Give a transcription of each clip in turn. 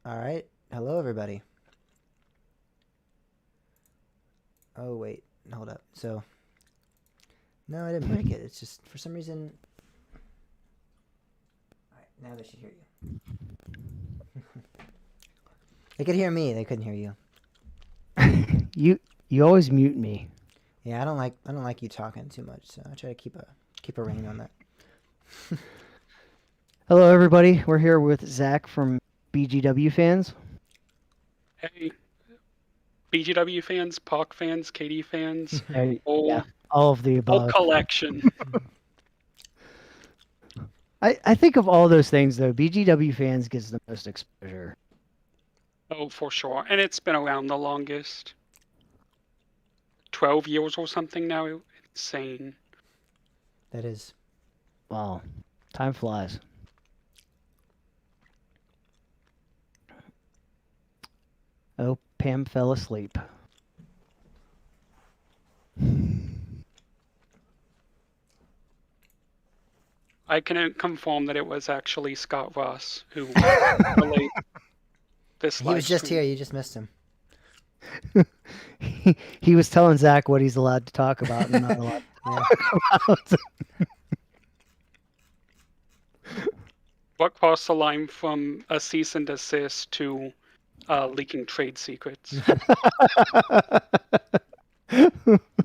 All right. Hello, everybody. Oh, wait. Hold up. So, no, I didn't break it. It's just, for some reason... All right, now they should hear you. They could hear me. They couldn't hear you. You always mute me. Yeah, I don't like you talking too much, so I try to keep a rein on that. Hello, everybody. We're here with Zach from BGW Fans. Hey, BGW fans, POC fans, KD fans, Yeah, all of the whole above. collection. I think of all those things, though, BGW Fans gets the most exposure. Oh, for sure. And it's been around the longest. 12 years or something now. Insane. That is. Wow, time flies. Oh, Pam fell asleep. I can confirm that it was actually Scott Ross who relayed this He was just stream. here. You just missed him. He was telling Zach what he's allowed to talk about and not allowed to talk about. What crossed the line from a cease and desist to leaking trade secrets?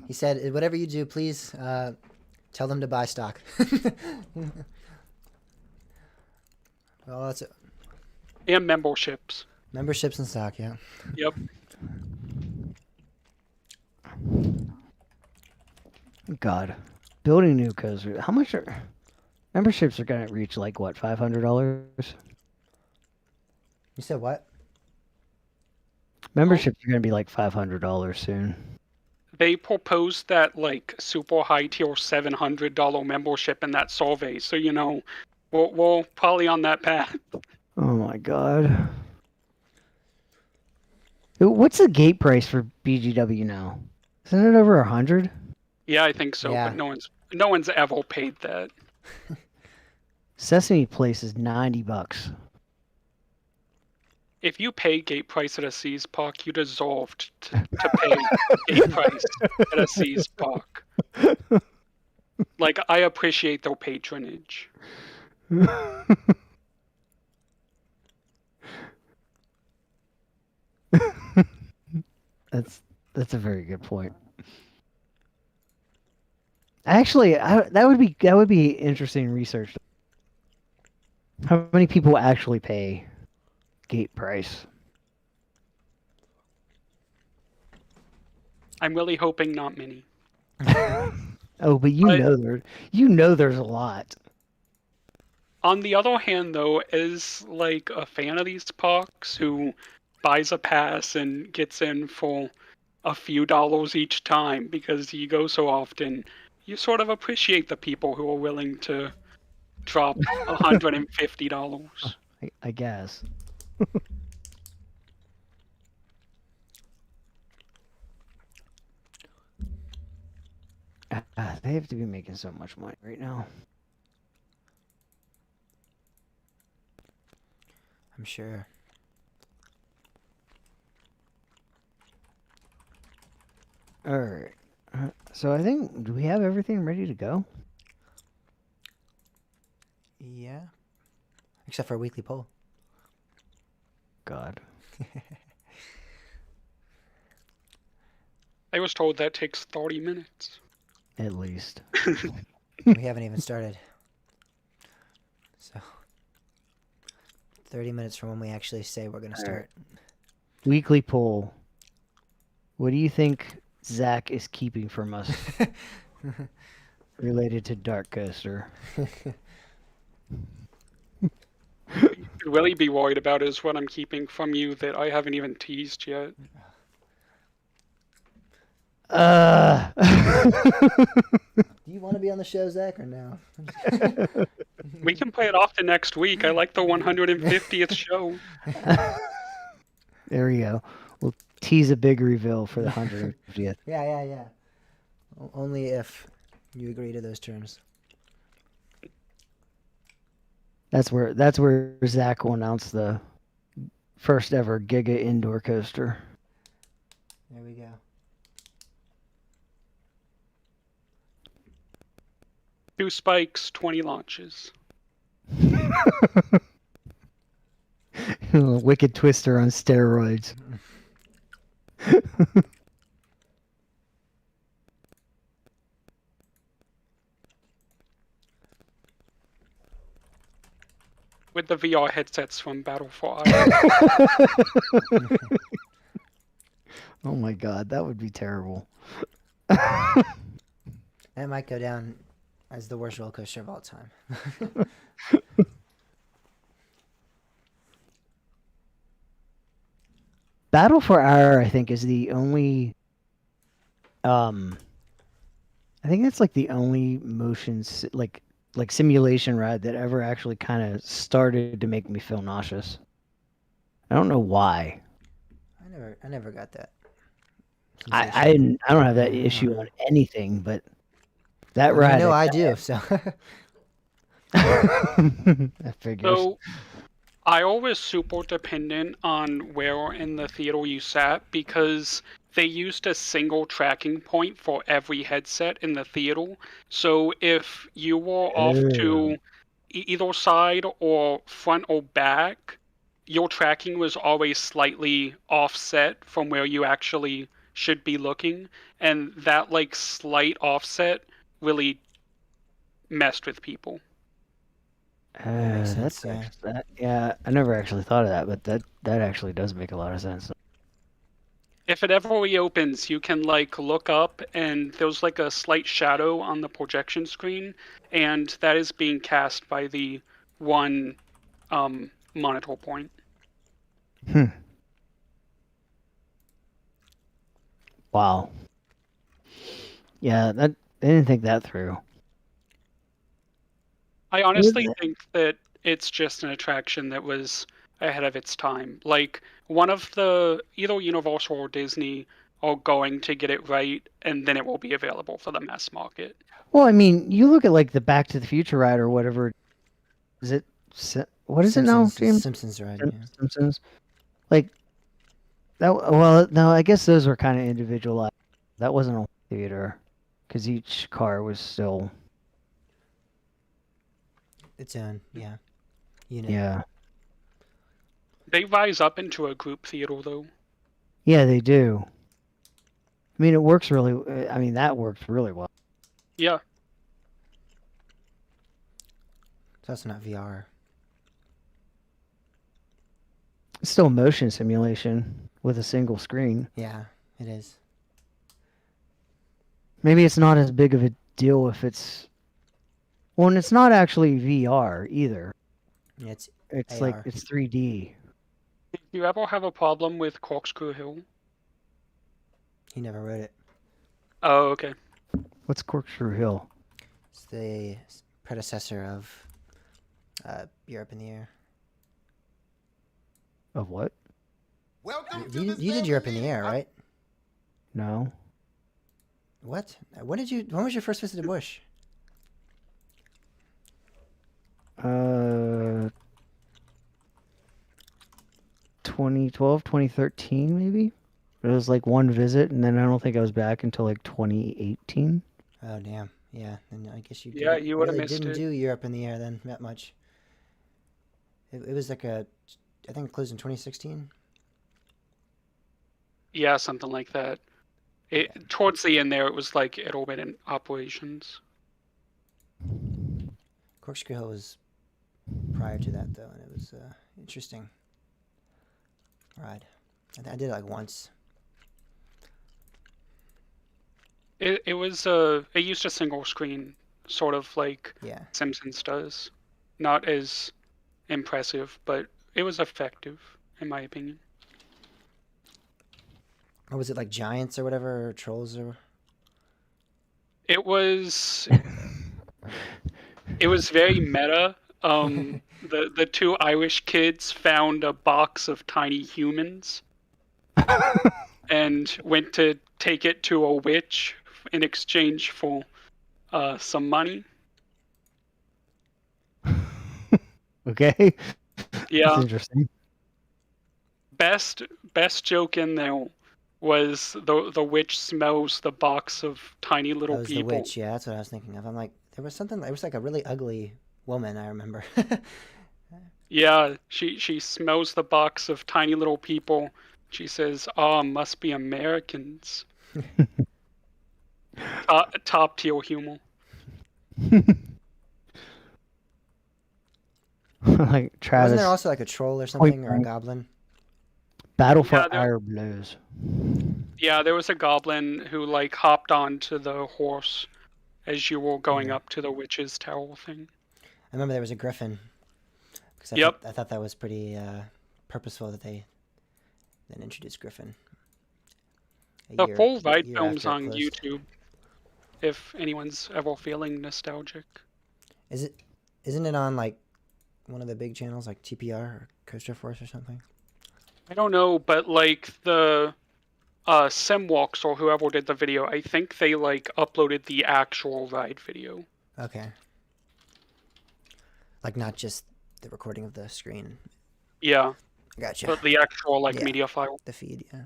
He said, whatever you do, please tell them to buy stock. Well, that's it. And memberships. Memberships and stock, yeah. Yep. God, building new coasters. How much are memberships are going to reach? Like what, $500? You said what? Memberships are going to be like $500 soon. They proposed that like super high tier $700 membership in that survey, so we're probably on that path. Oh my God. What's the gate price for BGW now? Isn't it over 100? Yeah, I think so, Yeah. but no one's ever paid that. Sesame Place is $90. If you pay gate price at a Seas Park, you deserved to pay gate price at a Seas Park. Like, I appreciate their patronage. That's a very good point. Actually, that would be interesting research. How many people actually pay gate price? I'm really hoping not many. Oh, but you know there's a lot. On the other hand, though, as like a fan of these parks who buys a pass and gets in for a few dollars each time because you go so often, you sort of appreciate the people who are willing to drop $150. I guess. They have to be making so much money right now. I'm sure. All right. So I think, do we have everything ready to go? Yeah. Except for a weekly poll. God. I was told that takes 30 minutes. At least. We haven't even started. So, 30 minutes from when we actually say we're going to start. Weekly poll. What do you think Zach is keeping from us related to Dark Coaster? What you should really be worried about is what I'm keeping from you that I haven't even teased yet. Do you want to be on the show, Zach, or no? We can play it off to next week. I like the 150th show. There we go. We'll tease a big reveal for the 150th. Yeah. Only if you agree to those terms. That's where Zach will announce the First ever Giga indoor coaster. There we go. Two spikes, 20 launches. Wicked Twister on steroids. With the VR headsets from Battle for Ireland. Oh my god, that would be terrible. That might go down as the worst roller coaster of all time. Battle for Ire, I think, is the only. I think that's like the only like simulation ride that ever actually kind of started to make me feel nauseous. I don't know why. I never got that. I don't have that issue on anything, but that ride. I do. So that figures. So, I was super dependent on where in the theater you sat because they used a single tracking point for every headset in the theater. So if you were off to either side or front or back, your tracking was always slightly offset from where you actually should be looking. And that like slight offset really messed with people. makes sense, yeah, I never actually thought of that, but that actually does make a lot of sense. If it ever reopens, you can like look up and there's like a slight shadow on the projection screen, and that is being cast by the one monitor point. Wow. Yeah, I didn't think that through. I honestly think that it's just an attraction that was ahead of its time. Like, one of the, either Universal or Disney are going to get it right, and then it will be available for the mass market. Well, I mean, you look at like the Back to the Future ride or whatever. Is it? What is it now, James? Simpsons ride. Simpsons. Like that. Well, no, I guess those were kind of individualized. That wasn't a theater, because each car was still its own, unit. Yeah. They rise up into a group theater, though. Yeah, they do. I mean, it works really. I mean, that works really well. Yeah. So that's not VR. It's still motion simulation with a single screen. Yeah, it is. Maybe it's not as big of a deal if it's. Well, and it's not actually VR either. Yeah, it's AR. like it's 3D. Did you ever have a problem with Corkscrew Hill? He never wrote it. Oh, okay. What's Corkscrew Hill? It's the predecessor of Europe in the Air. Of what? You did Europe in the Air, right? No. What? When was your first visit to Bush? 2012, 2013, maybe? It was like one visit, and then I don't think I was back until like 2018. Oh, damn. Yeah, then I guess you Yeah, you would have missed didn't it. do Europe in the Air then, that much. It was like I think it closed in 2016. Yeah, something like that. Towards the end there, it was like it all been in operations. Corkscrew Hill was prior to that, though, and it was interesting ride. I did it like once. It used a single screen, sort of like Simpsons does. Not as impressive, but it was effective, in my opinion. Or was it like giants or whatever, or trolls or? It was very meta. The two Irish kids found a box of tiny humans and went to take it to a witch in exchange for some money. Okay. Yeah. That's interesting. best joke in there was the witch smells the box of tiny That little was the people. witch. Yeah, that's what I was thinking of. I'm like, there was something. It was like a really ugly woman. I remember. Yeah, she smells the box of tiny little people. She says, "Ah, must be Americans." Top tier humor. Like Travis. Wasn't there also like a troll or something or a blank. goblin? Battle for Yeah, Our Blues. Yeah, there was a goblin who like hopped onto the horse as you were going Yeah. up to the witch's tower thing. I remember there was a griffin. Because Yep. I thought that was pretty purposeful that they then introduced Griffin. The full ride year film's after it on closed. YouTube. If anyone's ever feeling nostalgic. Isn't it on like one of the big channels like TPR or Coaster Force or something? I don't know, but like the Simwalks or whoever did the video, I think they like uploaded the actual ride video. Okay. Like not just the recording of the screen. Yeah, Gotcha. but the actual like Yeah. media file. The feed, yeah.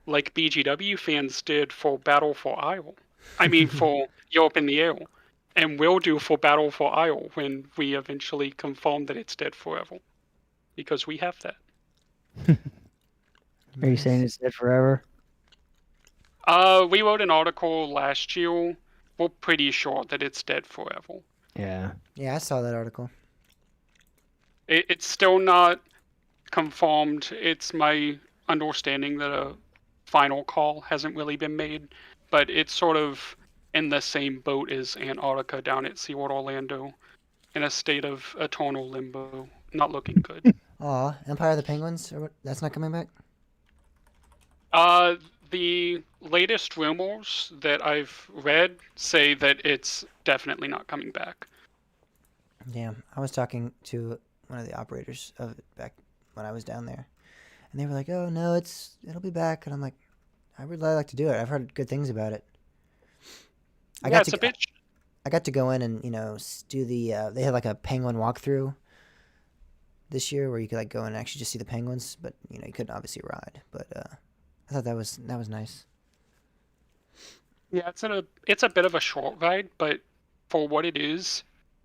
Like BGW fans did for Battle for Isle. I mean for Europe in the Air. And will do for Battle for Isle when we eventually confirm that it's dead forever. Because we have that. Are you saying it's dead forever? We wrote an article last year. We're pretty sure that it's dead forever. Yeah. Yeah, I saw that article. It's still not confirmed. It's my understanding that a final call hasn't really been made, but it's sort of in the same boat as Antarctica down at SeaWorld Orlando, in a state of eternal limbo. Not looking good. Aw, Empire of the Penguins? Or what? That's not coming back? The latest rumors that I've read say that it's definitely not coming back. Damn. I was talking to one of the operators of it back when I was down there. And they were like, oh, no, it'll be back. And I'm like, I would really like to do it. I've heard good things about it. I got to go in and, do the, they had like a penguin walkthrough this year where you could like go and actually just see the penguins, but you couldn't obviously ride. But I thought that was nice. Yeah, it's a bit of a short ride, but for what it is,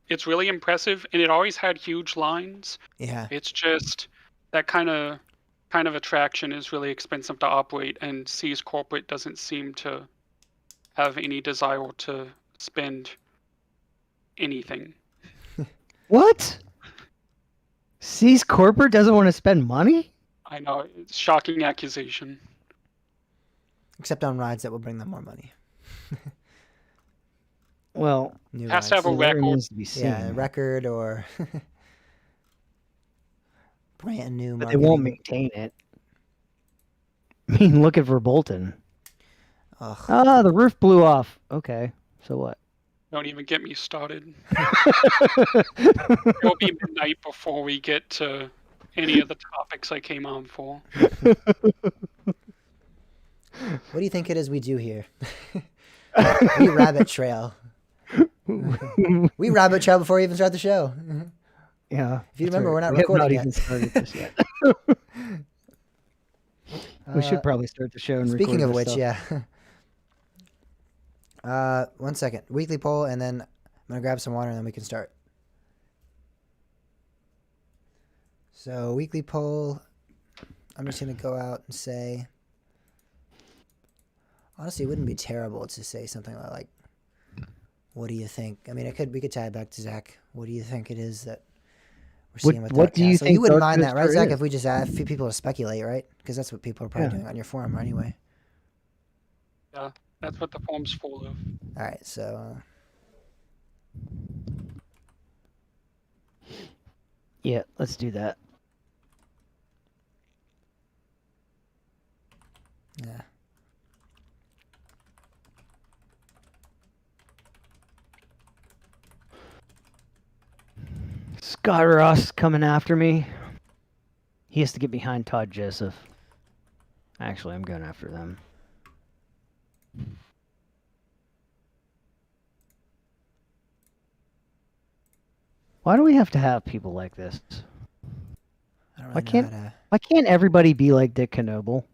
it's really impressive, and it always had huge lines. Yeah. It's just that kind of attraction is really expensive to operate, and Seas Corporate doesn't seem to have any desire to spend anything. What? Seas Corporate doesn't want to spend money? I know, it's a shocking accusation. Except on rides that will bring them more money. Well, New Has to have a well, that record. remains to be seen. Yeah, a record or brand new But they won't marketing. maintain it. I mean, look at Verbolten. Ugh. Ah, the roof blew off. Okay, so what? Don't even get me started. It'll be midnight before we get to any of the topics I came on for. What do you think it is we do here? We rabbit trail. We rabbit trail before we even start the show. Yeah. If you remember, we're not we have recording not yet. even started this yet. We should probably start the show and Speaking record of this which, stuff. yeah. 1 second. Weekly poll, and then I'm going to grab some water, and then we can start. So, weekly poll, I'm just going to go out and say, honestly, it wouldn't be terrible to say something like, what do you think? I mean, we could tie it back to Zach. What do you think it is that we're seeing with what do you so think you wouldn't Dark mind that, right, Coaster Zach? is? If we just ask people to speculate, right? Because that's what people are probably Yeah. doing on your forum anyway. Yeah, that's what the form's full of. All right, so Yeah, let's do that. yeah. Scott Ross coming after me. He has to get behind Todd Joseph. Actually, I'm going after them. Why do we have to have people like this? I don't Why really know how can't to. why can't everybody be like Dick Knoble?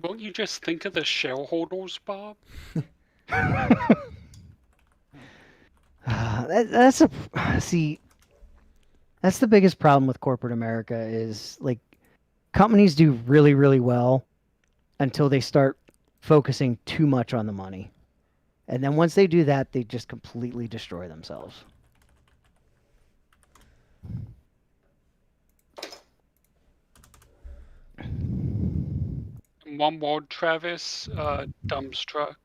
Won't you just think of the shareholders, Bob? That's see. That's the biggest problem with corporate America is like companies do really, really well until they start focusing too much on the money. And then once they do that, they just completely destroy themselves. One word, Travis, dumbstruck.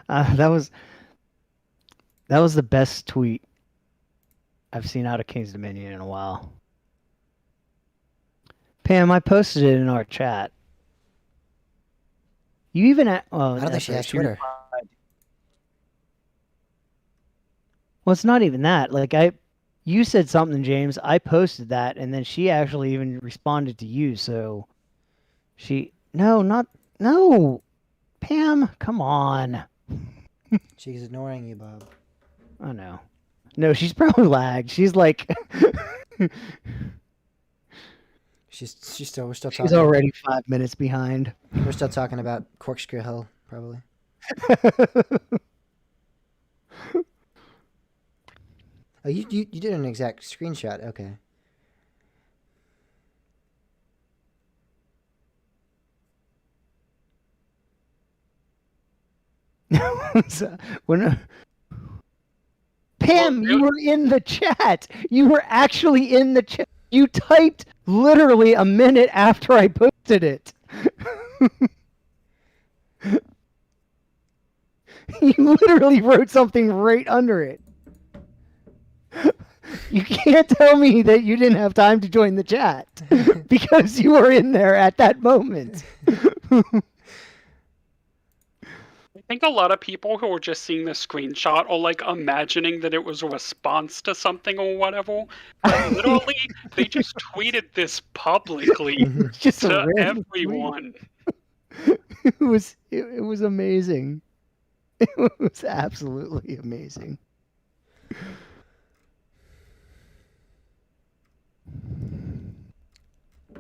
That was the best tweet I've seen out of King's Dominion in a while. Pam, I posted it in our chat. You even I don't think she has Twitter. Well, it's not even that. Like you said something, James. I posted that, and then she actually even responded to you. So no, Pam, come on. She's ignoring you, Bob. I know. No, she's probably lagged. She's like, we're still she's talking. already 5 minutes behind. We're still talking about Corkscrew Hill, probably. Oh, you did an exact screenshot. Okay. when Pam, you were in the chat. You were actually in the chat. You typed literally a minute after I posted it. You literally wrote something right under it. You can't tell me that you didn't have time to join the chat because you were in there at that moment. I think a lot of people who are just seeing the screenshot are like imagining that it was a response to something or whatever. But literally, they just tweeted this publicly Just to everyone. It was amazing. It was absolutely amazing.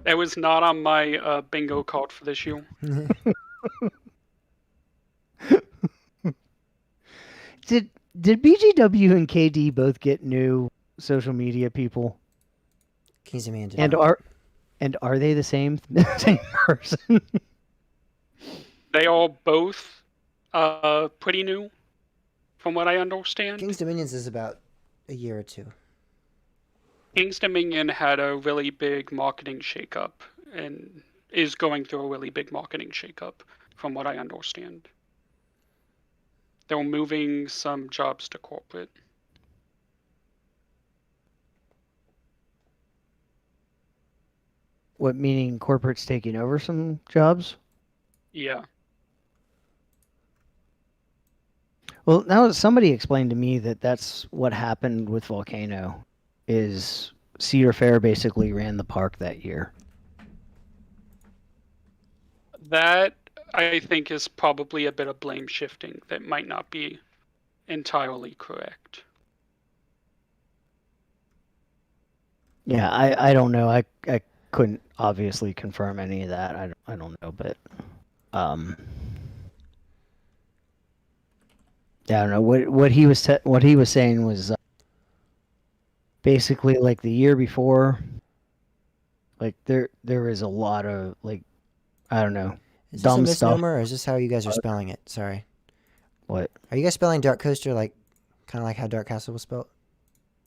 It was not on my bingo card for this year. Did BGW and KD both get new social media people? King's Dominion. And are they the same person? They are both pretty new, from what I understand. King's Dominions is about a year or two. King's Dominion had a really big marketing shakeup and is going through a really big marketing shakeup, from what I understand. They're moving some jobs to corporate. What, meaning corporate's taking over some jobs? Yeah. Well, now somebody explained to me that that's what happened with Volcano, is Cedar Fair basically ran the park that year. That, I think, is probably a bit of blame shifting that might not be entirely correct. Yeah, I don't know. I couldn't obviously confirm any of that. I don't know, but yeah, I don't know what he was saying was basically like the year before, like there is a lot of like, I don't know, Is this dumb a misnomer, stuff. or is this how you guys are spelling it? Sorry. What? Are you guys spelling Dark Coaster like, kind of like how Dark Castle was spelled?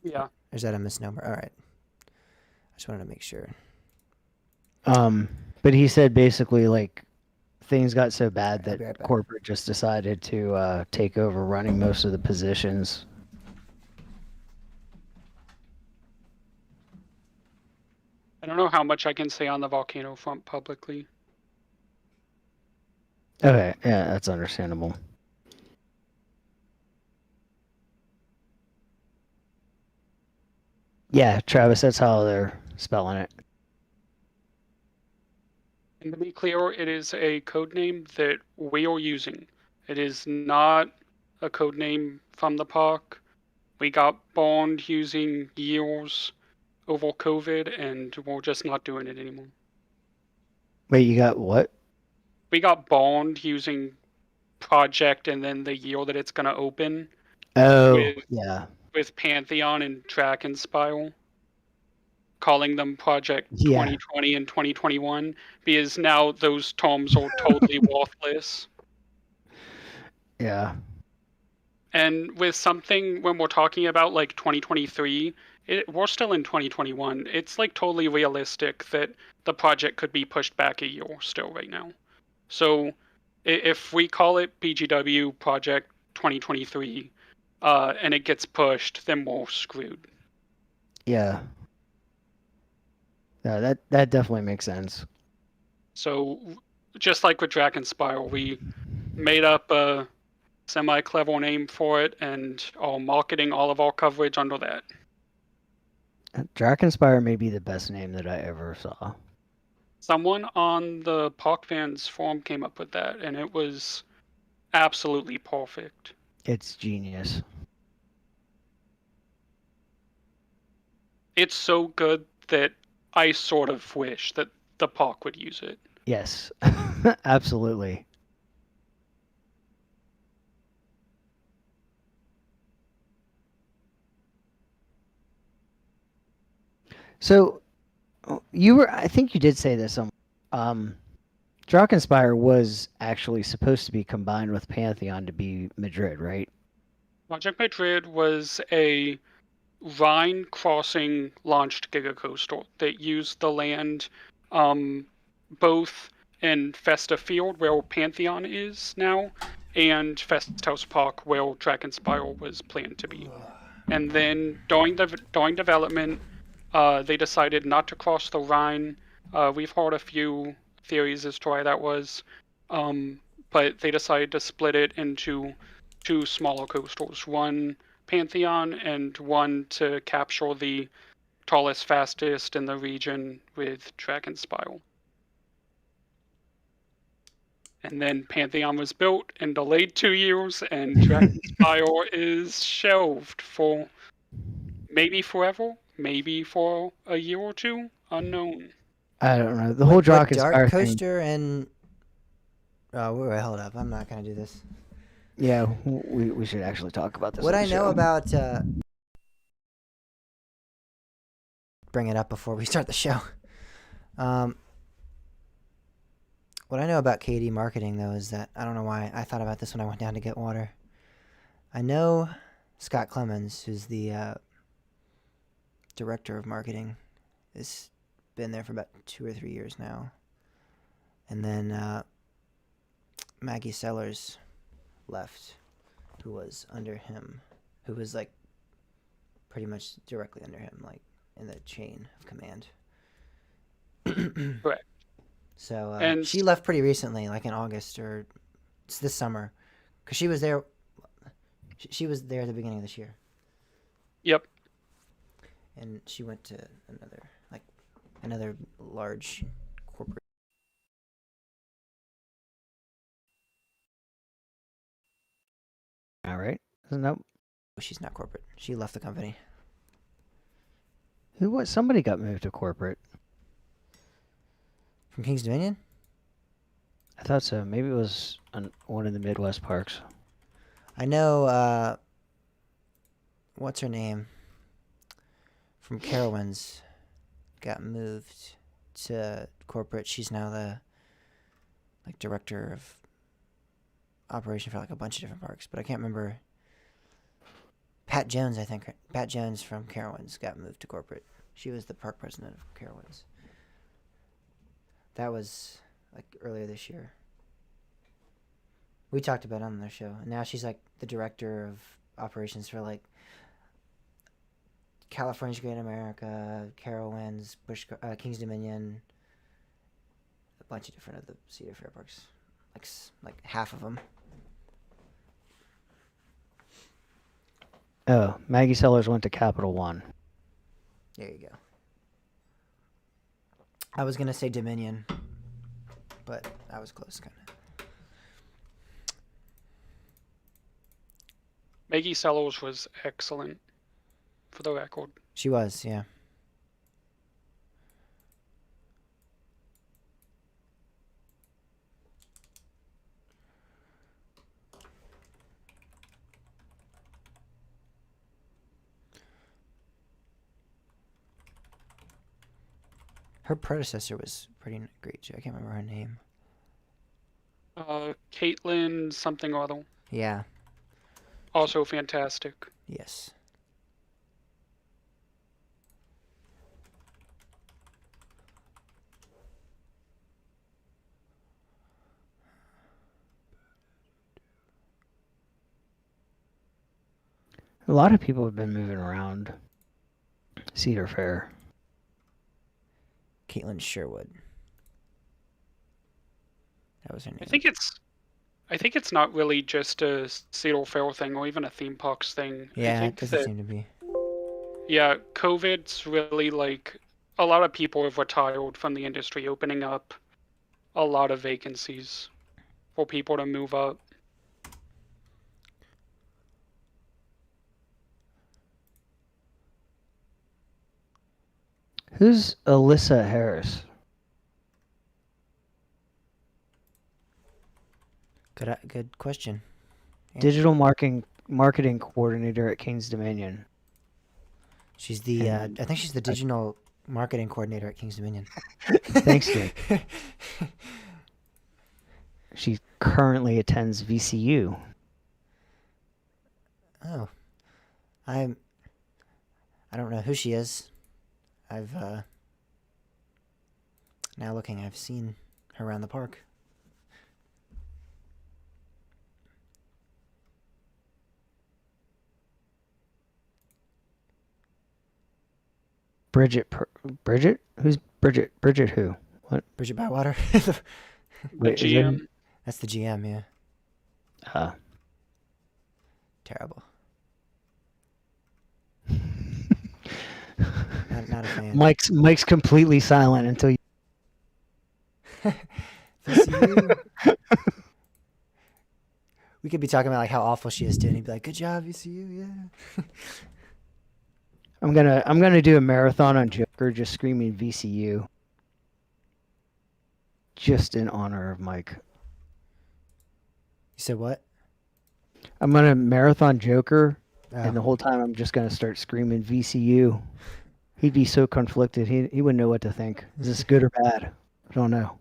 Yeah. Or is that a misnomer? All right. I just wanted to make sure. But he said basically like things got so bad I'll be right that back. corporate just decided to take over running most of the positions. I don't know how much I can say on the volcano front publicly. Okay, yeah, that's understandable. Yeah, Travis, that's how they're spelling it. And to be clear, it is a code name that we are using. It is not a code name from the park. We got banned using years over COVID, and we're just not doing it anymore. Wait, you got what? We got banned using project and then the year that it's going to open Oh, yeah. with Pantheon and Track and Spiral, calling them Project Yeah. 2020 and 2021, because now those terms are totally worthless. Yeah. And with something, when we're talking about like 2023, we're still in 2021. It's like totally realistic that the project could be pushed back a year still right now. So if we call it BGW Project 2023 and it gets pushed, then we're screwed. Yeah. Yeah, that definitely makes sense. So just like with Dragon Spiral, we made up a semi-clever name for it and are marketing all of our coverage under that. Drakenspire may be the best name that I ever saw. Someone on the Park Fans forum came up with that, and it was absolutely perfect. It's genius. It's so good that I sort of wish that the park would use it. Yes. Absolutely. So I think you did say this Drakenspire was actually supposed to be combined with Pantheon to be Madrid, right? Project Madrid was a Rhine crossing launched gigacoaster that used the land both in Festa Field, where Pantheon is now, and Festhaus Park, where Dragon Spiral was planned to be. And then during development, they decided not to cross the Rhine. We've heard a few theories as to why that was, but they decided to split it into two smaller coasters, one Pantheon and one to capture the tallest, fastest in the region with Dragon Spiral. And then Pantheon was built and delayed 2 years, and Dragon Spiral is shelved for maybe forever, maybe for a year or two, unknown. I don't know. The whole Drakenspire Dark thing. Coaster and wait, hold up. I'm not gonna do this. Yeah, we should actually talk about this. What on I the know show. about bring it up before we start the show. What I know about KD marketing though is that I don't know why I thought about this when I went down to get water. I know Scott Clemens, who's the director of marketing, has been there for about 2 or 3 years now, and then Maggie Sellers left, who was under him, who was like pretty much directly under him, like in the chain of command. Correct. So And she left pretty recently, like in August or it's this summer, because she was there. She was there at the beginning of this year, Yep. and she went to another large corporate. All right. No. She's not corporate. She left the company. Who was? Somebody got moved to corporate. From King's Dominion? I thought so. Maybe it was on one of the Midwest parks. I know, what's her name? From Carowinds got moved to corporate. She's now the director of operation for a bunch of different parks, but I can't remember. Pat Jones, I think. Pat Jones from Carowinds got moved to corporate. She was the park president of Carowinds. That was earlier this year. We talked about it on their show, and now she's the director of operations for California's Great America, Carowinds, King's Dominion, a bunch of different of the Cedar Fair parks, like half of them. Oh, Maggie Sellers went to Capital One. There you go. I was gonna say Dominion, but I was close, kind of. Maggie Sellers was excellent, for the record. She was, yeah. Her predecessor was pretty great too. I can't remember her name. Caitlin something or other. Yeah. Also fantastic. Yes. A lot of people have been moving around Cedar Fair. Caitlin Sherwood. That was her name. I think it's not really just a Cedar Fair thing or even a theme parks thing. Yeah, I it think doesn't that, seem to be. yeah, COVID's really like a lot of people have retired from the industry, opening up a lot of vacancies for people to move up. Who's Alyssa Harris? Good question. Yeah. Digital marketing coordinator at King's Dominion. She's the I think she's the digital marketing coordinator at King's Dominion. Thanks, Jake. She currently attends VCU. Oh. I don't know who she is. I've now looking, I've seen her around the park. Bridget? Who's Bridget? Bridget who? What? Bridget Bywater. The Wait, is GM. That's the GM, yeah. that- Terrible. Not a fan. Mike's completely silent until you. VCU. We could be talking about like how awful she is too, and he'd be like, "Good job, VCU, yeah." I'm gonna do a marathon on Joker, just screaming VCU, just in honor of Mike. You said what? I'm gonna marathon Joker, Oh. and the whole time I'm just gonna start screaming VCU. He'd be so conflicted. He wouldn't know what to think. Is this good or bad? I don't know.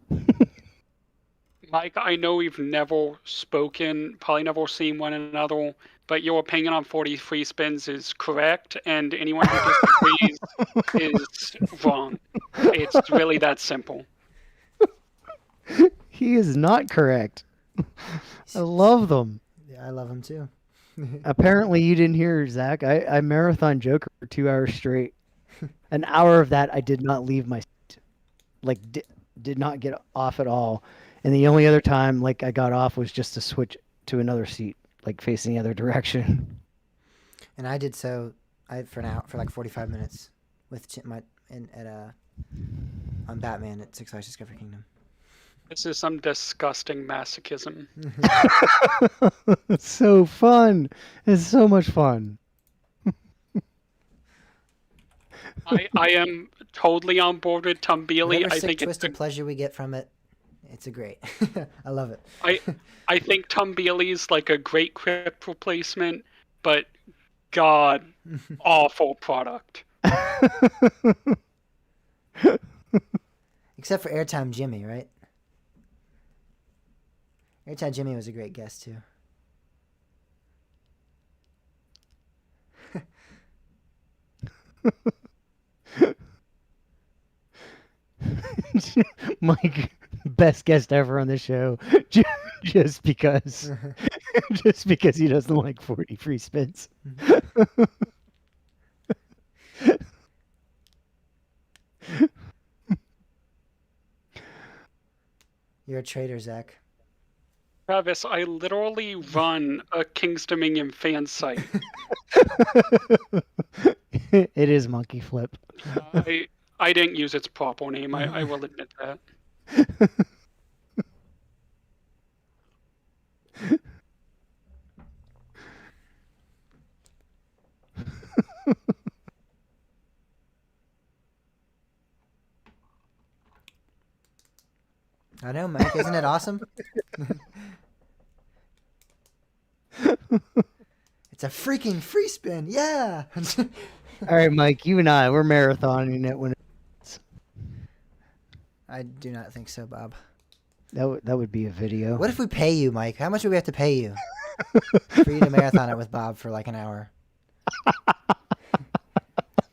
Mike, I know we've never spoken, probably never seen one another, but your opinion on 43 spins is correct, and anyone who disagrees is wrong. It's really that simple. He is not correct. I love them. Yeah, I love him too. Apparently, you didn't hear Zach. I marathon Joker for 2 hours straight. An hour of that, I did not leave my seat. Like, did not get off at all. And the only other time, like, I got off was just to switch to another seat, like facing the other direction. And I did so. For like 45 minutes with on Batman at Six Flags Discovery Kingdom. This is some disgusting masochism. It's so fun. It's so much fun. I am totally on board with Tom Bealey. Whatever I sick think it's twisted pleasure we get from it, it's a great. I love it. I think Tom Bealey's like a great crypt replacement, but god awful product. Except for Airtime Jimmy, right? Airtime Jimmy was a great guest too. Mike, best guest ever on the show, just because he doesn't like 40 free spins. You're a traitor, Zach. Travis, I literally run a King's Dominion fan site. It is Monkey Flip. I didn't use its proper name. I will admit that. I know, Mike. Isn't it awesome? It's a freaking free spin. Yeah. All right, Mike, you and we're marathoning it when I do not think so, Bob. that would be a video. What if we pay you, Mike? How much would we have to pay you for you to marathon it with Bob for like an hour?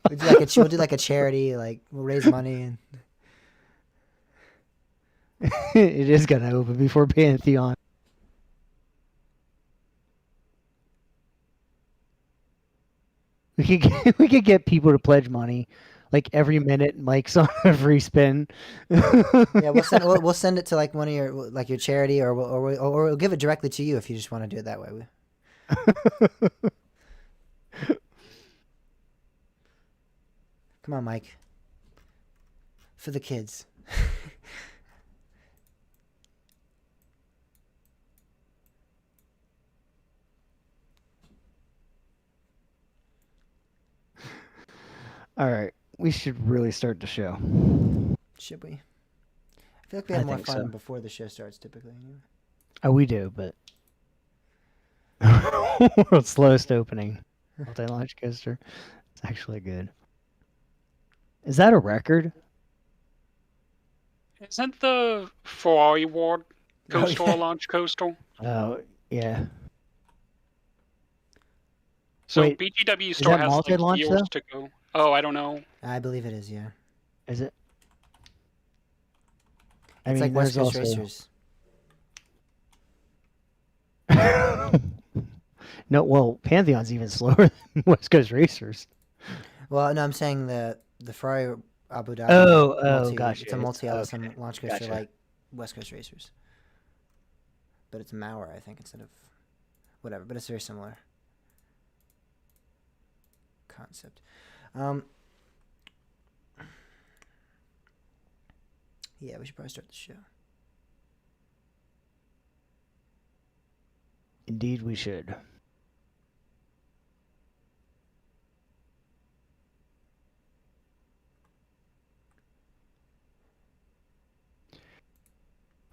We'll do like a charity. Like we'll raise money and. It is gonna open before Pantheon. We could get people to pledge money, like every minute Mike's on a free spin. Yeah, we'll send it to like one of your charity, or we'll give it directly to you if you just want to do it that way. Come on, Mike. For the kids. All right, we should really start the show. Should we? I feel like we have more fun before the show starts, typically. Oh, we do, but world's slowest opening multi-launch coaster. It's actually good. Is that a record? Isn't the Ferrari World coaster a launch coaster? Oh, yeah. So Wait, BGW still has like years to go. Oh, I don't know. I believe it is, yeah. Is it? It's like West Coast Racers. No, well, Pantheon's even slower than West Coast Racers. Well, no, I'm saying the Ferrari Abu Dhabi. Oh, gotcha. It's a multi-LSM launch coaster gotcha. like West Coast Racers. But it's Mauer, I think, instead of whatever. But it's very similar concept. Yeah, we should probably start the show. Indeed, we should.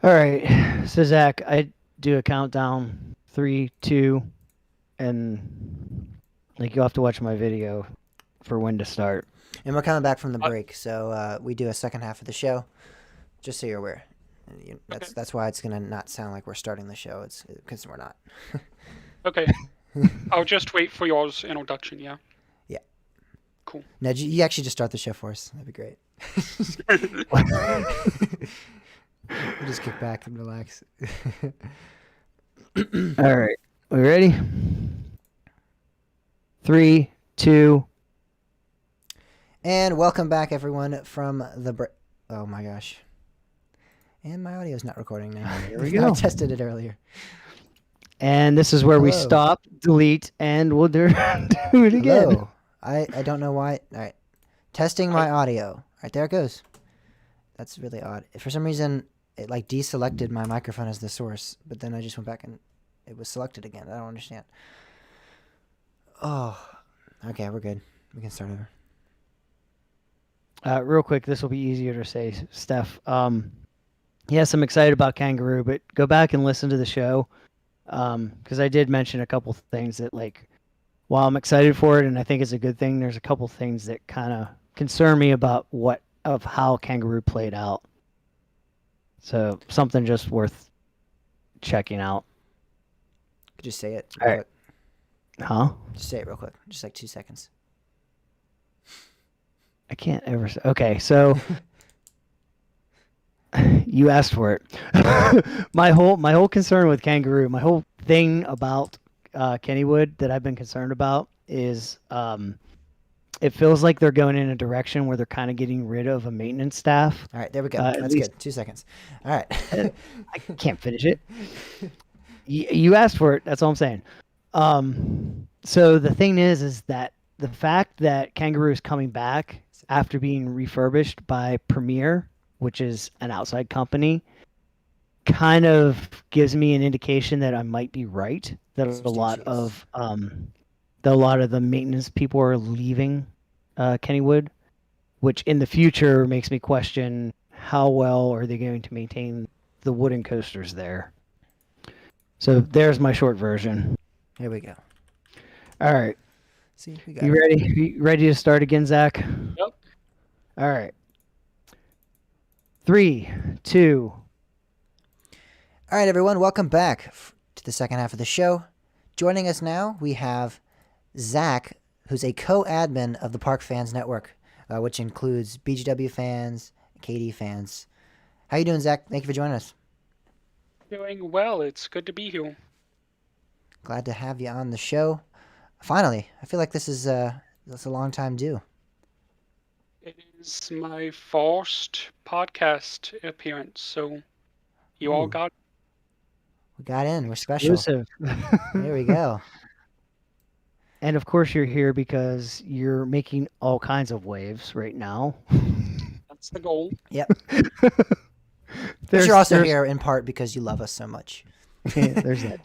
All right, so Zach, I do a countdown, 3, 2, and like you'll have to watch my video for when to start. And we're coming back from the break, so we do a second half of the show, just so you're aware. That's why it's gonna not sound like we're starting the show. It's because we're not. Okay. I'll just wait for yours introduction. Yeah. Yeah. Cool. Now you actually just start the show for us. That'd be great. We'll just kick back and relax. All right, we ready? 3, 2. And welcome back, everyone, from the break. Oh my gosh. And my audio's not recording now. Here we go. I tested it earlier. And this is where we stop, delete, and we'll do it again. Hello. I don't know why. All right. Testing my audio. All right, there it goes. That's really odd. For some reason, it like deselected my microphone as the source, but then I just went back and it was selected again. I don't understand. Oh, okay, we're good. We can start over. Real quick, this will be easier to say, Steph. Yes, I'm excited about Kangaroo, but go back and listen to the show. Because I did mention a couple things that, like, while I'm excited for it and I think it's a good thing, there's a couple things that kind of concern me about how Kangaroo played out. So something just worth checking out. Just say it. All right. Huh? Just say it real quick. Just like 2 seconds. I can't ever say. Okay, so you asked for it. my whole concern with Kangaroo, my whole thing about Kennywood that I've been concerned about is it feels like they're going in a direction where they're kind of getting rid of a maintenance staff. All right, there we go. That's good. 2 seconds. All right. I can't finish it. You asked for it. That's all I'm saying. So the thing is that the fact that Kangaroo is coming back after being refurbished by Premier, which is an outside company, kind of gives me an indication that I might be right. That a lot of the maintenance people are leaving Kennywood, which in the future makes me question how well are they going to maintain the wooden coasters there. So there's my short version. Here we go. All right. See, we got You it. ready? You ready to start again, Zach? Yep. All right. 3, 2. All right, everyone, welcome back to the second half of the show. Joining us now, we have Zach, who's a co-admin of the Park Fans Network, which includes BGW fans, KD fans. How you doing, Zach? Thank you for joining us. Doing well. It's good to be here. Glad to have you on the show. Finally, I feel like this is that's a long time due. It is my first podcast appearance, so you all Ooh. got We got in. We're special. Exclusive. There we go. And of course, you're here because you're making all kinds of waves right now. that's the goal. Yep. But you're also here in part because you love us so much. Yeah, there's that.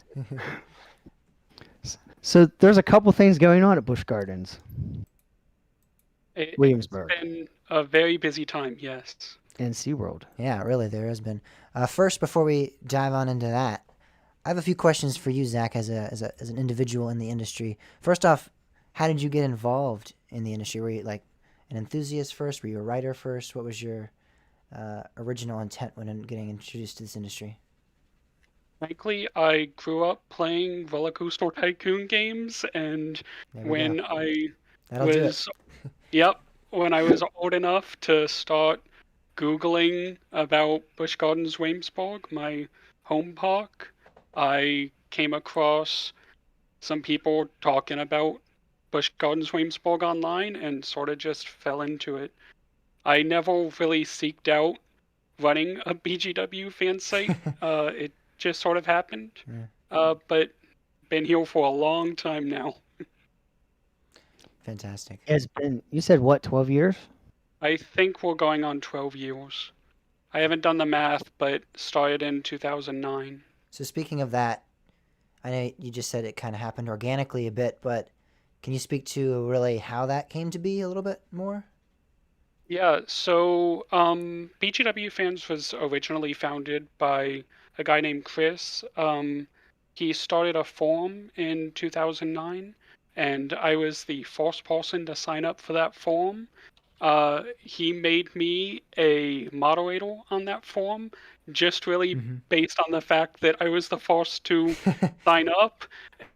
So there's a couple things going on at Busch Gardens, Williamsburg, It's been a very busy time, yes. and SeaWorld. Yeah, really, there has been. First, before we dive on into that, I have a few questions for you, Zach, as an individual in the industry. First off, how did you get involved in the industry? Were you like an enthusiast first? Were you a writer first? What was your original intent when getting introduced to this industry? Frankly, I grew up playing Roller Coaster Tycoon games, and There we when go. I That'll do it. was, yep, when I was old enough to start Googling about Busch Gardens Williamsburg, my home park, I came across some people talking about Busch Gardens Williamsburg online and sort of just fell into it. I never really seeked out running a BGW fan site. It just sort of happened. Yeah. But been here for a long time now. Fantastic. It's been, you said what, 12 years? I think we're going on 12 years. I haven't done the math, but started in 2009. So speaking of that, I know you just said it kind of happened organically a bit, but can you speak to really how that came to be a little bit more? Yeah, so BGW Fans was originally founded by a guy named Chris. He started a forum in 2009, and I was the first person to sign up for that forum. He made me a moderator on that forum, just really based on the fact that I was the first to sign up,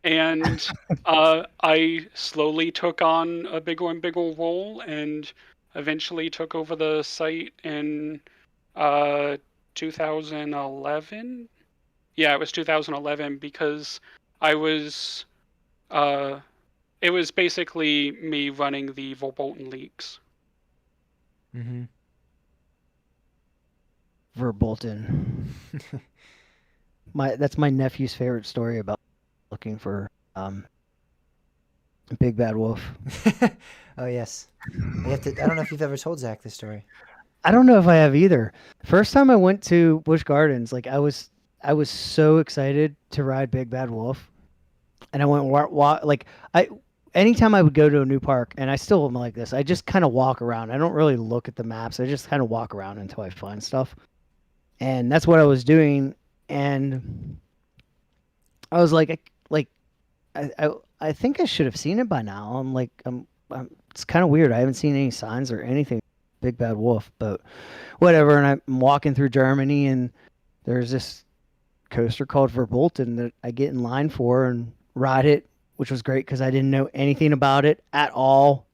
and I slowly took on a bigger and bigger role, and eventually took over the site in 2011. Yeah, it was 2011 because I was. It was basically me running the Verbolten leaks. Mm-hmm. Verbolten. That's my nephew's favorite story about looking for Big Bad Wolf. Oh yes. You have to, I don't know if you've ever told Zach this story. I don't know if I have either. First time I went to Busch Gardens, like I was so excited to ride Big Bad Wolf, and I went anytime I would go to a new park, and I still am like this. I just kind of walk around. I don't really look at the maps. I just kind of walk around until I find stuff, and that's what I was doing. And I was like I think I should have seen it by now. It's kind of weird. I haven't seen any signs or anything. Big Bad Wolf, but whatever. And I'm walking through Germany, and there's this coaster called Verbolten that I get in line for and ride it, which was great because I didn't know anything about it at all,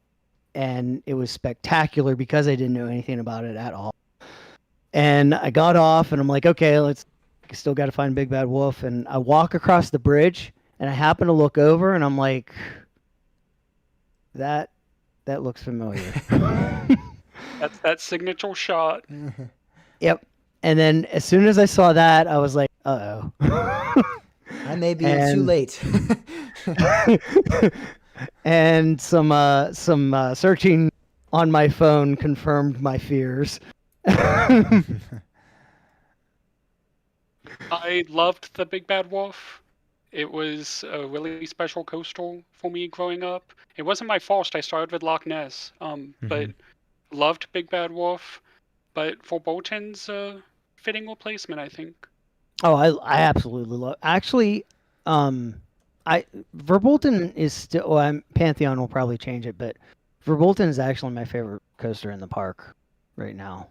and it was spectacular because I didn't know anything about it at all. And I got off, and I'm like, okay, still got to find Big Bad Wolf. And I walk across the bridge, and I happen to look over, and I'm like, that looks familiar. That's that signature shot. Yep. And then as soon as I saw that, I was like, uh-oh. I may be too late. And some searching on my phone confirmed my fears. I loved the Big Bad Wolf. It was a really special coaster for me growing up. It wasn't my first. I started with Loch Ness, but loved Big Bad Wolf. But Verbolten's fitting replacement, I think. Oh, I absolutely love. Actually, I Verbolten is still. Well, Pantheon will probably change it, but Verbolten is actually my favorite coaster in the park right now.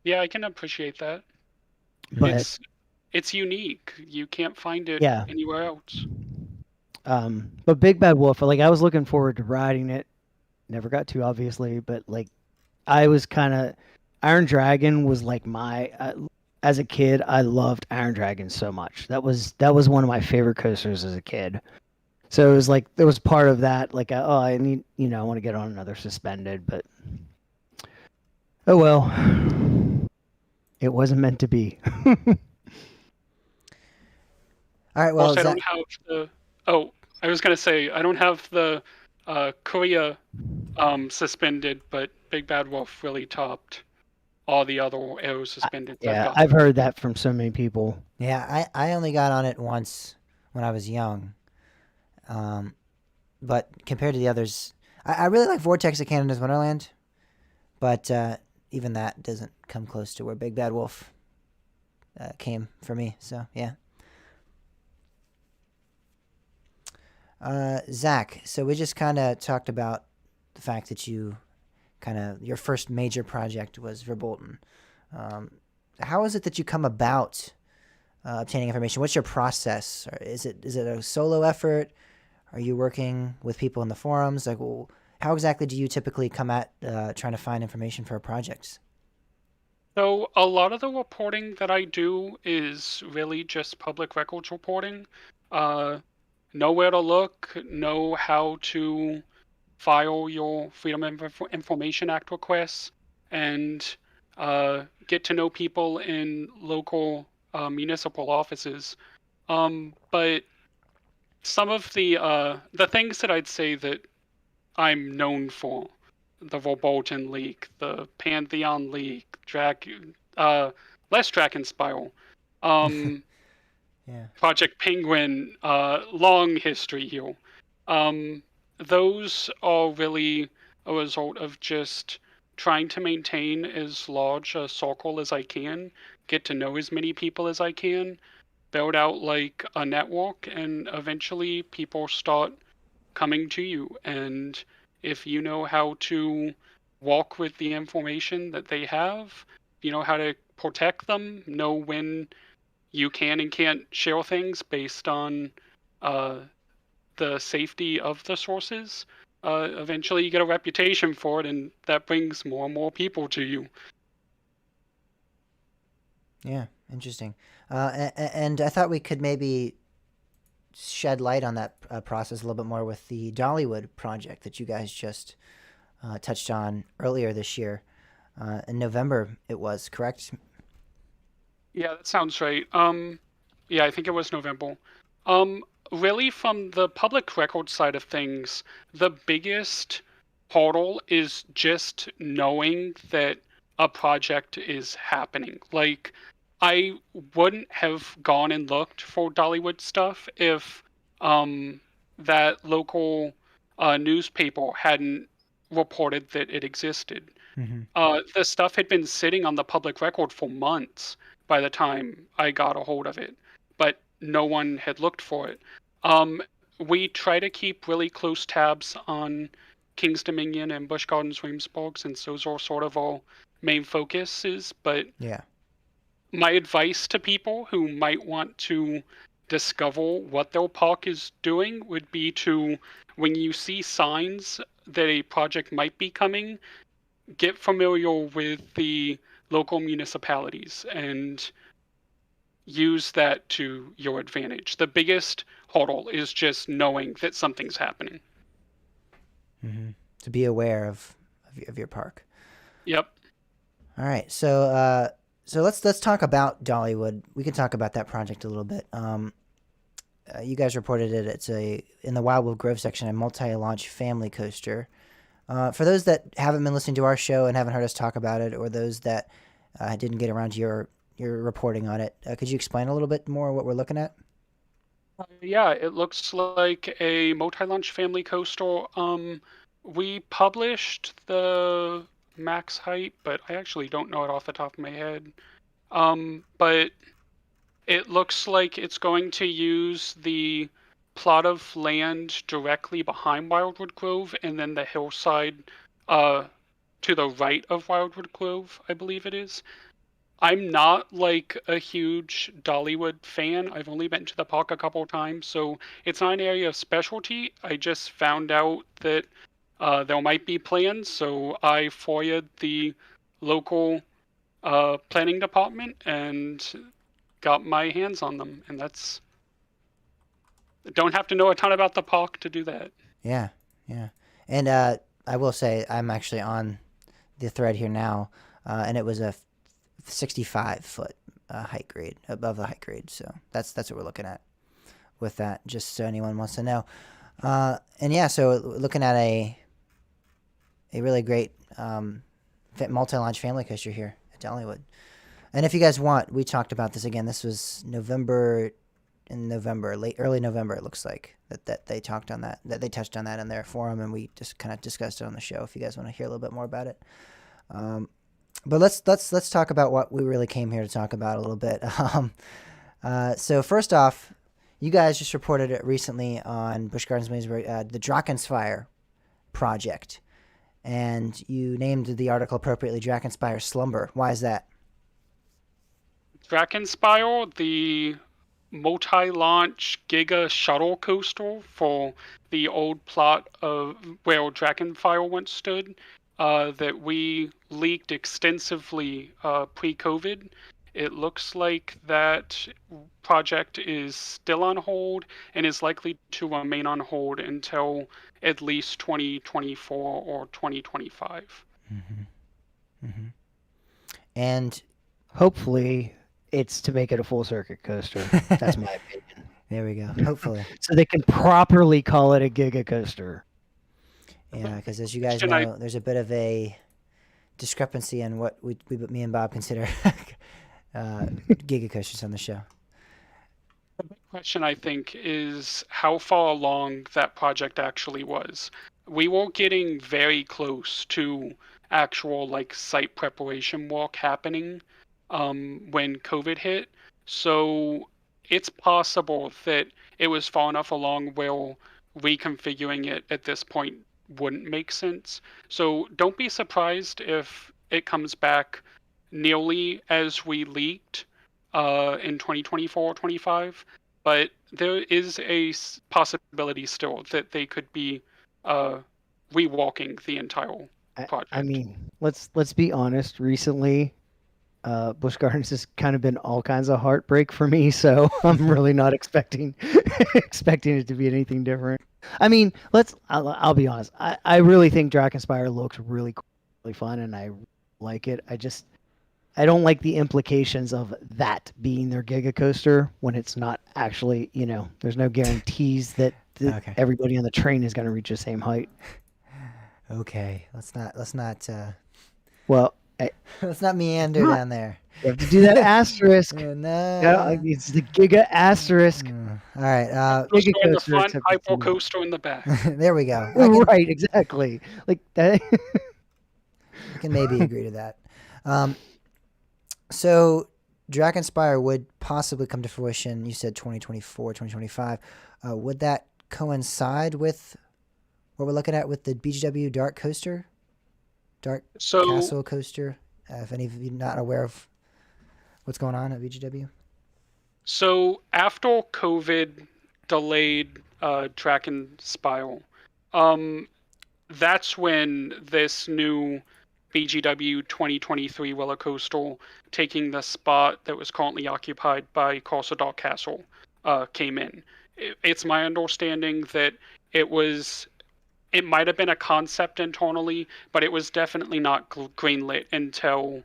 Yeah, I can appreciate that. But It's unique. You can't find it yeah, anywhere else. but Big Bad Wolf, like I was looking forward to riding it. Never got to, obviously, but like I was kind of Iron Dragon was like my as a kid, I loved Iron Dragon so much. That was one of my favorite coasters as a kid. So it was like there was part of that, like oh, I need, I want to get on another suspended, but oh well, it wasn't meant to be. All right. Well, Also, I Zach, don't have the. Oh, I was gonna say I don't have the Korea suspended, but Big Bad Wolf really topped all the other aero suspended I've Yeah, got. I've heard that from so many people. yeah, I only got on it once when I was young. But compared to the others, I really like Vortex of Canada's Wonderland, but even that doesn't come close to where Big Bad Wolf came for me. So yeah. Zach, so we just kind of talked about the fact that your first major project was Verbolten. How is it that you come about obtaining information? What's your process? Or is it a solo effort? Are you working with people in the forums? Like, well, how exactly do you typically come at trying to find information for projects? So a lot of the reporting that I do is really just public records reporting. Know where to look, know how to file your Freedom of Information Act requests, and get to know people in local municipal offices. But some of the things that I'd say that I'm known for, the Verbolten leak, the Pantheon leak, less Dragon Spiral, um, Yeah. Project Penguin, long history here. Those are really a result of just trying to maintain as large a circle as I can, get to know as many people as I can, build out like a network, and eventually people start coming to you. And if you know how to walk with the information that they have, you know how to protect them, know when you can and can't share things based on uh, the safety of the sources, eventually you get a reputation for it, and that brings more and more people to you. Yeah, interesting. And I thought we could maybe shed light on that process a little bit more with the Dollywood project that you guys just touched on earlier this year. In November, it was correct. Yeah, that sounds right. Yeah, I think it was November. Um, Really, from the public record side of things, the biggest hurdle is just knowing that a project is happening. Like, I wouldn't have gone and looked for Dollywood stuff if um, that local newspaper hadn't reported that it existed. Mm-hmm. The stuff had been sitting on the public record for months by the time I got a hold of it, but no one had looked for it. Um, we try to keep really close tabs on King's Dominion and Busch Gardens Williamsburg, since those are sort of our main focuses. But Yeah. my advice to people who might want to discover what their park is doing would be to, when you see signs that a project might be coming, get familiar with the local municipalities and use that to your advantage. The biggest hurdle is just knowing that something's happening. Mm-hmm. To be aware of your park. Yep. All right, so let's talk about Dollywood. We can talk about that project a little bit. You guys reported it. It's in the Wildwood Grove section, a multi-launch family coaster. For those that haven't been listening to our show and haven't heard us talk about it, or those that didn't get around to your reporting on it, could you explain a little bit more what we're looking at? Yeah, it looks like a multi-launch family coaster. We published the max height, but I actually don't know it off the top of my head. But it looks like it's going to use the plot of land directly behind Wildwood Grove and then the hillside to the right of Wildwood Grove, I believe it is. I'm not like a huge Dollywood fan. I've only been to the park a couple times, so it's not an area of specialty. I just found out that there might be plans, so I FOIA'd the local planning department and got my hands on them, and that's don't have to know a ton about the park to do that. Yeah, yeah. And I will say I'm actually on the thread here now, and it was a 65-foot height grade above the height grade. So that's what we're looking at with that. Just so anyone wants to know. And yeah, so looking at a really great multi-launch family coaster here at Dollywood. And if you guys want, we talked about this again. This was early November. It looks like that they talked on that they touched on that in their forum, and we just kind of discussed it on the show. If you guys want to hear a little bit more about it, but let's talk about what we really came here to talk about a little bit. So first off, you guys just reported it recently on Busch Gardens Williamsburg, the Drakenspeyer project, and you named the article appropriately "Drakenspeyer Slumber." Why is that? Drakenspeyer, the multi-launch Giga shuttle coaster for the old plot of where Drakenfire once stood, that we leaked extensively pre-COVID. It looks like that project is still on hold and is likely to remain on hold until at least 2024 or 2025. Mm-hmm. Mm-hmm. And hopefully it's to make it a full circuit coaster. That's my opinion. There we go. Hopefully. So they can properly call it a Giga coaster. Yeah, because as you guys know, there's a bit of a discrepancy in what me and Bob consider Giga coasters on the show. The big question, I think, is how far along that project actually was. We were getting very close to actual site preparation work happening when COVID hit. So it's possible that it was far enough along where reconfiguring it at this point wouldn't make sense. So don't be surprised if it comes back nearly as we leaked in 2024 or 25. But there is a possibility still that they could be rewalking the entire project. I mean, let's be honest. Recently, Busch Gardens has kind of been all kinds of heartbreak for me, so I'm really not expecting it to be anything different. I mean, I'll be honest. I really think Drakenspeyer looks really cool, really fun, and I like it. I don't like the implications of that being their Giga coaster when it's not actually, there's no guarantees that Okay. everybody on the train is going to reach the same height. Okay, let's not Well, let's not meander down there. You have to do that asterisk. No. Yeah, it's the Giga asterisk. All right. Coaster in the coaster, front, except hyper it's coaster in the back. There we go. Right, exactly. Like that. I can maybe agree to that. So Drakenspeyer would possibly come to fruition. You said 2024, 2025. Would that coincide with what we're looking at with the BGW Dark Coaster? Dark Castle Coaster? If any of you not aware of what's going on at BGW? So after COVID delayed Drakenspeyer, that's when this new BGW 2023 roller coaster taking the spot that was currently occupied by Castle Dark Castle came in. It's my understanding that it might have been a concept internally, but it was definitely not greenlit until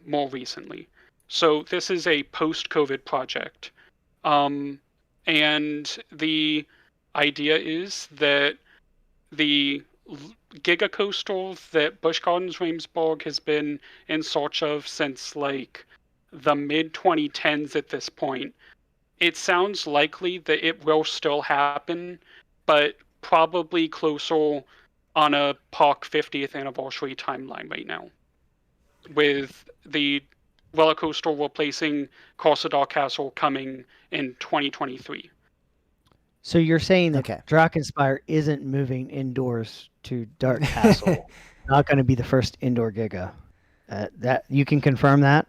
more recently. So this is a post-COVID project. And the idea is that the Giga coaster that Busch Gardens Williamsburg has been in search of since the mid-2010s at this point, it sounds likely that it will still happen, but probably closer on a park 50th anniversary timeline right now, with the roller coaster replacing Corsidor Castle coming in 2023. So you're saying that Okay. Drakkenspire isn't moving indoors to Dark Castle? Not going to be the first indoor Giga. That you can confirm that?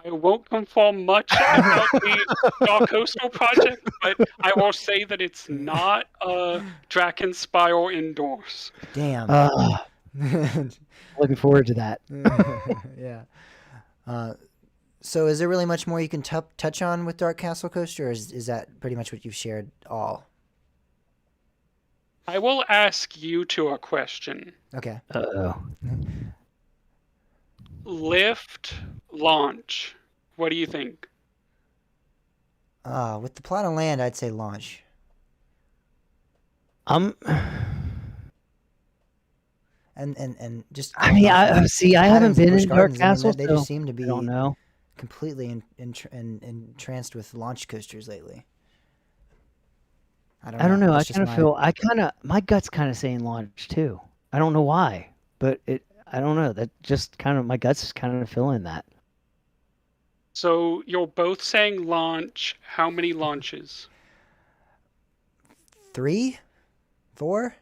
I won't confirm much about the Dark Coastal project, but I will say that it's not Drakkenspire indoors. Damn. Looking forward to that. Yeah. So is there really much more you can touch on with Dark Castle Coaster, or is that pretty much what you've shared all? I will ask you two a question. Okay. Uh-oh. Lift launch. What do you think? With the plot of land, I'd say launch. I'm... And just I mean, I haven't been in Dark Castle, they so just seem to be I don't know. completely entranced with launch coasters lately. I don't know. That's just My gut's kind of saying launch too. I don't know why, but I don't know. That just kind of, my gut's kind of feeling that. So you're both saying launch. How many launches? 3, 4.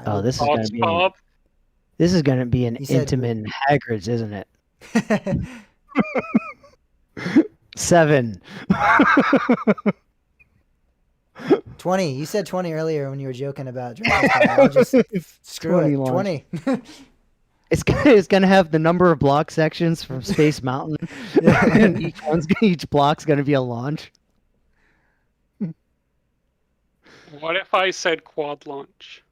Oh, this is going to be Bob? this is going to be an You said- Intamin Hagrid's, isn't it? 7. 20. You said 20 earlier when you were joking about Dragon's I'll just screw 20 it. launch. 20. It's gonna have the number of block sections from Space Mountain, and each block's gonna be a launch. What if I said quad launch?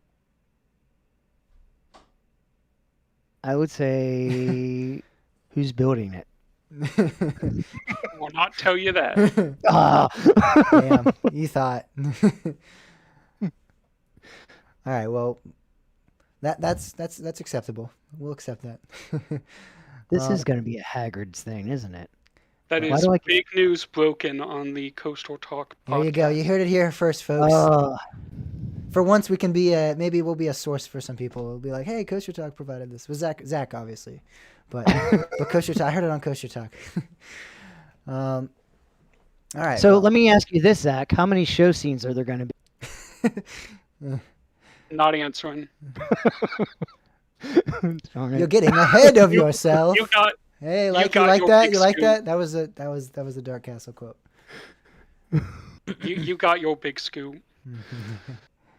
I would say, who's building it? I will not tell you that. Ah, Damn, you thought. All right, well, that's acceptable. We'll accept that. this is gonna be a Hagrid's thing, isn't it? That Why is do I- big news broken on the Coastal Talk podcast. There you go. You heard it here first, folks. For once, we can be maybe we'll be a source for some people. We'll be like, hey, Coaster Talk provided this. With Zach, obviously, but Coaster Talk. I heard it on Coaster Talk. All right. So let me ask you this, Zach: how many show scenes are there going to be? Not answering. You're getting ahead of yourself. You got Hey, you like got your that? big You like scoop. that? That was a Dark Castle quote. you got your big scoop.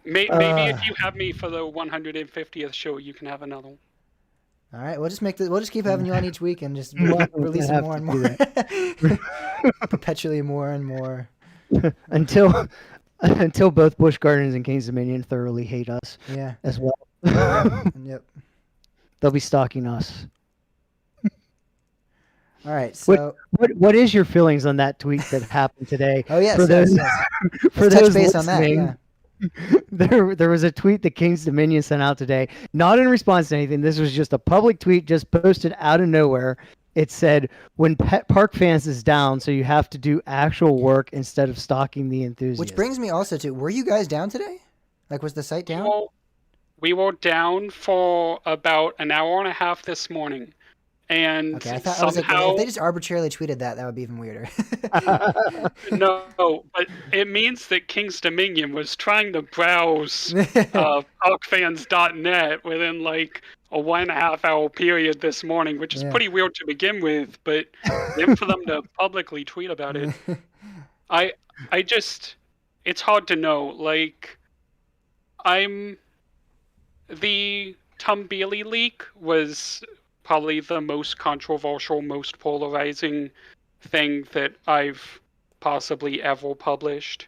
Maybe if you have me for the 150th show, you can have another. All right, we'll just keep having you on each week and just We're releasing gonna more and have more, perpetually more and more. until both Busch Gardens and King's Dominion thoroughly hate us Yeah. as well. Yep. They'll be stalking us. All right. So. What is your feelings on that tweet that happened today? Oh yes. For those, yes. for Let's touch those base on that. listening, Yeah. there was a tweet that King's Dominion sent out today, not in response to anything. This was just a public tweet, just posted out of nowhere. It said, "When pet park fans is down, so you have to do actual work instead of stalking the enthusiasts." Which brings me also to, were you guys down today? Like, was the site down? Well, we were down for about an hour and a half this morning, and Okay, I was like, somehow if they just arbitrarily tweeted that would be even weirder. no, but it means that King's Dominion was trying to browse parkfans.net within like a 1.5 hour period this morning, which is Yeah. pretty weird to begin with, but then for them to publicly tweet about it, I just, it's hard to know. Like, the Tom Bailey leak was probably the most controversial, most polarizing thing that I've possibly ever published.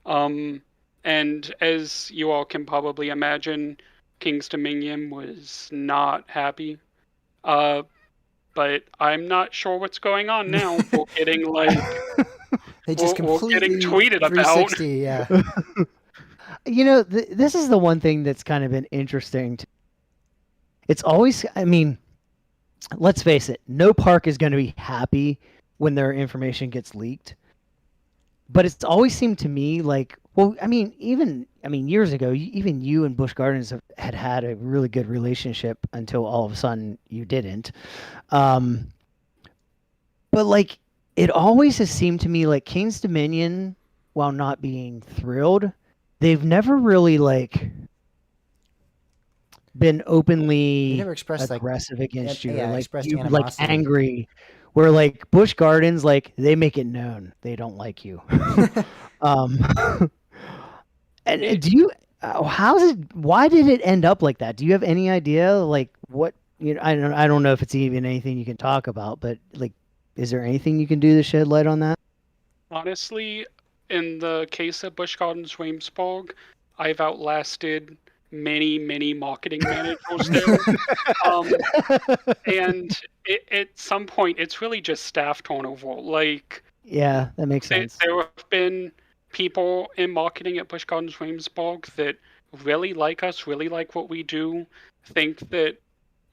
And as you all can probably imagine, King's Dominion was not happy. But I'm not sure what's going on now. We're getting like They just we're completely getting tweeted about. 360, yeah. You know, this is the one thing that's kind of been interesting. It's always, I mean, let's face it, no park is going to be happy when their information gets leaked. But it's always seemed to me like, well, I mean, even I mean, years ago, even you and Busch Gardens had a really good relationship until all of a sudden you didn't. Um, but like, it always has seemed to me like King's Dominion, while not being thrilled, they've never really like been They openly never expressed like aggressive against you, or like expressed you like animosity. angry. Where like Busch Gardens, like they make it known they don't like you. um, and do you? Why did it end up like that? Do you have any idea? Like what? I don't know if it's even anything you can talk about, but like, is there anything you can do to shed light on that? Honestly, in the case of Busch Gardens Williamsburg, I've outlasted many marketing managers there. And at some point, it's really just staff turnover. Like, Yeah, that makes sense. there have been people in marketing at Busch Gardens Williamsburg that really like us, really like what we do, think that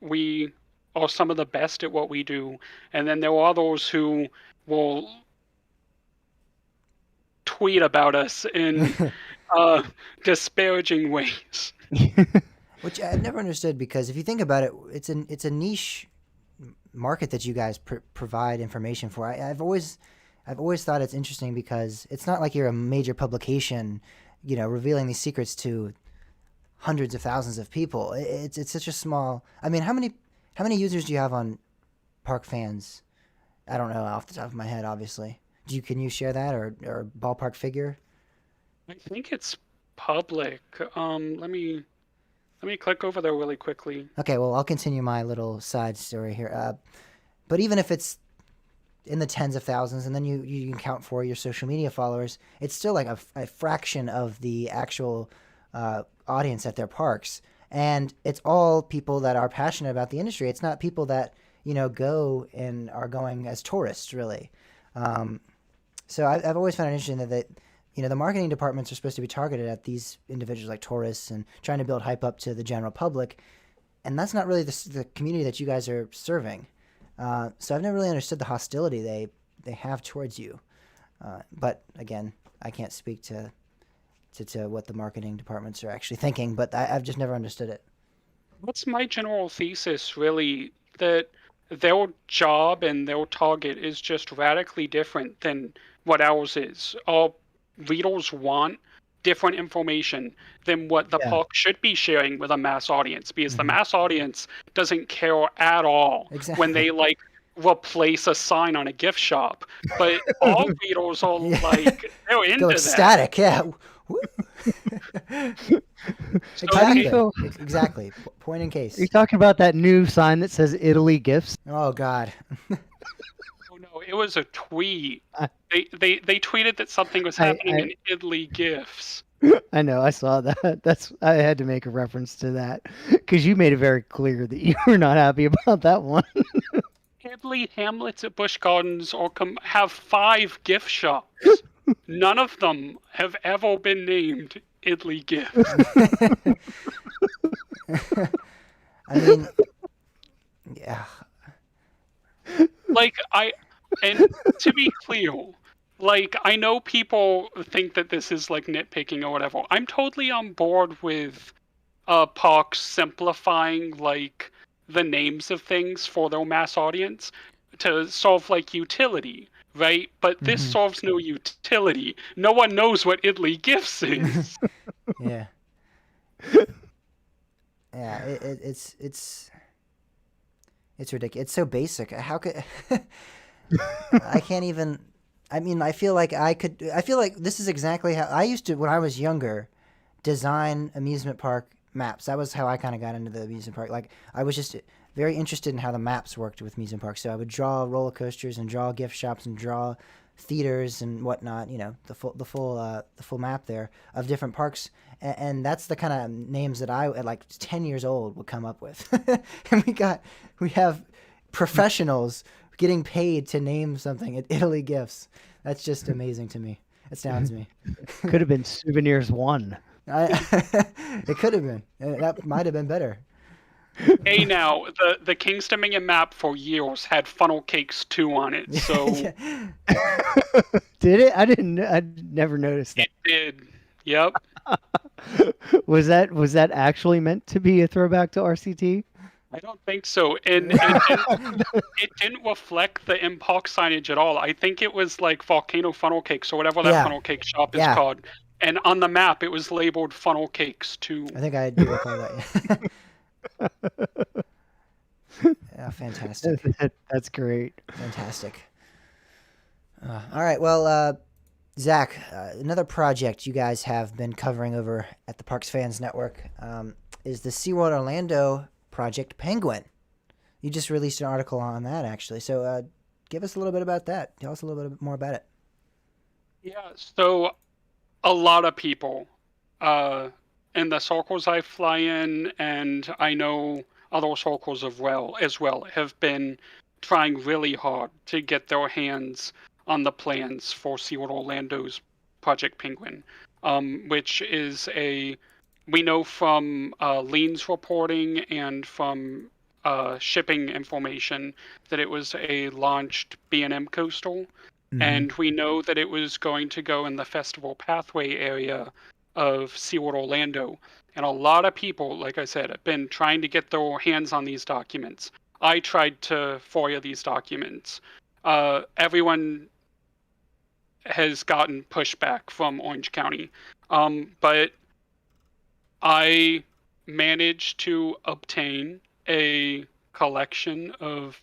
we are some of the best at what we do. And then there are others who will tweet about us in disparaging ways. Which I've never understood, because if you think about it, it's a niche market that you guys provide information for. I've always thought it's interesting, because it's not like you're a major publication, revealing these secrets to hundreds of thousands of people. It's such a small. I mean, how many users do you have on Park Fans? I don't know off the top of my head, obviously. Can you share that, or ballpark figure? I think it's public. Let me click over there really quickly. Okay, well, I'll continue my little side story here. But even if it's in the tens of thousands, and then you can count for your social media followers, it's still like a fraction of the actual audience at their parks. And it's all people that are passionate about the industry. It's not people that, go and are going as tourists, really. So I've always found it interesting that the marketing departments are supposed to be targeted at these individuals like tourists and trying to build hype up to the general public. And that's not really the community that you guys are serving. So I've never really understood the hostility they have towards you. But again, I can't speak to what the marketing departments are actually thinking, but I've just never understood it. What's my general thesis, really? That their job and their target is just radically different than what ours is. Our readers want different information than what the park should be sharing with a mass audience, because the mass audience doesn't care at all when they like replace a sign on a gift shop. But all readers are like, they're into Go ecstatic, that. Yeah. Exactly. Point in case. Are you talking about that new sign that says Italy gifts? Oh God. Oh no, it was a tweet. They tweeted that something was happening in Italy gifts. I know, I saw that. I had to make a reference to that because you made it very clear that you were not happy about that one. Italy Hamlets at Busch Gardens have 5 gift shops. None of them have ever been named Italy Gifts. I mean, yeah. And to be clear, I know people think that this is like nitpicking or whatever. I'm totally on board with parks simplifying like the names of things for their mass audience to solve like utility, right? But this solves no utility. No one knows what Italy Gifts is. Yeah. Yeah, it's ridiculous. It's so basic. How could I can't even. I mean, I feel like this is exactly how I used to, when I was younger, design amusement park maps. That was how I kind of got into the amusement park. Like, I was just very interested in how the maps worked with amusement parks. So I would draw roller coasters and draw gift shops and draw theaters and whatnot. The full map there of different parks. And that's the kind of names that I, at like 10 years old, would come up with. And we have professionals getting paid to name something at Italy Gifts. That's just amazing to me. It astounds me. Could have been Souvenirs 1. It could have been. That might have been better. Hey, now, the King's Dominion map for years had Funnel Cakes 2 on it, so... Did it? I never noticed that. It did. Yep. Was that actually meant to be a throwback to RCT? I don't think so, and it didn't reflect the Mpox signage at all. I think it was like Volcano Funnel Cakes or whatever that Yeah. funnel cake shop is Yeah. called. And on the map, it was labeled Funnel Cakes too. I think I do recall that. Yeah, fantastic. That's great. Fantastic. All right. Well, Zach, another project you guys have been covering over at the Parks Fans Network is the SeaWorld Orlando Project Penguin. You just released an article on that, actually. So give us a little bit about that. Tell us a little bit more about it. Yeah, so a lot of people in the circles I fly in, and I know other circles as well, have been trying really hard to get their hands on the plans for SeaWorld Orlando's Project Penguin, which is we know from Lean's reporting and from shipping information that it was a launched B&M coastal. And we know that it was going to go in the festival pathway area of SeaWorld Orlando. And a lot of people, like I said, have been trying to get their hands on these documents. I tried to FOIA these documents. Everyone has gotten pushback from Orange County. But I managed to obtain a collection of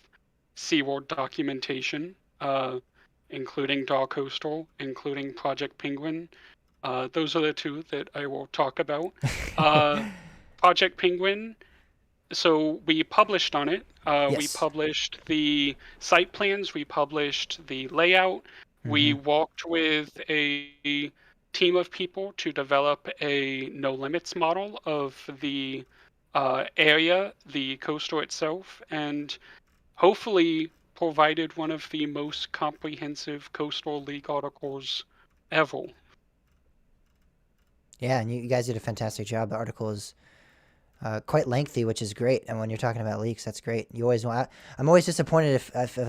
SeaWorld documentation, including Dog Coastal, including Project Penguin. Those are the two that I will talk about. Project Penguin, so we published on it. We Yes. published the site plans, we published the layout. We walked with a team of people to develop a no limits model of the area, the coastal itself, and hopefully provided one of the most comprehensive coastal league articles ever. Yeah, and you guys did a fantastic job. The article is quite lengthy, which is great. And when you're talking about leaks, that's great. You always want. I'm always disappointed if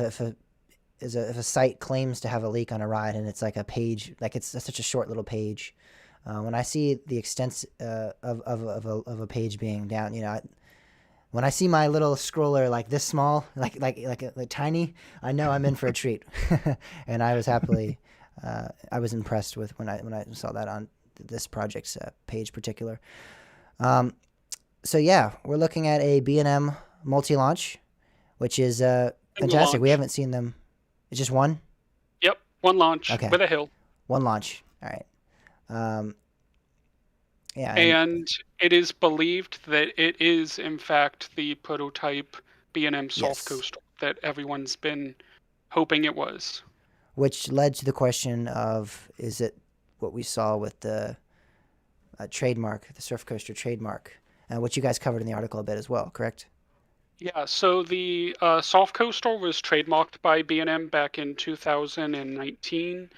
a site claims to have a leak on a ride and it's like a page, like it's such a short little page. When I see the extent of a page being down, when I see my little scroller like this small, like tiny, I know I'm in for a treat. And I was I was impressed with when I saw that on this project's page particular. So yeah, we're looking at a B&M multi-launch, which is fantastic. We haven't seen them. It's just one? Yep, one launch with a hill. One launch. All right. Yeah. And it is believed that it is, in fact, the prototype B&M Soft Coastal that everyone's been hoping it was. Which led to the question of, is it what we saw with the trademark, the Surf Coaster trademark, which you guys covered in the article a bit as well, correct? Yeah, so the Soft Coastal was trademarked by B&M back in 2019.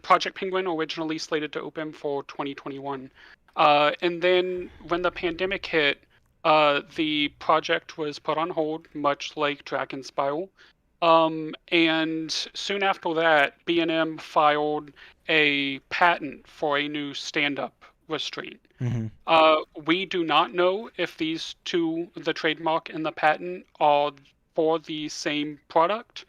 Project Penguin originally slated to open for 2021. And then when the pandemic hit, the project was put on hold, much like Dragon Spiral. And soon after that, B&M filed a patent for a new stand-up restraint. We do not know if these two, the trademark and the patent, are for the same product.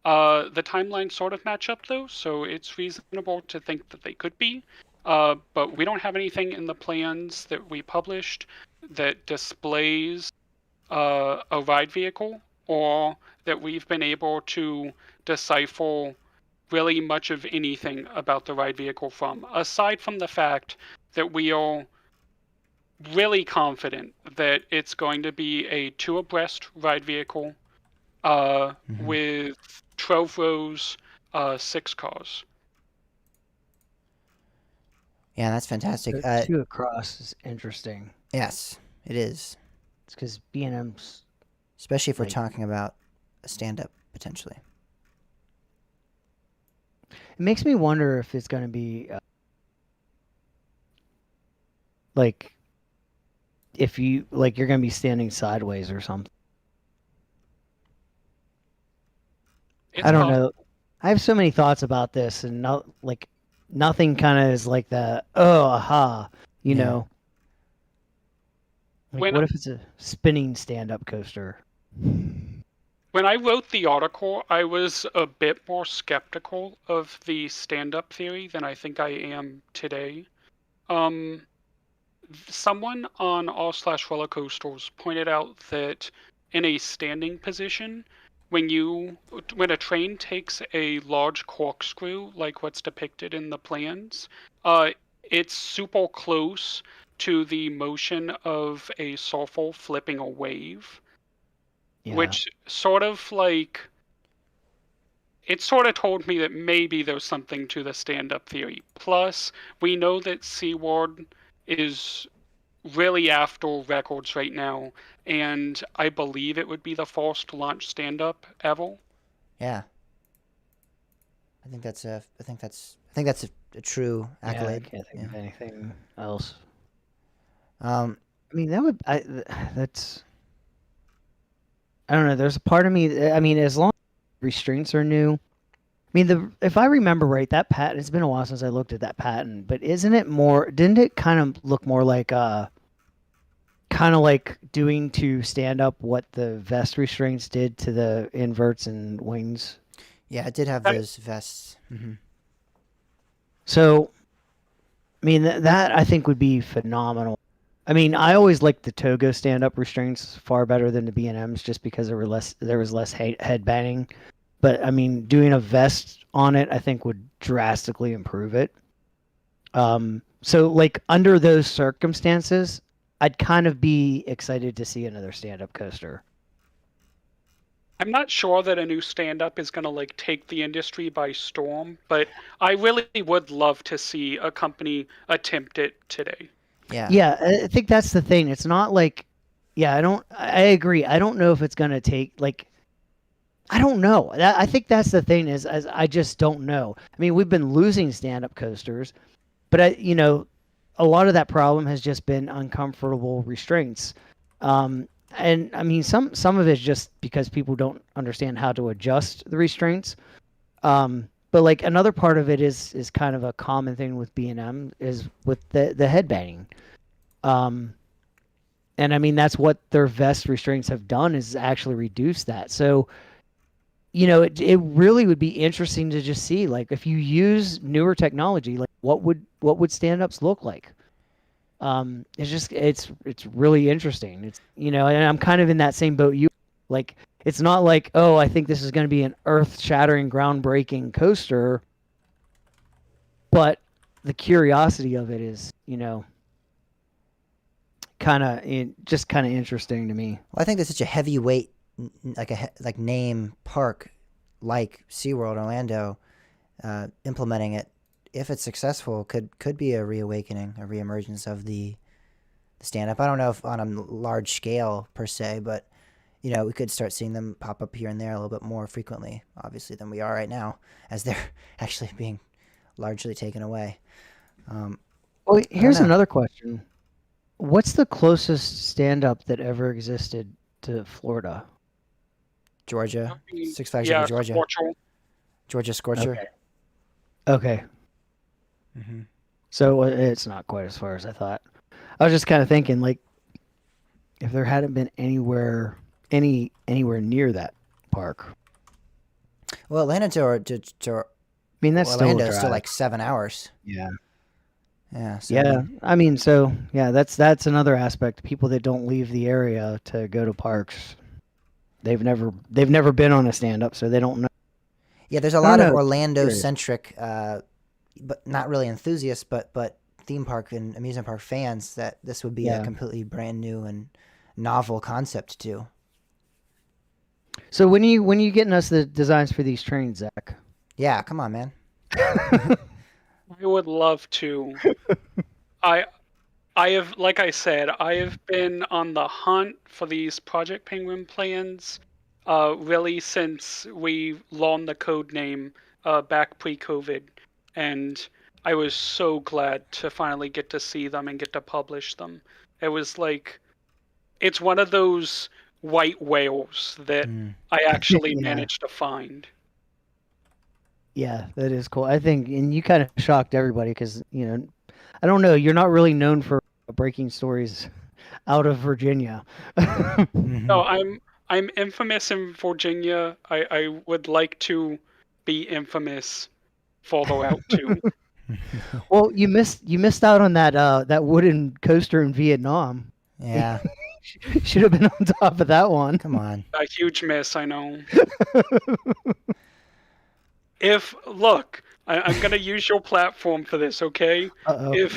The timelines sort of match up, though, so it's reasonable to think that they could be. But we don't have anything in the plans that we published that displays a ride vehicle, or that we've been able to decipher really much of anything about the ride vehicle from, aside from the fact that we are really confident that it's going to be a 2-abreast ride vehicle with 12 rows, 6 cars. Yeah, that's fantastic. 2 across is interesting. Yes, it is. It's because B&M's... Especially if we're talking about a stand-up, potentially. It makes me wonder if it's going to be... if you're going to be standing sideways or something. I don't know. I have so many thoughts about this, and nothing kind of is like the aha, you Yeah. know. Like, When what if it's a spinning stand-up coaster? when I wrote the article, I was a bit more skeptical of the stand-up theory than I think I am today. Um, Someone on All Slash Roller Coasters pointed out that in a standing position, when a train takes a large corkscrew, like what's depicted in the plans, uh, it's super close to the motion of a surfer flipping a wave, Yeah. which sort of like it sort of told me that maybe there's something to the stand-up theory. Plus, we know that Seaworld is really after records right now, and I believe it would be the first launch stand-up ever. Yeah. I think that's a true Yeah, I accolade. can't think Yeah. of anything else. Um, I mean, that's I don't know. There's a part of me. I mean, as long as restraints are new. I mean, if I remember right, that patent. It's been a while since I looked at that patent, but isn't it more? Didn't it kind of look more like kind of like doing to stand up what the vest restraints did to the inverts and wings? yeah, it did have I, those vests. So, I mean, that I think would be phenomenal. I mean, I always liked the Togo stand-up restraints far better than the B&Ms just because there was less head banging. But I mean, doing a vest on it, I think would drastically improve it. So like under those circumstances, I'd kind of be excited to see another stand-up coaster. I'm not sure that a new stand-up is going to like take the industry by storm, but I really would love to see a company attempt it today. Yeah. Yeah, I think that's the thing. It's not like, yeah, I agree. I don't know if it's gonna take like, I don't know. I think that's the thing is, as I just don't know. I mean, we've been losing stand-up coasters, but a lot of that problem has just been uncomfortable restraints. And I mean, some of it's just because people don't understand how to adjust the restraints. But like another part of it is kind of a common thing with B&M is with the headbanging. Um, and I mean that's what their vest restraints have done is actually reduce that. So it really would be interesting to just see like if you use newer technology, like what would stand-ups look like? It's really interesting. It's and I'm kind of in that same boat you like it's not like, oh, I think this is going to be an earth-shattering, groundbreaking coaster, but the curiosity of it is, just kind of interesting to me. Well, I think there's such a heavyweight, like name park, like SeaWorld Orlando, implementing it, if it's successful, could be a reawakening, a reemergence of the stand up. I don't know if on a large scale per se, but we could start seeing them pop up here and there a little bit more frequently, obviously, than we are right now, as they're actually being largely taken away. Well, here's know. another question. What's the closest stand-up that ever existed to Florida? Georgia, Six Flags Yeah, Over Georgia, Scorcher. Georgia Scorcher. Okay. So it's not quite as far as I thought. I was just kind of thinking, like, if there hadn't been anywhere near that park. Well, Atlanta to I mean, that's Orlando still is a still drive. like 7 hours. Yeah. Yeah. So Yeah. I mean, so yeah, that's another aspect. People that don't leave the area to go to parks, they've never been on a stand-up, so they don't know. yeah, there's a lot of Orlando-centric, but not really enthusiasts, but theme park and amusement park fans that this would be a completely brand new and novel concept to. So when you getting us the designs for these trains, Zach? Yeah, come on, man. I would love to. I have, like I said, I have been on the hunt for these Project Penguin plans, really since we learned the code name back pre-COVID, and I was so glad to finally get to see them and get to publish them. It was like, it's one of those white whales that I actually managed to find. Yeah, that is cool. I think, and you kind of shocked everybody because, I don't know, you're not really known for breaking stories out of Virginia. No, I'm infamous in Virginia. I would like to be infamous further out too. Well, you missed out on that wooden coaster in Vietnam. Yeah, Should have been on top of that one. come on. A huge miss, I know. If look, I'm gonna use your platform for this, okay? Uh-oh.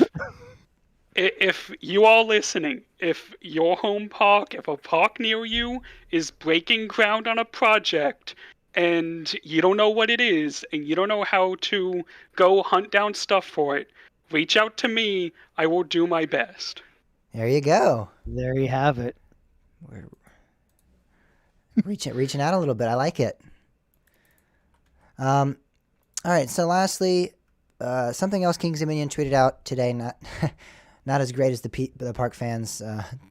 If you are listening, if your home park, if a park near you is breaking ground on a project and you don't know what it is and you don't know how to go hunt down stuff for it, reach out to me. I will do my best. There you go. There you have it. We're reaching out a little bit. I like it. All right. So lastly, something else Kings Dominion tweeted out today. Not not as great as the Park fans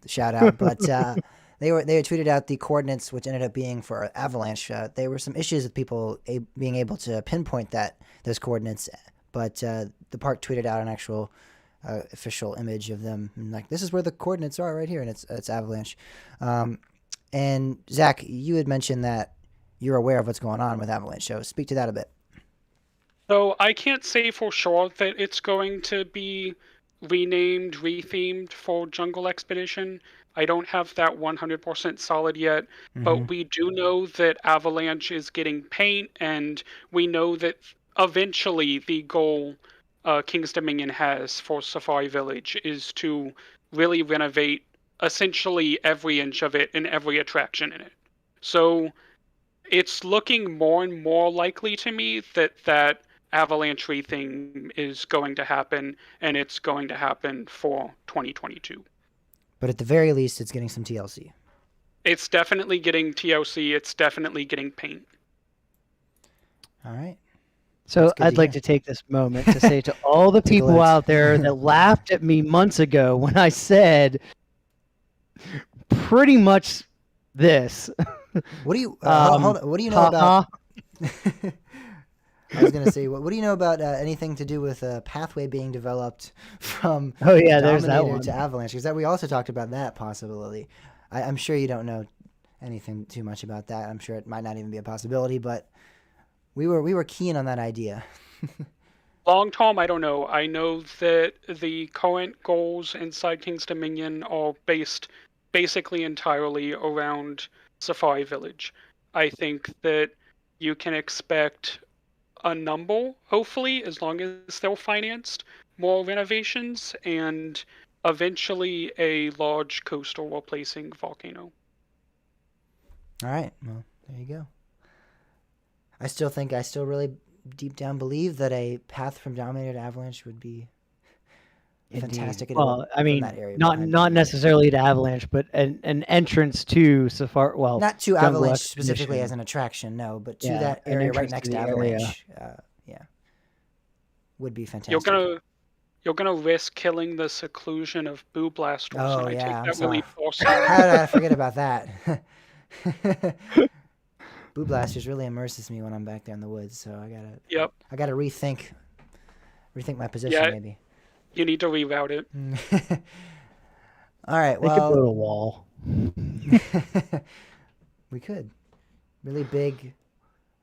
shout out, but they had tweeted out the coordinates, which ended up being for Avalanche. There were some issues with people being able to pinpoint those coordinates, but the park tweeted out an actual official image of them, and like, this is where the coordinates are right here, and it's Avalanche. And Zach, you had mentioned that you're aware of what's going on with Avalanche, so speak to that a bit. So I can't say for sure that it's going to be renamed, rethemed for Jungle Expedition. I don't have that 100% solid yet, but we do know that Avalanche is getting paint, and we know that eventually the goal King's Dominion has for Safari Village is to really renovate essentially every inch of it and every attraction in it. So it's looking more and more likely to me that Avalanche thing is going to happen, and it's going to happen for 2022. But at the very least, it's getting some TLC. It's definitely getting TLC. It's definitely getting paint. All right. So That's good I'd to like hear. to take this moment to say to all the Take a people look. out there that laughed at me months ago when I said pretty much this. What do you hold on, what do you know about? haha. I was gonna say, what do you know about anything to do with a pathway being developed from Oh yeah, there's that Dominator one. to Avalanche? Because we also talked about that possibility. I'm sure you don't know anything too much about that. I'm sure it might not even be a possibility, but we were keen on that idea. Long term, I don't know. I know that the current goals inside King's Dominion are based basically entirely around Safari Village. I think that you can expect a number, hopefully, as long as they're financed, more renovations, and eventually a large coastal replacing Volcano. All right, well, there you go. I still really deep down believe that a path from Dominator to Avalanche would be Indeed. fantastic. Well, I from mean, that area not behind not Dominator. necessarily to Avalanche, but an entrance to Safari. Well, Not to Jungle Avalanche specifically Expedition. as an attraction, no, but to Yeah, that an area right entrance to next the to area. Avalanche. Yeah, would be You're fantastic. gonna risk killing the seclusion of Boo Blasters, Oh, and I yeah, take I'm that really sorry. personally. How did I forget about that? Boo Blasters really immerses me when I'm back there in the woods, so Yep. I gotta rethink my position Yeah, maybe. you need to reroute it. All right, They could well, build a wall. we could really big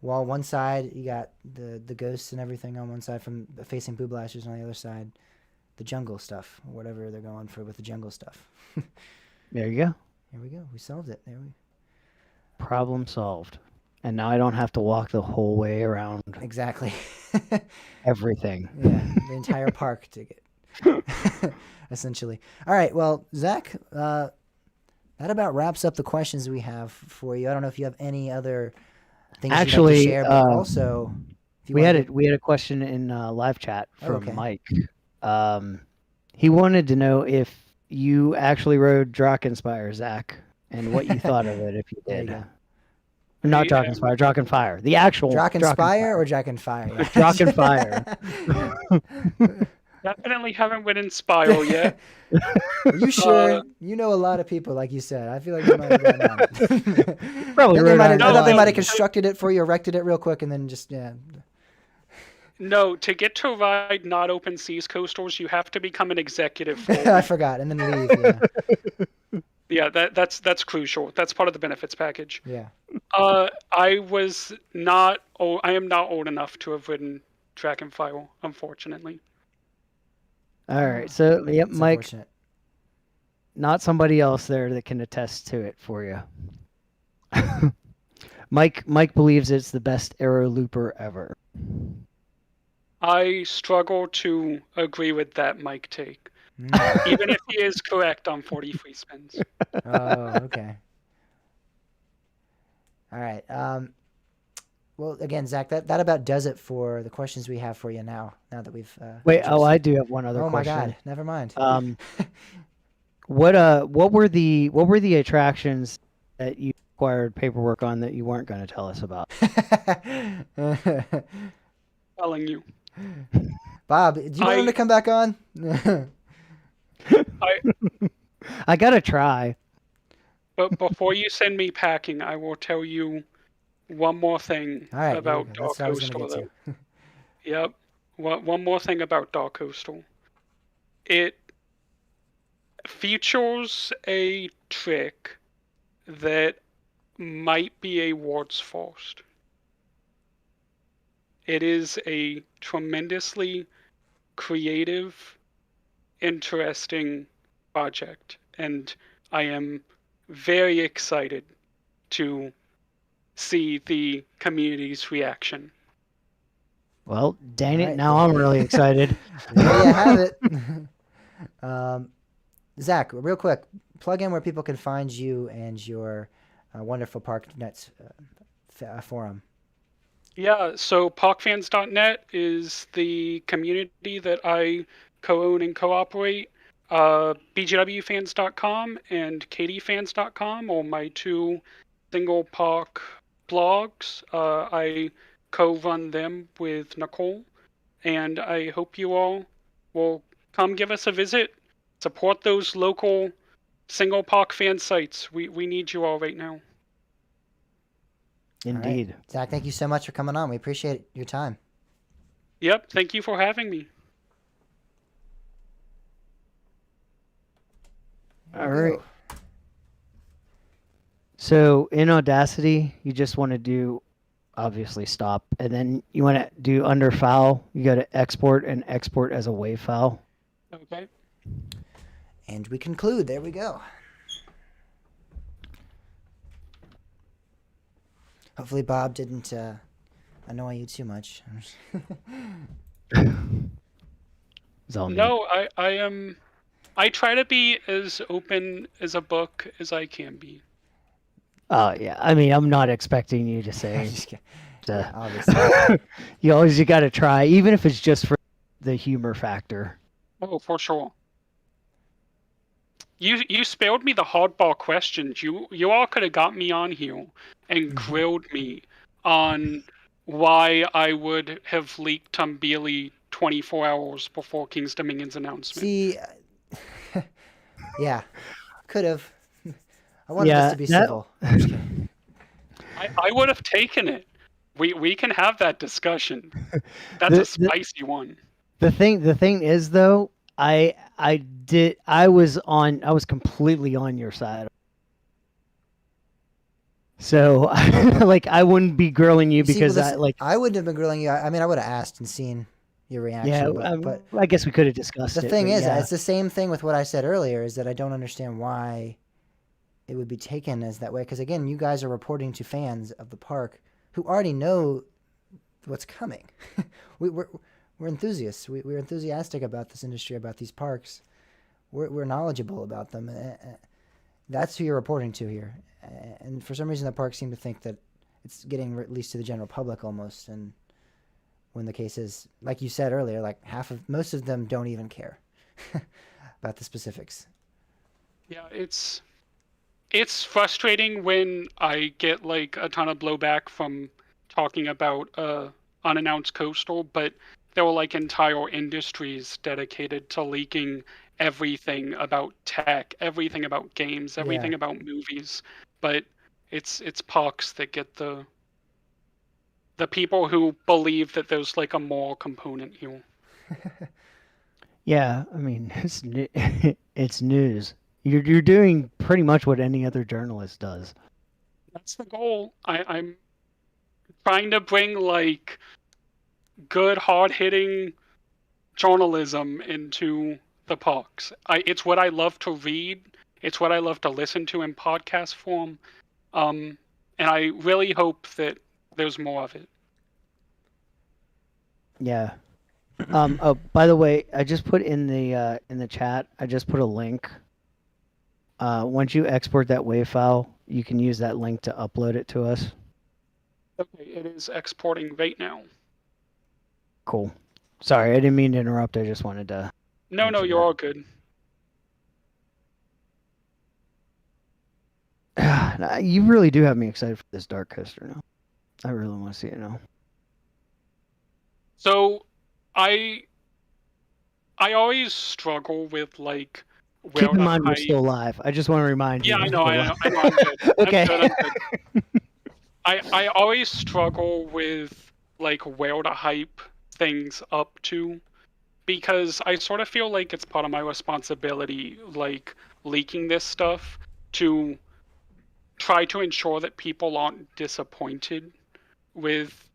wall. One side you got the ghosts and everything on one side from facing Boo Blasters, on the other side the jungle stuff, or whatever they're going for with the jungle stuff. There you go. Here we go. We solved it. There we Problem solved. And now I don't have to walk the whole way around exactly. everything. Yeah, the entire park ticket, essentially. All right, well, Zach, that about wraps up the questions we have for you. I don't know if you have any other things Actually, you'd like to share, but also, if you we wanna had a question in live chat from okay. Mike. He wanted to know if you actually rode Drakkenspire, Zach, and what you thought of it if you There you did. go. Not Yeah. Drakkenspire, Drakkenfire. The actual Drakkenspire or Drakkenfire? Yeah. Drakkenfire. Definitely haven't been inspired yet. Are you sure? You know a lot of people, like you said. I feel like they might have gotten on it. Probably I rode thought on they No, might have no. constructed it for you, erected it real quick, and then just, yeah. No, to get to ride not open seas coastals, you have to become an executive for a I week. forgot, and then leave. Yeah, Yeah, that's crucial. That's part of the benefits package. yeah. I was not. Oh, I am not old enough to have ridden track and file, unfortunately. All right. So, yep, It's Mike, unfortunate. not somebody else there that can attest to it for you. Mike believes it's the best arrow looper ever. I struggle to agree with that Mike take, Mm. even if he is correct on 40 free spins. Oh, okay. All right. Well, again, Zach, that about does it for the questions we have for you now. Now that we've Wait, oh, I addressed. do have one other Oh my question. God! Never mind. What were the attractions that you required paperwork on that you weren't going to tell us about? Telling you, Bob, do you want him to come back on? I gotta try. but before you send me packing, I will tell you one more thing All right, about that's Dark what I was going to Coastal, get though. to. Yep. One more thing about Dark Coastal. It features a trick that might be a Ward's Faust. It is a tremendously creative, interesting project, and I am very excited to see the community's reaction. Well, dang All it! right, Now I'm really excited. There you have it. Zach, real quick, plug in where people can find you and your wonderful ParkNets forum. Yeah, so parkfans.net is the community that I co-own and co-operate. BGWfans.com and KDFans.com are my two single park blogs. I co-run them with Nicole, and I hope you all will come give us a visit. Support those local single park fan sites. We need you all right now. Indeed. All right. Zach, thank you so much for coming on. We appreciate your time. Yep, thank you for having me. All right. So in Audacity, you just want to do, obviously stop, and then you want to do under file. You go to export and export as a WAV file. Okay. And we conclude. There we go. Hopefully Bob didn't annoy you too much. No, I am. I try to be as open as a book as I can be. Oh yeah, I mean, I'm not expecting you to say. Yeah, obviously. You got to try, even if it's just for the humor factor. Oh, for sure. You spared me the hardball questions. You all could have got me on here and grilled me on why I would have leaked Tumbili 24 hours before King's Dominion's announcement. See, yeah, could have. I wanted this to be civil. I would have taken it. We can have that discussion. That's a spicy one. The thing is though, I was completely on your side. So like I wouldn't be grilling you because I wouldn't have been grilling you. I mean, I would have asked and seen your reaction. Yeah, but I guess we could have discussed it. The thing is, it's the same thing with what I said earlier. Is that I don't understand why it would be taken as that way. Because again, you guys are reporting to fans of the park who already know what's coming. we're enthusiasts. We're enthusiastic about this industry, about these parks. We're knowledgeable about them. That's who you're reporting to here. And for some reason, the parks seem to think that it's getting released to the general public almost. And when the case is, like you said earlier, like most of them don't even care about the specifics. Yeah, it's frustrating when I get like a ton of blowback from talking about unannounced coastal, but there were like entire industries dedicated to leaking everything about tech, everything about games, everything about movies. But it's parks that get the the people who believe that there's like a moral component here. Yeah, I mean, it's news. You're doing pretty much what any other journalist does. That's the goal. I'm trying to bring like good, hard-hitting journalism into the parks. It's what I love to read. It's what I love to listen to in podcast form. And I really hope that there's more of it. Yeah. Oh, by the way, I just put in the chat. I just put a link. Once you export that WAV file, you can use that link to upload it to us. Okay, it is exporting right now. Cool. Sorry, I didn't mean to interrupt. I just wanted to. No, mention you're that. all good. You really do have me excited for this dark coaster now. I really want to see it now. So, I always struggle with like where Keep in to mind we're hide. still live. I just want to remind you. Yeah, I know. I'm good. Okay. I'm good. I always struggle with like where to hype things up to, because I sort of feel like it's part of my responsibility, like leaking this stuff, to try to ensure that people aren't disappointed with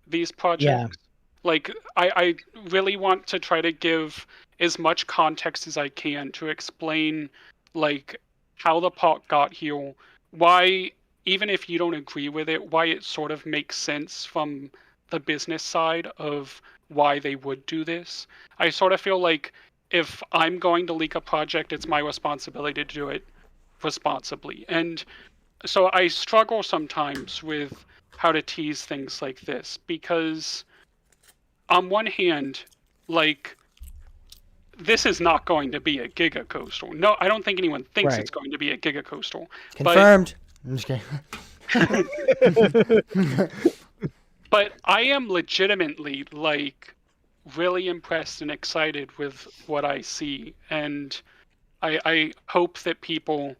these projects. Like I really want to try to give as much context as I can to explain like how the park got here, why, even if you don't agree with it, why it sort of makes sense from the business side of why they would do this. I sort of feel like if I'm going to leak a project, it's my responsibility to do it responsibly. And so I struggle sometimes with how to tease things like this, because on one hand, like, this is not going to be a Giga Coastal. No, I don't think anyone thinks Right. it's going to be a Giga Coastal. Confirmed. I'm just kidding. But I am legitimately, like, really impressed and excited with what I see. And I hope that people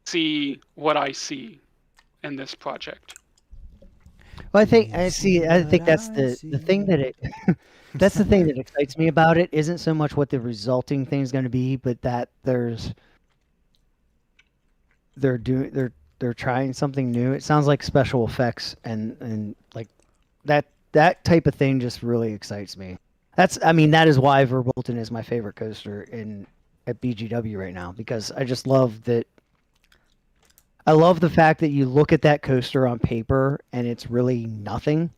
see what I see in this project. Well, I think that's the thing that it that's the thing that excites me about it. Isn't so much what the resulting thing is going to be, but that they're trying something new. It sounds like special effects and like that type of thing just really excites me. That is why Verbolten is my favorite coaster at BGW right now, because I just love that. I love the fact that you look at that coaster on paper and it's really nothing,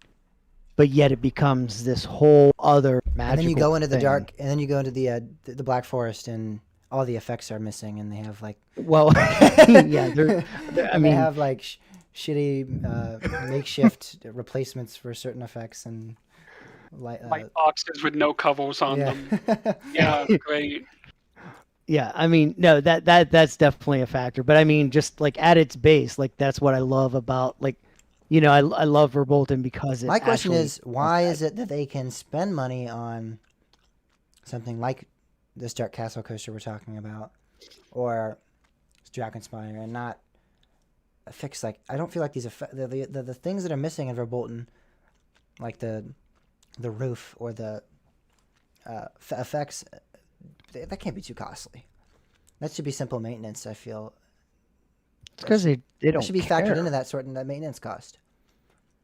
but yet it becomes this whole other magical And then you go into the thing. dark, and then you go into the Black Forest, and all the effects are missing, and they have like Well, yeah, I they mean, have like shitty makeshift replacements for certain effects and like White boxes with no covers on them. Yeah, great. yeah, I mean, no, that's definitely a factor. But I mean, just like at its base, like that's what I love about, like, I love Verbolten because it My question actually is, why is it that they can spend money on something like this Dark Castle coaster we're talking about, or Dragonspire, and not fix, like, I don't feel like these the things that are missing in Verbolten, like the roof or the effects, that can't be too costly. That should be simple maintenance, I feel. It's because they don't That should be factored care. into that maintenance cost.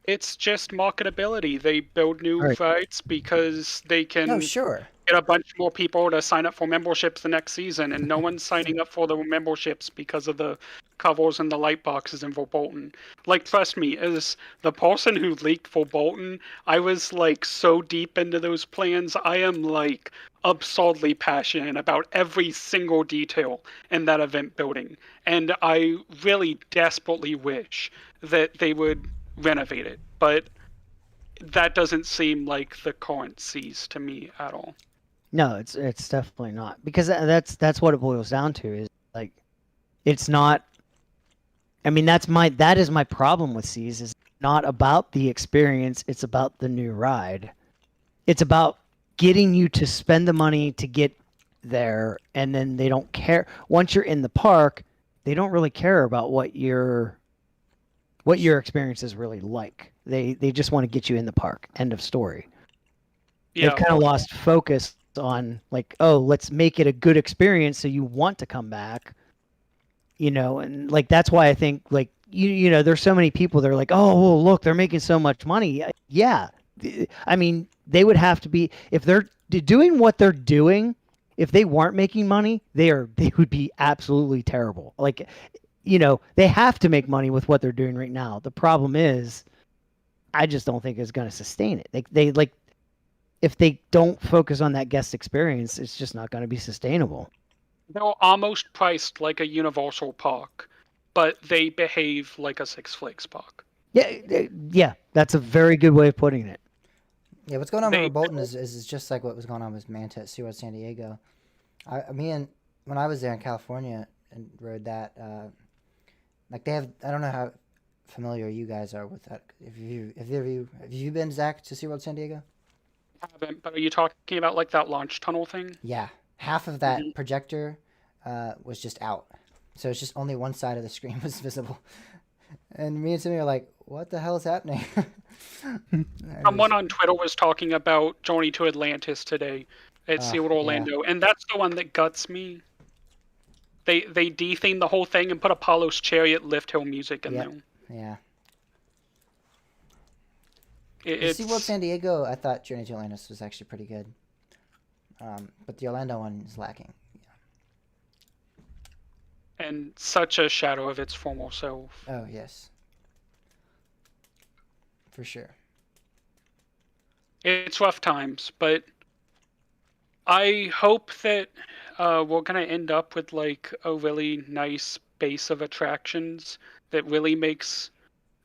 It's just marketability. They build new Right. rides because they can No, sure. get a bunch more people to sign up for memberships the next season, and no one's signing up for the memberships because of the covers and the light boxes in Verbolten. Like, trust me, as the person who leaked for Bolton, I was like so deep into those plans. I am like absurdly passionate about every single detail in that event building, and I really desperately wish that they would renovate it, but that doesn't seem like the current seas to me at all. No, it's definitely not, because that's what it boils down to, is like, it's not. I mean, that is my problem with Seas, is not about the experience, it's about the new ride. It's about getting you to spend the money to get there, and then they don't care. Once you're in the park, they don't really care about what what your experience is really like. They just want to get you in the park. End of story. Yeah, They've kind of lost focus on like, oh, let's make it a good experience so you want to come back. And like that's why I think like there's so many people that are like, oh, well, look, they're making so much money. Yeah, I mean, they would have to be if they're doing what they're doing. If they weren't making money, they would be absolutely terrible. Like, they have to make money with what they're doing right now. The problem is, I just don't think it's going to sustain it. They like, if they don't focus on that guest experience, it's just not going to be sustainable. they're almost priced like a Universal park, but they behave like a Six Flags park. Yeah, that's a very good way of putting it. Yeah, what's going on with Bolton is just like what was going on with Manta at SeaWorld San Diego. When I was there in California and rode that, like they have, I don't know how familiar you guys are with that. Have you been, Zach, to SeaWorld San Diego? I haven't, but are you talking about like that launch tunnel thing? Yeah, half of that projector was just out, so it's just only one side of the screen was visible. And me and Timmy were like, "What the hell is happening?" Someone on Twitter was talking about Journey to Atlantis today at SeaWorld Orlando, and that's the one that guts me. They de-themed the whole thing and put Apollo's Chariot Lift Hill music in there. Yeah. It's SeaWorld San Diego, I thought Journey to Atlantis was actually pretty good, but the Orlando one is lacking. and such a shadow of its former self. Oh yes, for sure. It's rough times, but I hope that we're gonna end up with like a really nice base of attractions that really makes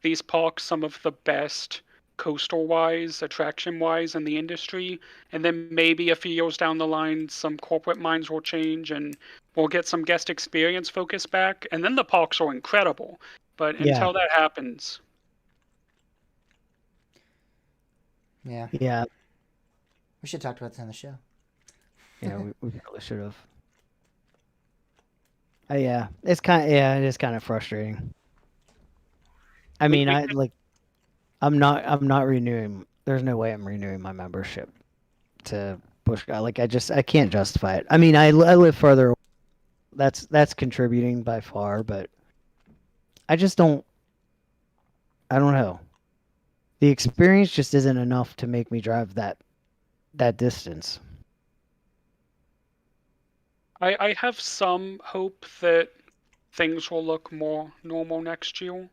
these parks some of the best coastal-wise, attraction-wise in the industry. And then maybe a few years down the line, some corporate minds will change and we'll get some guest experience focus back. And then the parks are incredible. But until that happens, Yeah. We should talk about this on the show. Yeah, we probably should have. Yeah, it's it is kind of frustrating. I mean, I'm not renewing. There's no way I'm renewing my membership to Busch. I can't justify it. I mean, I live further. That's contributing by far, but I just don't. I don't know. The experience just isn't enough to make me drive that distance. I have some hope that things will look more normal next year.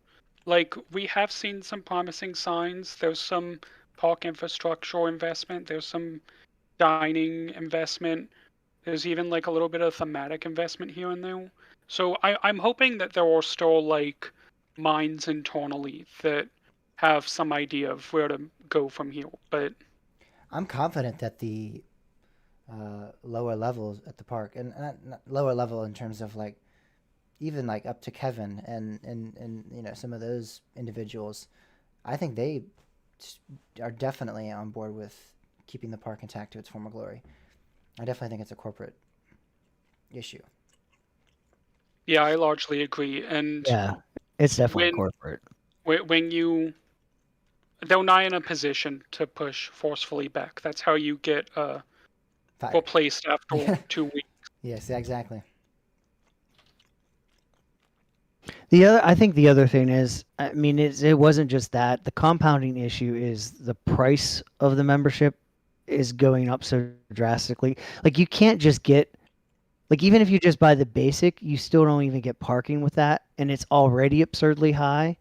Like, we have seen some promising signs. There's some park infrastructure investment. There's some dining investment. There's even like a little bit of thematic investment here and there. So I'm hoping that there are still like minds internally that have some idea of where to go from here. But I'm confident that the lower levels at the park, and not lower level in terms of like even like up to Kevin and some of those individuals, I think they are definitely on board with keeping the park intact to its former glory. I definitely think it's a corporate issue. yeah, I largely agree. And Yeah, it's definitely corporate. when they're not in a position to push forcefully back. That's how you get replaced after 2 weeks. Yes, exactly. I think the other thing is, I mean, it wasn't just that. The compounding issue is the price of the membership is going up so drastically. Like, you can't just get, like, even if you just buy the basic, you still don't even get parking with that, and it's already absurdly high.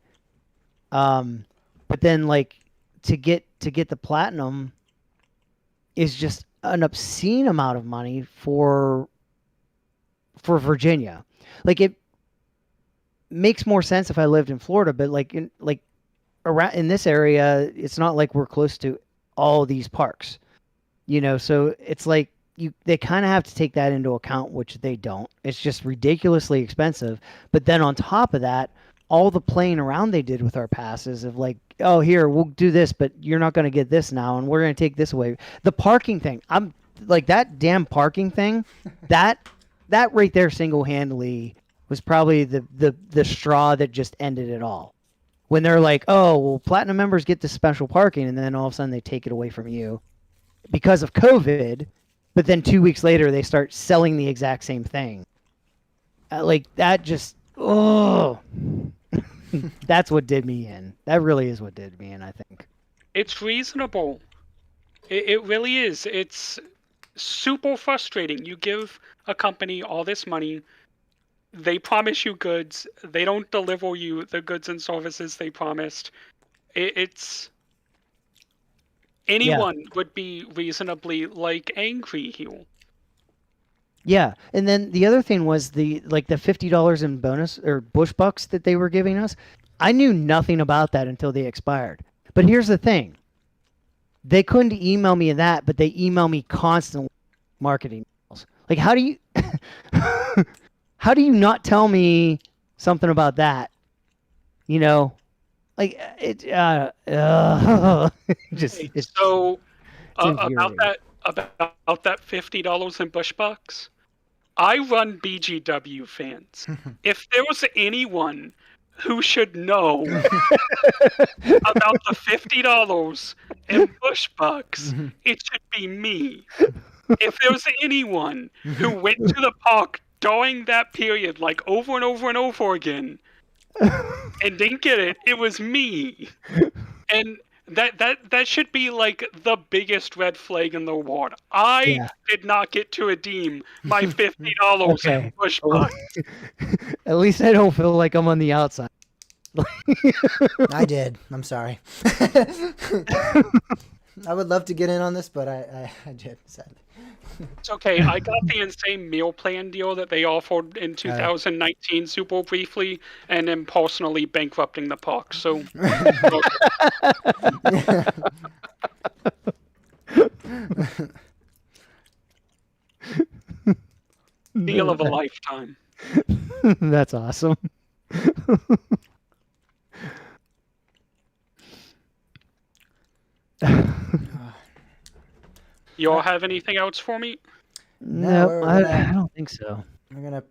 But then, like, to get the platinum is just an obscene amount of money for Virginia. Like, it makes more sense if I lived in Florida, but around in this area, it's not like we're close to all these parks, so it's like they kind of have to take that into account, which they don't. It's just ridiculously expensive. But then on top of that, all the playing around they did with our passes of like, oh, here, we'll do this, but you're not going to get this now, and we're going to take this away. The parking thing, I'm like, that damn parking thing, that right there single-handedly was probably the straw that just ended it all. when they're like, oh, well, platinum members get this special parking, and then all of a sudden they take it away from you because of COVID. But then 2 weeks later, they start selling the exact same thing. Like that just, oh, that's what did me in. That really is what did me in, I think. It's reasonable. It really is. It's super frustrating. You give a company all this money, they promise you goods, they don't deliver you the goods and services they promised. It's anyone would be reasonably like angry here. Yeah, and then the other thing was the $50 in bonus or bush bucks that they were giving us. I knew nothing about that until they expired. But here's the thing. They couldn't email me that, but they email me constantly marketing emails. Like, how do you how do you not tell me something about that? You know, like it just Okay, it's so infuriating. about that $50 in bush bucks, I run BGW fans. If there was anyone who should know about the $50 in bush bucks, it should be me. If there was anyone who went to the park during that period, like over and over and over again, and didn't get it, it was me. And that should be like the biggest red flag in the world. I did not get to redeem my $50 in bush bucks. At least I don't feel like I'm on the outside. I did. I'm sorry. I would love to get in on this, but I did, sadly. It's okay. I got the insane meal plan deal that they offered in 2019 super briefly, and then personally bankrupting the park. So, deal of a lifetime. That's awesome. You all have anything else for me? No, I don't think so. We're gonna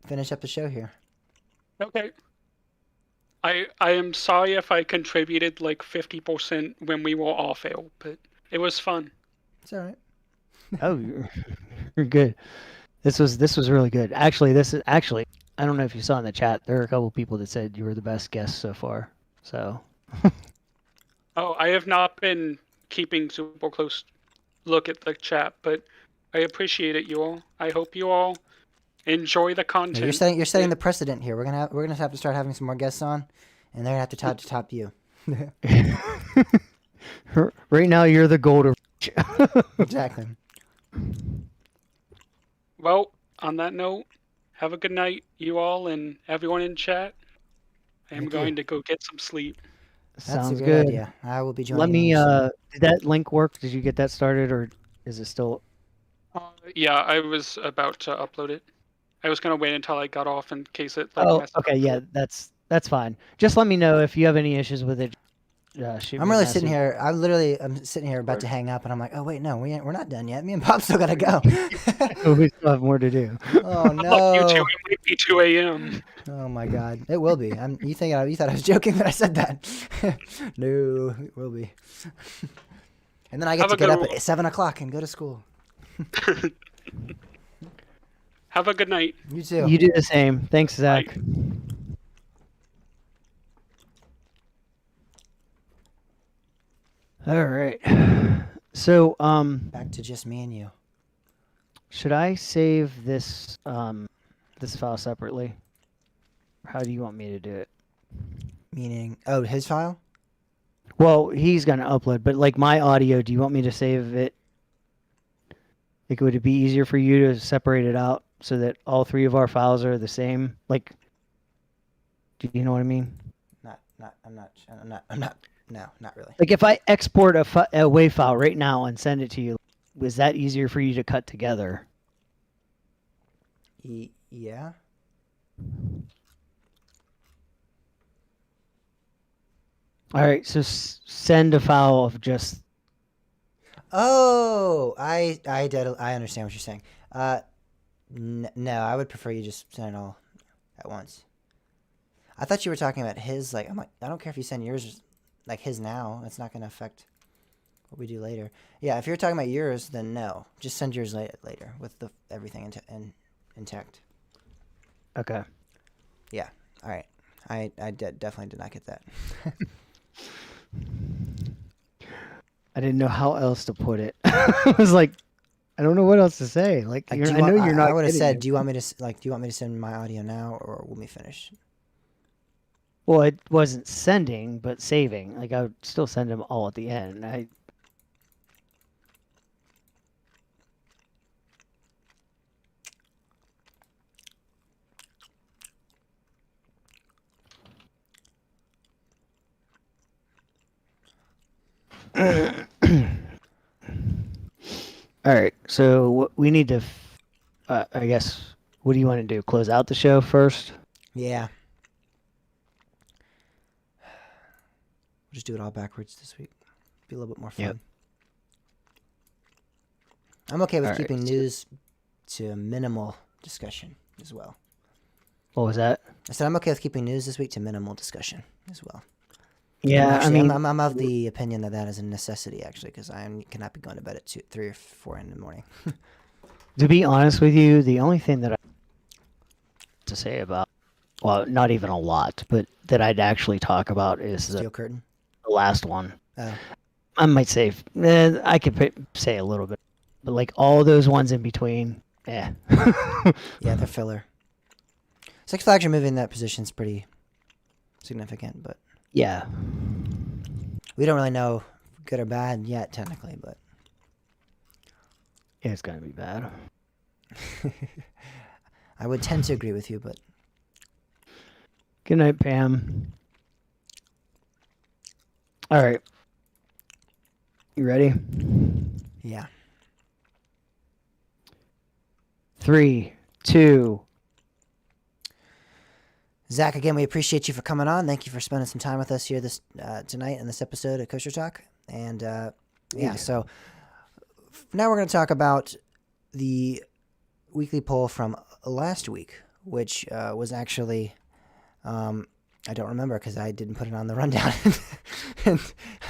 finish up the show here. Okay. I am sorry if I contributed like 50% when we were off air, but it was fun. It's all right. Oh, you're good. This was really good. Actually, I don't know if you saw in the chat. There are a couple people that said you were the best guest so far. So. Oh, I have not been keeping super close look at the chat, but I appreciate it, you all. I hope you all enjoy the content. Yeah, you're setting the precedent here. We're gonna have to start having some more guests on, and they're gonna have to top you. Right now, you're the gold. Exactly. Well, on that note, have a good night, you all, and everyone in chat. I am going to go get some sleep. Sounds a good. idea. I will be joining. Let me. you soon. Did that link work? Did you get that started, or is it still? Yeah, I was about to upload it. I was gonna wait until I got off in case it. Okay. Yeah, that's fine. Just let me know if you have any issues with it. I'm really sitting here. I'm sitting here about to hang up, and I'm like, oh wait, no, we're not done yet. Me and Bob still gotta go. We still have more to do. Oh Look, you two, no! it might be 2 a.m. Oh my God, it will be. You thought I was joking when I said that? No, it will be. And then I get to get up at 7 o'clock and go to school. Have a good night. You too. You do the same. Thanks, Zach. Bye. All right. So, Back to just me and you. should I save this this file separately? Or how do you want me to do it? Meaning, his file? Well, he's gonna upload, but like my audio, do you want me to save it? Like, would it be easier for you to separate it out so that all three of our files are the same? Like, do you know what I mean? No, not really. Like, if I export a WAV file right now and send it to you, was that easier for you to cut together? Yeah. All right, so send a file of just. Oh, I understand what you're saying. No, I would prefer you just send it all at once. I thought you were talking about his. Like, I'm like, I don't care if you send yours, like his now. It's not going to affect what we do later. Yeah, if you're talking about yours, then no. Just send yours later with everything intact. Okay. Yeah. All right. I definitely did not get that. I didn't know how else to put it. I was like, I don't know what else to say. Like, Like, I know you're not. I would have getting said, it. do you want me to send my audio now, or will me finish? Well, it wasn't sending, but saving. Like, I would still send them all at the end. All right. So we need to. I guess. What do you want to do? Close out the show first? Yeah. We'll just do it all backwards this week. Be a little bit more fun. Yep. I'm okay with All right. keeping news to minimal discussion as well. What was that? I said I'm okay with keeping news this week to minimal discussion as well. Yeah, Actually, I mean, I'm of the opinion that is a necessity, actually, because I cannot be going to bed at 3 or 4 in the morning. to be honest with you, the only thing that I have to say about, well, not even a lot, but that I'd actually talk about is the Steel curtain. last one. Oh, I might say, I could say a little bit, but like all those ones in between, yeah, they're filler. Six Flags removing that position is pretty significant, but yeah. we don't really know good or bad yet, technically. But It's gonna be bad. I would tend to agree with you, but Good night, Pam. All right. You ready? yeah. 3, 2. Zach, again, we appreciate you for coming on. Thank you for spending some time with us here this tonight in this episode of Kosher Talk. And yeah, so now we're going to talk about the weekly poll from last week, which was actually, I don't remember because I didn't put it on the rundown. and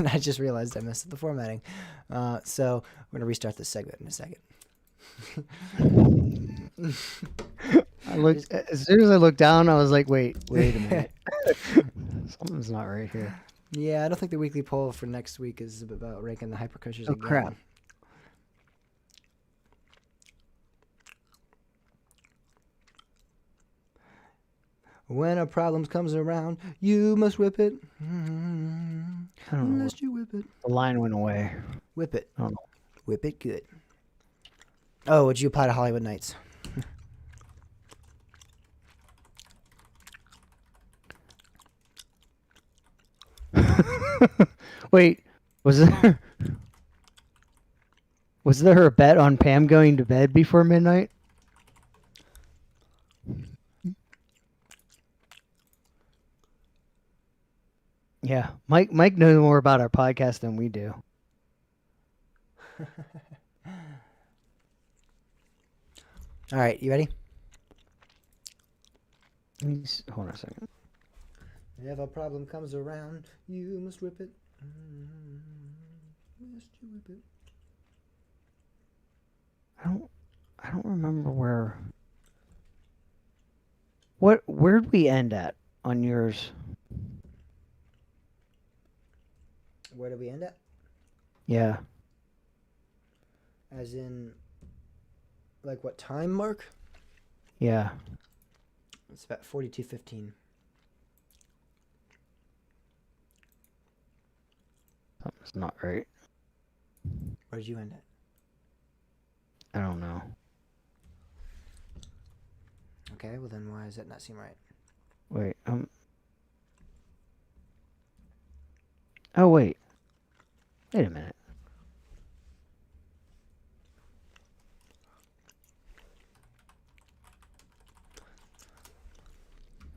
I just realized I messed up the formatting. So we're going to restart this segment in a second. As soon as I looked down, I was like, wait a minute. Something's not right here. Yeah, I don't think the weekly poll for next week is about ranking the hyperkushers Oh, again. crap. When a problem comes around, you must whip it. I don't know. Unless you whip it. The line went away. Whip it. I don't know. Whip it good. Oh, would you apply to Hollywood Nights? Wait, was there a bet on Pam going to bed before midnight? Yeah, Mike knows more about our podcast than we do. All right, you ready? Hold on a second. If a problem comes around, you must whip it. Must you whip it? I don't remember where'd we end at on yours? Where did we end at? Yeah. As in, like what time mark? Yeah. It's about 42:15. Something's not right. Where did you end at? I don't know. Okay, well then why does that not seem right? Wait, oh wait. Wait a minute.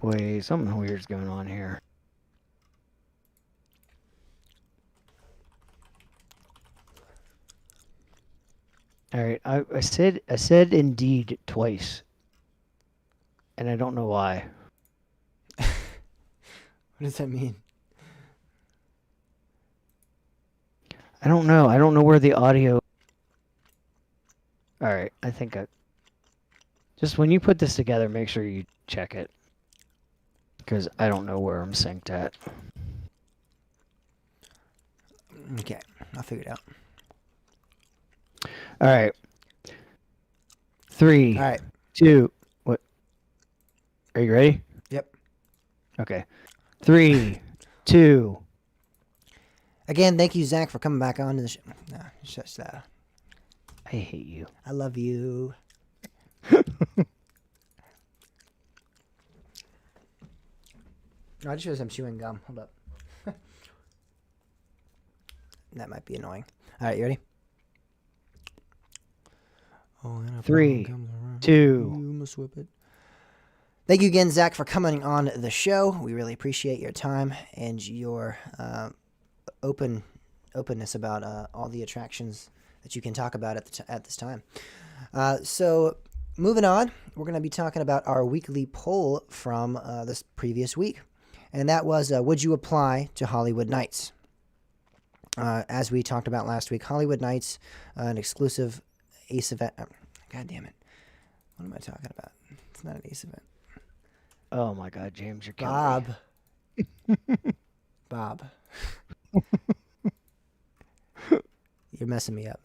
Wait, something weird's going on here. All right, I said indeed twice, and I don't know why. What does that mean? I don't know. I don't know where the audio. All right. I think just when you put this together, make sure you check it. Because I don't know where I'm synced at. Okay, I'll figure it out. All right. 3, All right. 2. What? Are you ready? Yep. Okay. 3, 2. Again, thank you, Zach, for coming back on to the show. Nah, shush that. I hate you. I love you. I just realized I'm chewing gum. Hold up. That might be annoying. All right, you ready? Oh, and a 3, problem comes around. 2. You must whip it. Thank you again, Zach, for coming on the show. We really appreciate your time and your openness about all the attractions that you can talk about at this time. So, moving on, we're going to be talking about our weekly poll from this previous week. And that was, would you apply to Hollywood Nights? As we talked about last week, Hollywood Nights, an exclusive ACE event. God damn it. What am I talking about? It's not an ACE event. Oh my God, James, you're killing me. Bob. You're messing me up,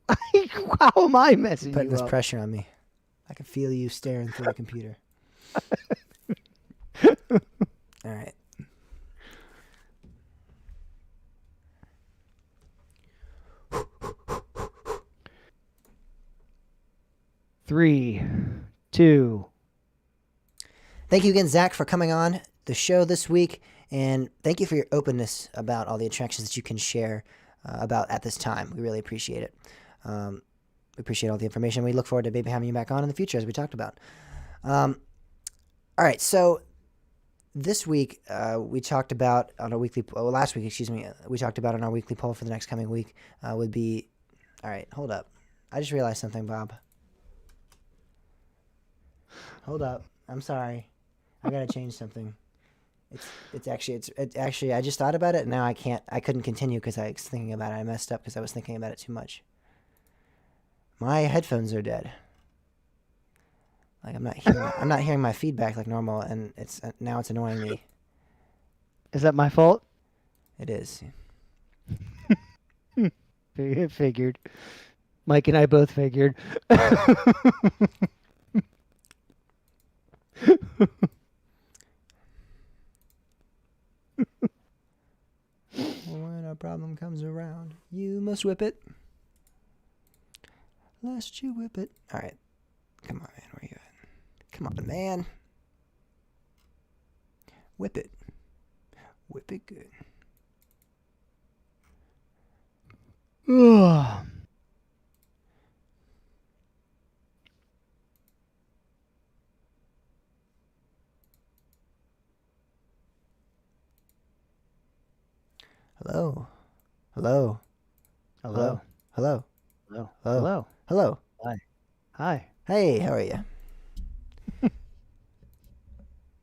man. How am I messing Putting you this up? pressure on me. I can feel you staring through the computer. All right. Three, 2. Thank you again, Zach, for coming on the show this week, and thank you for your openness about all the attractions that you can share about at this time. We really appreciate it. We appreciate all the information. We look forward to maybe having you back on in the future, as we talked about. All right, so this week we talked about on our weekly. Last week, excuse me, we talked about on our weekly poll for the next coming week would be. All right, hold up. I just realized something, Bob. Hold up. I'm sorry. I gotta change something. It's actually I just thought about it and now I couldn't continue because I was thinking about it. I messed up because I was thinking about it too much. My headphones are dead. Like I'm not hearing my feedback like normal, and it's annoying me. Is that my fault? It is. Figured. Mike and I both figured. When a problem comes around, you must whip it. Lest you whip it. All right. Come on, man. Where you at? Come on, man. Whip it. Whip it good. Hello. Hello. Hello. Hello. Hello. Hello. Hello. Hello. Hi. Hey, how are you?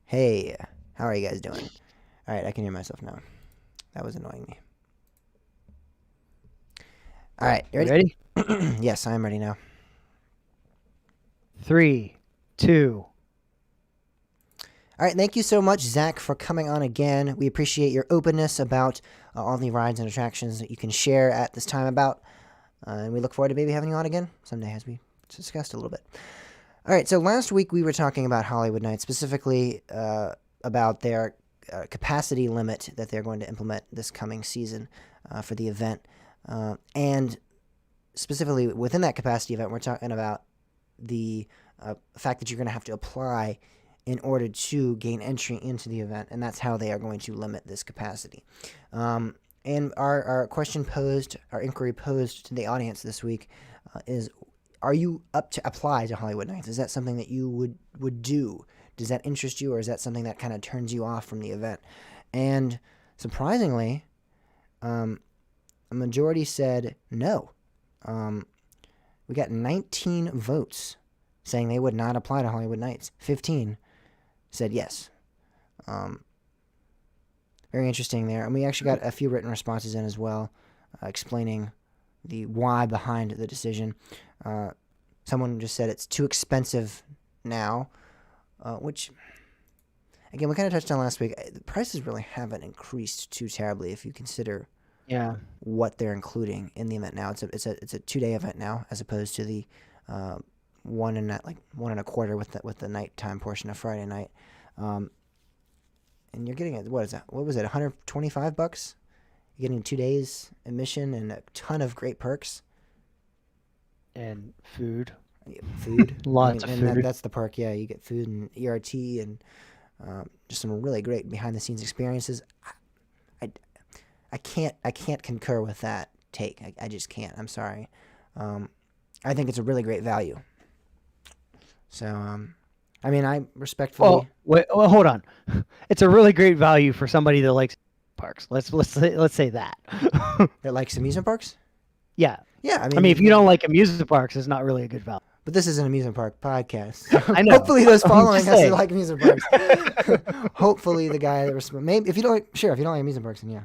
Hey, how are you guys doing? All right, I can hear myself now. That was annoying me. All right, you ready? Yes, I am ready now. 3, 2. All right, thank you so much, Zach, for coming on again. We appreciate your openness about all the rides and attractions that you can share at this time about. And we look forward to maybe having you on again someday, as we discussed a little bit. All right, so last week we were talking about Hollywood Nights, specifically about their capacity limit that they're going to implement this coming season for the event. And specifically within that capacity event, we're talking about the fact that you're going to have to apply in order to gain entry into the event, and that's how they are going to limit this capacity. And our question posed, our inquiry posed to the audience this week is, are you up to apply to Hollywood Nights? Is that something that you would do? Does that interest you, or is that something that kind of turns you off from the event? And surprisingly, a majority said no. We got 19 votes saying they would not apply to Hollywood Nights. 15 said yes. very interesting there. And we actually got a few written responses in as well, explaining the why behind the decision. Someone just said it's too expensive now, which, again, we kind of touched on last week. The prices really haven't increased too terribly if you consider Yeah. what they're including in the event now. It's a 2-day event now, as opposed to the 1.25 with the nighttime portion of Friday night. And you're getting it. What is that? What was it? $125? You're getting 2 days admission and a ton of great perks. And food. Food. Lots of food. That's the perk. Yeah, you get food and ERT and just some really great behind the scenes experiences. I can't concur with that take. I just can't. I'm sorry. I think it's a really great value. So I mean, I respectfully. Well, hold on. It's a really great value for somebody that likes parks. Let's say that. That likes amusement parks. Yeah. Yeah, I mean, if you don't like amusement parks, it's not really a good value. But this is an amusement park podcast. I know. Hopefully, those following just has to saying. like amusement parks. Hopefully, the guy that maybe if you don't like amusement parks, then yeah.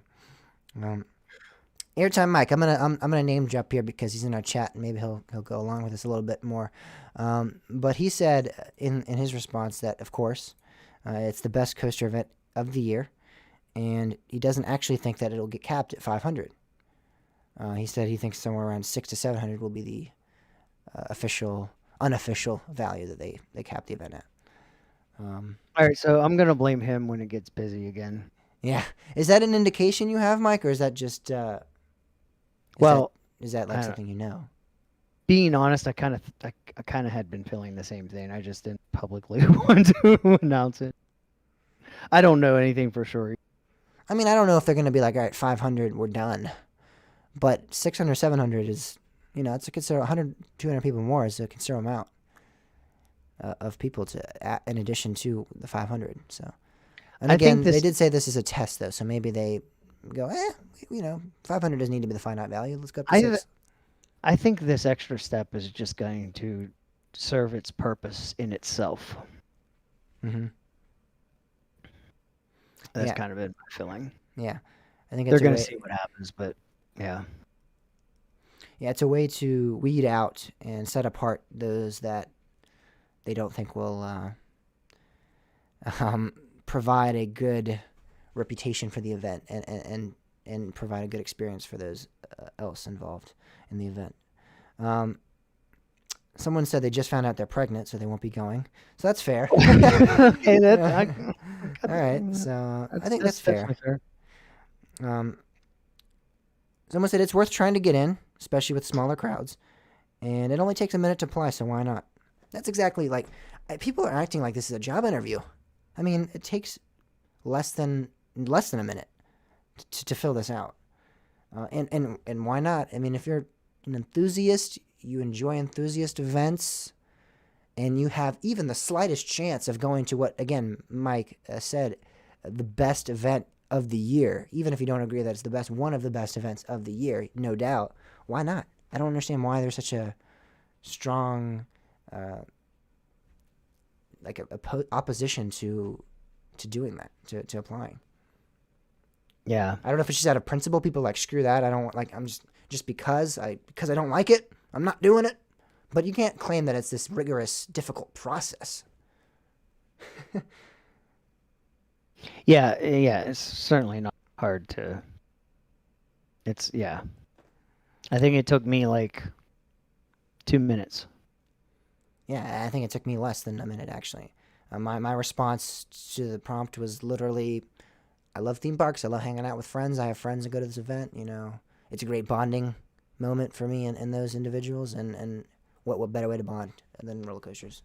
Airtime Mike, I'm gonna name drop here because he's in our chat and maybe he'll go along with us a little bit more. But he said in his response that of course it's the best coaster event of the year, and he doesn't actually think that it'll get capped at 500. He said he thinks somewhere around 600 to 700 will be the unofficial value that they cap the event at. All right, so I'm gonna blame him when it gets busy again. Yeah, is that an indication you have, Mike, or is that just? Is that like something you know? Being honest, I kind of had been feeling the same thing. I just didn't publicly want to announce it. I don't know anything for sure. I mean, I don't know if they're going to be like, all right, 500, we're done. But 600, 700 is, it's a considerable, 100, 200 people more is a considerable amount of people in addition to the 500. So, and again, they did say this is a test though, so maybe they go, 500 doesn't need to be the finite value. Let's go up to 6. I think this extra step is just going to serve its purpose in itself. Mm-hmm. That's kind of been my feeling. Yeah, I think they're going to see what happens, but yeah. Yeah, it's a way to weed out and set apart those that they don't think will provide a good reputation for the event and provide a good experience for those else involved in the event. Someone said they just found out they're pregnant, so they won't be going. So that's fair. Okay, all right, so I think that's fair. Someone said it's worth trying to get in, especially with smaller crowds, and it only takes a minute to apply, so why not? That's exactly like people are acting like this is a job interview. I mean, it takes less than a minute to fill this out, and why not? I mean, if you're an enthusiast, you enjoy enthusiast events, and you have even the slightest chance of going to what, again, Mike said, the best event of the year, even if you don't agree that it's the best, one of the best events of the year, no doubt, why not? I don't understand why there's such a strong opposition to doing that, to applying. Yeah. I don't know if it's just out of principle. People are like, screw that. I don't like, I'm just because I don't like it, I'm not doing it. But you can't claim that it's this rigorous, difficult process. Yeah, it's certainly not hard to. I think it took me like 2 minutes. Yeah, I think it took me less than a minute, actually. My response to the prompt was literally, I love theme parks. I love hanging out with friends. I have friends that go to this event. It's a great bonding moment for me and those individuals. And what better way to bond than roller coasters?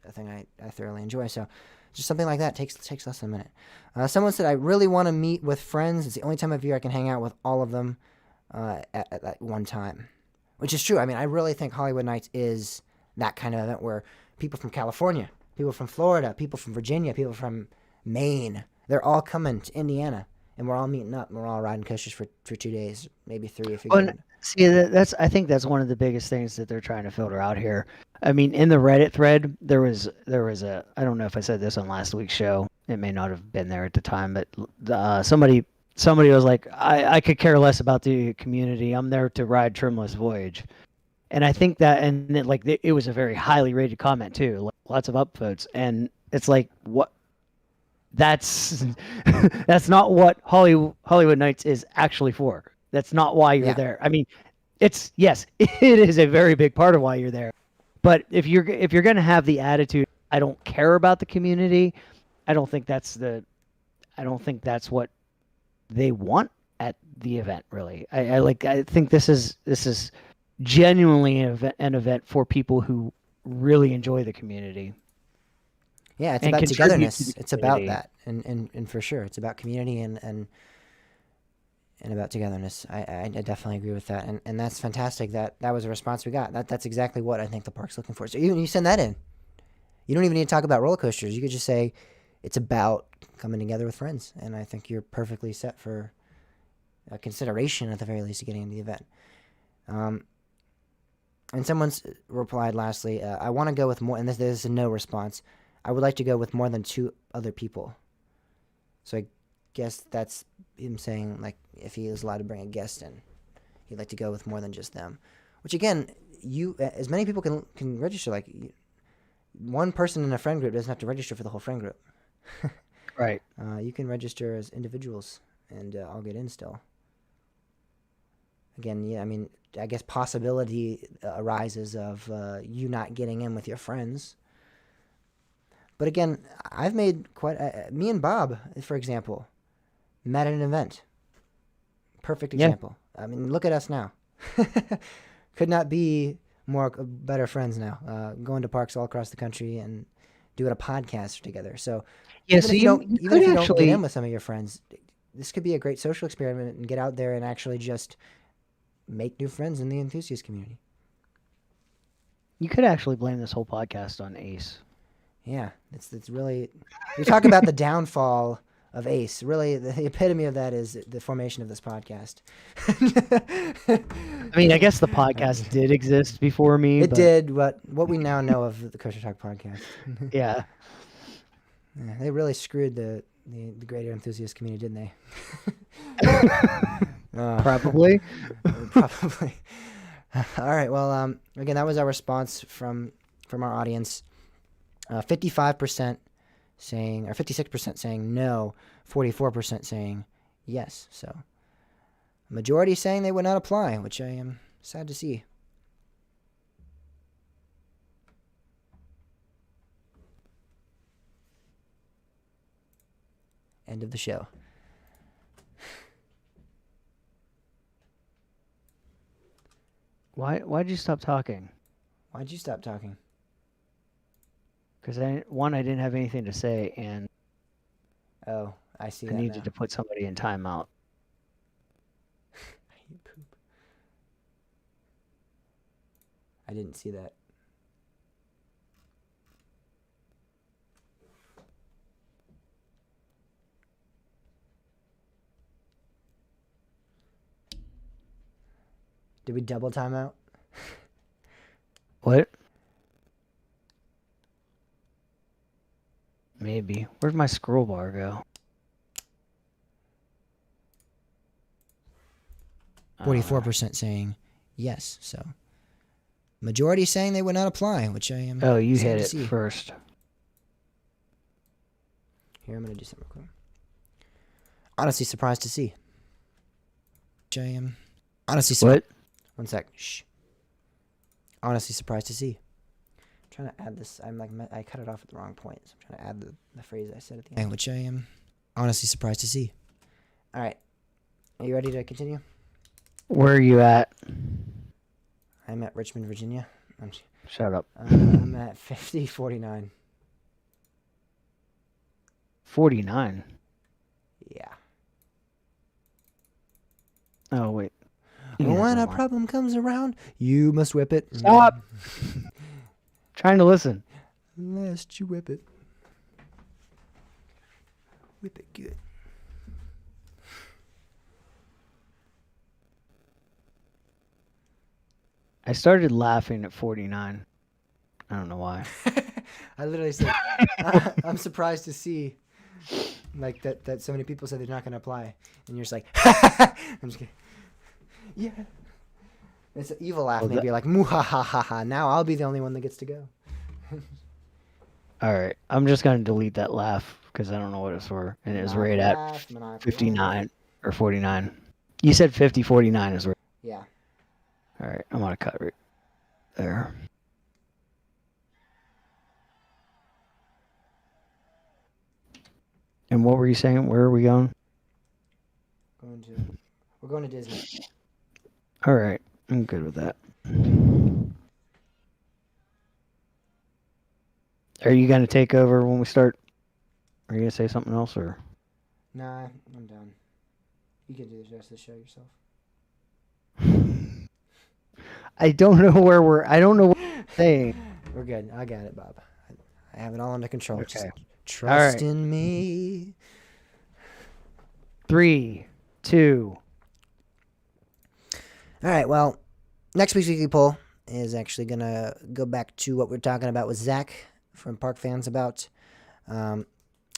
A thing I thoroughly enjoy. So just something like that takes less than a minute. Someone said, I really want to meet with friends. It's the only time of year I can hang out with all of them at one time, which is true. I mean, I really think Hollywood Nights is that kind of event where people from California, people from Florida, people from Virginia, people from Maine, they're all coming to Indiana and we're all meeting up and we're all riding coasters for 2 days, maybe 3 if you're Well, getting. see, I think that's one of the biggest things that they're trying to filter out here. I mean, in the Reddit thread, there was a, I don't know if I said this on last week's show. It may not have been there at the time, but somebody was like, I could care less about the community. I'm there to ride Trimless Voyage. And I think that, and then, like, it was a very highly rated comment too, like, lots of upvotes, and it's like, what? That's that's not what Hollywood Nights is actually for. That's not why you're Yeah. there. I mean, yes, it is a very big part of why you're there. But if you're gonna have the attitude, I don't care about the community, I don't think that's what they want at the event. Really, I think this is genuinely an event for people who really enjoy the community. Yeah, it's And about contribute to togetherness. the It's about community. that, and for sure, it's about community and about togetherness. I definitely agree with that, and that's fantastic. That was a response we got. That's exactly what I think the park's looking for. So you send that in. You don't even need to talk about roller coasters. You could just say it's about coming together with friends, and I think you're perfectly set for a consideration at the very least of getting into the event. And someone's replied lastly, I want to go with more, and this is a no response. I would like to go with more than 2 other people. So I guess that's him saying, like, if he is allowed to bring a guest in, he'd like to go with more than just them. Which, again, as many people can register. Like, one person in a friend group doesn't have to register for the whole friend group. Right. You can register as individuals, and I'll get in still. Again, yeah, I mean, I guess possibility arises of you not getting in with your friends. But again, I've made me and Bob, for example, met at an event. Perfect example. Yeah. I mean, look at us now. Could not be better friends now. Going to parks all across the country and doing a podcast together. So yeah, even so if you don't get in actually, with some of your friends, this could be a great social experiment and get out there and actually just make new friends in the enthusiast community. you could actually blame this whole podcast on Ace. Yeah, it's really, we talk about the downfall of Ace. Really, the epitome of that is the formation of this podcast. I mean, I guess the podcast did exist before me. It but did, what we now know of the Coaster Talk podcast. Yeah. Yeah, they really screwed the greater enthusiast community, didn't they? Probably. Probably. All right. Well, again, that was our response from our audience. 55% saying, or 56% saying no, 44% saying yes. So, majority saying they would not apply, which I am sad to see. End of the show. Why'd you stop talking? Why'd you stop talking? Because I didn't have anything to say, and Oh, I see I that needed now. to put somebody in timeout. I hate poop. I didn't see that. Did we double timeout? What? Maybe. Where'd my scroll bar go? 44% saying yes. So, majority saying they would not apply, which I am. Oh, you sad hit to it see. first. Here, I'm gonna do something real quick. Honestly, surprised to see. Which I am. Honestly, What? One sec. Shh. Honestly, surprised to see. I'm trying to add this. I'm like, I cut it off at the wrong point, so I'm trying to add the phrase I said at the end. Which I am. Honestly, surprised to see. All right. Are you ready to continue? Where are you at? I'm at Richmond, Virginia. Shut up. I'm at 5049. 49. Yeah. Oh, wait. When a problem comes around, you must whip it. Stop. Trying to listen. Lest you whip it. Whip it good. I started laughing at 49. I don't know why. I literally said, I'm surprised to see like that so many people said they're not going to apply. And you're just like, I'm just kidding. Yeah. It's an evil laugh. Well, Maybe you're like, muhahaha. Now I'll be the only one that gets to go. All right. I'm just going to delete that laugh because I don't know what it's for. And it was right at Laugh, maniacal 59 or 49. You said 50, 49 is right. Yeah. All right. I'm going to cut right there. And what were you saying? Where are we going? We're going to Disney. All right. I'm good with that. Are you going to take over when we start? Are you going to say something else or? Nah, I'm done. You can do the rest of the show yourself. I don't know I don't know what you're saying. We're good. I got it, Bob. I have it all under control. Okay. Just trust in me. 3, 2. All right, well, next week's weekly poll is actually going to go back to what we are talking about with Zach from Park Fans about. And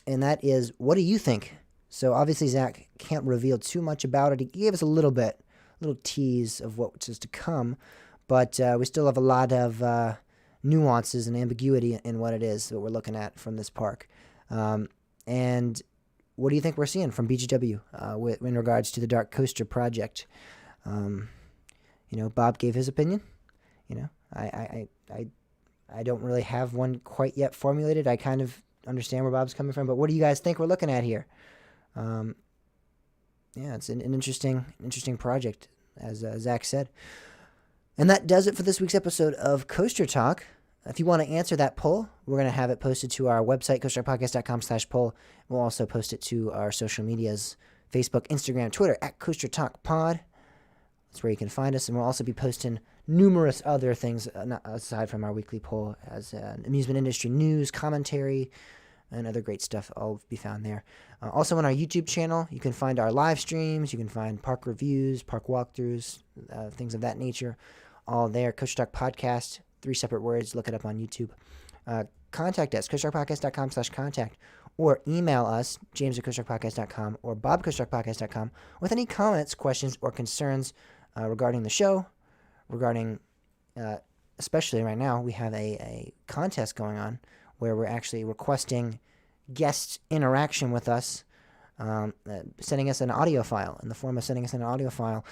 that is, what do you think? So obviously Zach can't reveal too much about it. He gave us a little tease of what is to come, but we still have a lot of nuances and ambiguity in what it is that we're looking at from this park. And what do you think we're seeing from BGW in regards to the Dark Coaster project? Bob gave his opinion. I don't really have one quite yet formulated. I kind of understand where Bob's coming from, but what do you guys think we're looking at here? It's an interesting project, as Zach said. And that does it for this week's episode of Coaster Talk. If you want to answer that poll, we're going to have it posted to our website, coastertalkpodcast.com/poll. We'll also post it to our social medias, Facebook, Instagram, Twitter, at Coaster Talk Pod. That's where you can find us. And we'll also be posting numerous other things aside from our weekly poll, as amusement industry news, commentary, and other great stuff all be found there. Also on our YouTube channel, you can find our live streams. You can find park reviews, park walkthroughs, things of that nature, all there. Coaster Talk Podcast, 3 separate words. Look it up on YouTube. Contact us, coastertalkpodcast.com/contact, or email us, james@coastertalkpodcast.com or bob@coastertalkpodcast.com, with any comments, questions, or concerns regarding the show, regarding, especially right now, we have a contest going on where we're actually requesting guest interaction with us, sending us an audio file, in the form of sending us an audio file.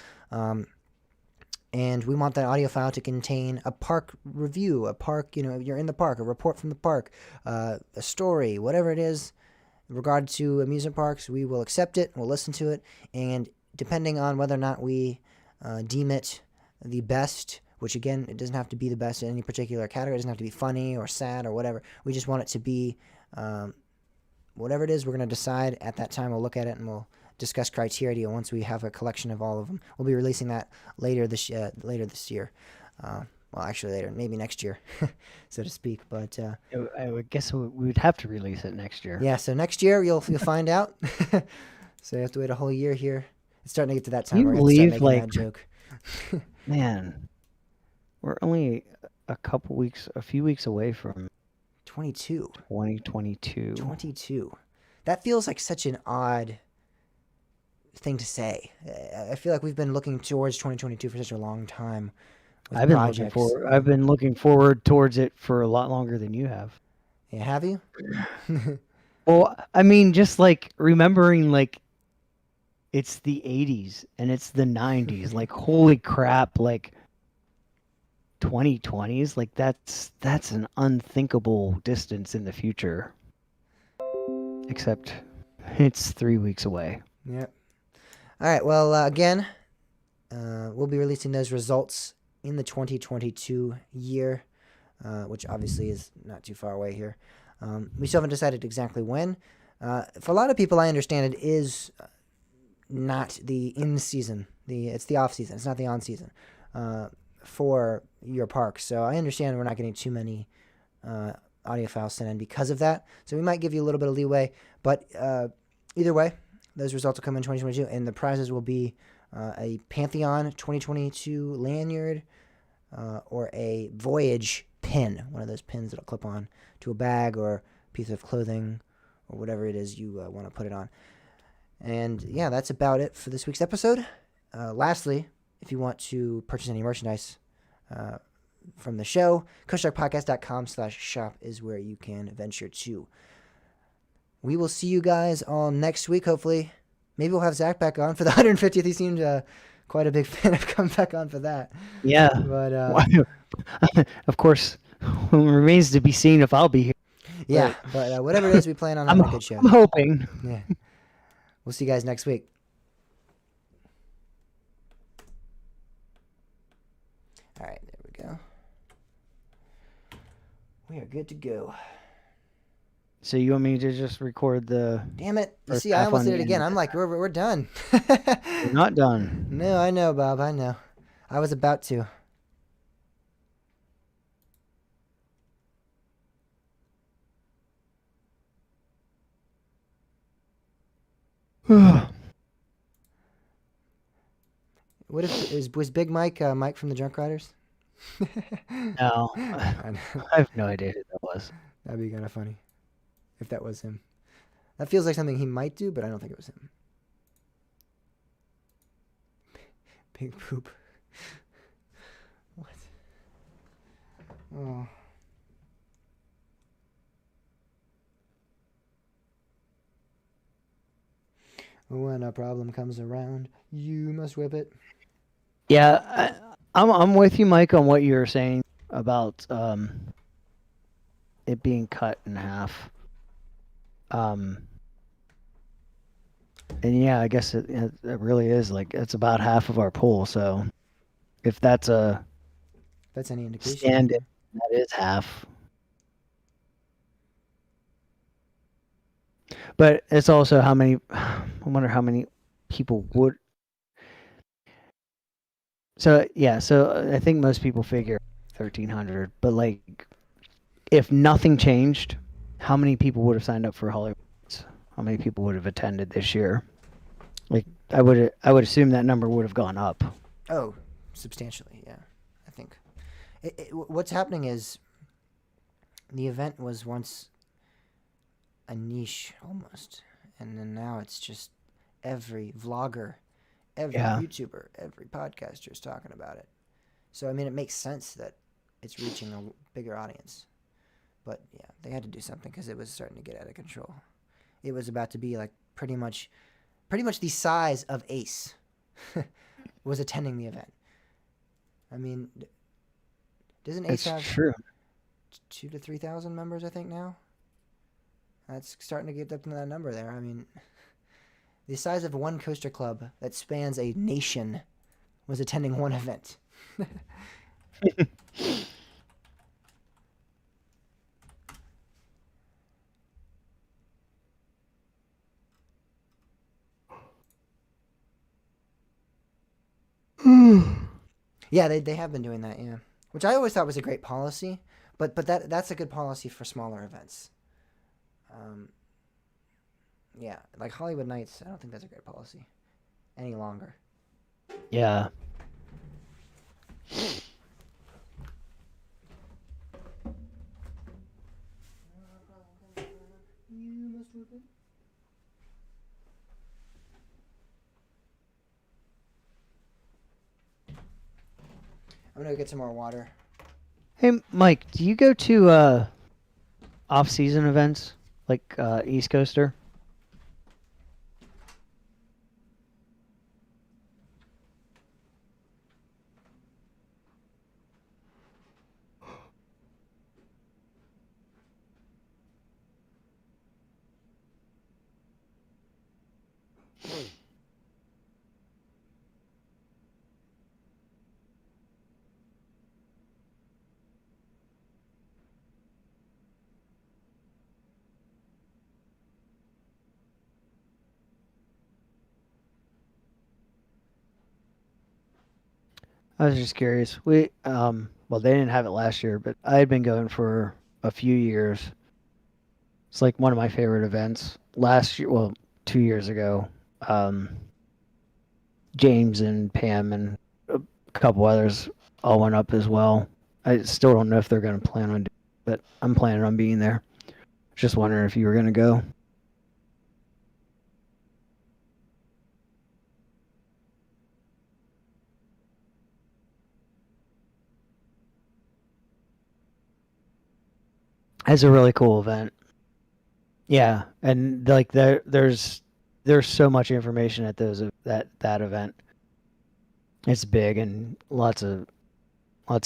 And we want that audio file to contain a park review, a park, you're in the park, a report from the park, a story, whatever it is in regard to amusement parks. We will accept it, we'll listen to it, and depending on whether or not we deem it the best, which again, it doesn't have to be the best in any particular category, it doesn't have to be funny or sad or whatever. We just want it to be whatever it is. We're going to decide at that time. We'll look at it and we'll discuss criteria once we have a collection of all of them. We'll be releasing that later this year. Well, actually later, maybe next year, so to speak. But I would guess we would have to release it next year. Yeah, so next year you'll find out. So you have to wait a whole year here. It's starting to get to that time where we have to start making that joke. Man, we're only a few weeks away from 2022. 22. That feels like such an odd thing to say. I feel like we've been looking towards 2022 for such a long time. I've been looking forward towards it for a lot longer than you have. Yeah, have you? Well, I mean, just like remembering, like, it's the 80s and it's the 90s. Like, holy crap, like 2020s, like that's an unthinkable distance in the future. Except it's 3 weeks away. Yep. All right, well, again, we'll be releasing those results in the 2022 year, which obviously is not too far away here. We still haven't decided exactly when. For a lot of people, I understand it is not the in-season. It's the off-season. It's not the on-season for your park. So I understand we're not getting too many audio files sent in because of that. So we might give you a little bit of leeway. But either way, those results will come in 2022, and the prizes will be a Pantheon 2022 lanyard, or a voyage pin, one of those pins that'll clip on to a bag or piece of clothing or whatever it is you want to put it on. And yeah, that's about it for this week's episode. Lastly, if you want to purchase any merchandise from the show, coastdarkpodcast.com/shop is where you can venture to. We will see you guys all next week, hopefully. Maybe we'll have Zach back on for the 150th. He seemed quite a big fan of coming back on for that. Yeah. But of course, it remains to be seen if I'll be here. yeah, but whatever it is, we plan on having a good show. I'm hoping. Yeah. We'll see you guys next week. All right, there we go. We are good to go. So you want me to just record the... Damn it. You First see, I half almost on did the it again. end. I'm like, we're done. We're not done. No, I know, Bob. I know. I was about to. What if was Big Mike Mike from the Drunk Riders? No. I know. I have no idea who that was. That'd be kind of funny if that was him. That feels like something he might do, but I don't think it was him. Big poop. What? Oh. When a problem comes around, you must whip it. Yeah, I'm with you, Mike, on what you were saying about it being cut in half. And yeah, I guess it really is like it's about half of our pool. So if that's a That's any indication. stand-in, that is half. But it's also how many. I wonder how many people would. So yeah, so I think most people figure 1,300. But like, if nothing changed, how many people would have signed up for Hollywood? How many people would have attended this year? Like, I would assume that number would have gone up. Oh, substantially, yeah. I think. What's happening is the event was once a niche almost, and then now it's just every vlogger, every Yeah. YouTuber, every podcaster is talking about it. So, I mean, it makes sense that it's reaching a bigger audience. But, yeah, they had to do something because it was starting to get out of control. It was about to be, like, pretty much the size of Ace was attending the event. I mean, doesn't Ace It's have true. 2,000 to 3,000 members, I think, now? That's starting to get up to that number there. I mean, the size of one coaster club that spans a nation was attending one event. Yeah, they have been doing that, yeah. Which I always thought was a great policy, but that's a good policy for smaller events. Yeah, like Hollywood Nights, I don't think that's a great policy any longer. Yeah. I'm gonna go get some more water. Hey, Mike, do you go to off-season events like East Coaster? I was just curious. We well, they didn't have it last year, but I had been going for a few years. It's like one of my favorite events. Last year, well, 2 years ago, James and Pam and a couple others all went up as well. I still don't know if they're going to plan on doing it, but I'm planning on being there. Just wondering if you were going to go. It's a really cool event. Yeah, and like there's so much information at that event. It's big and lots of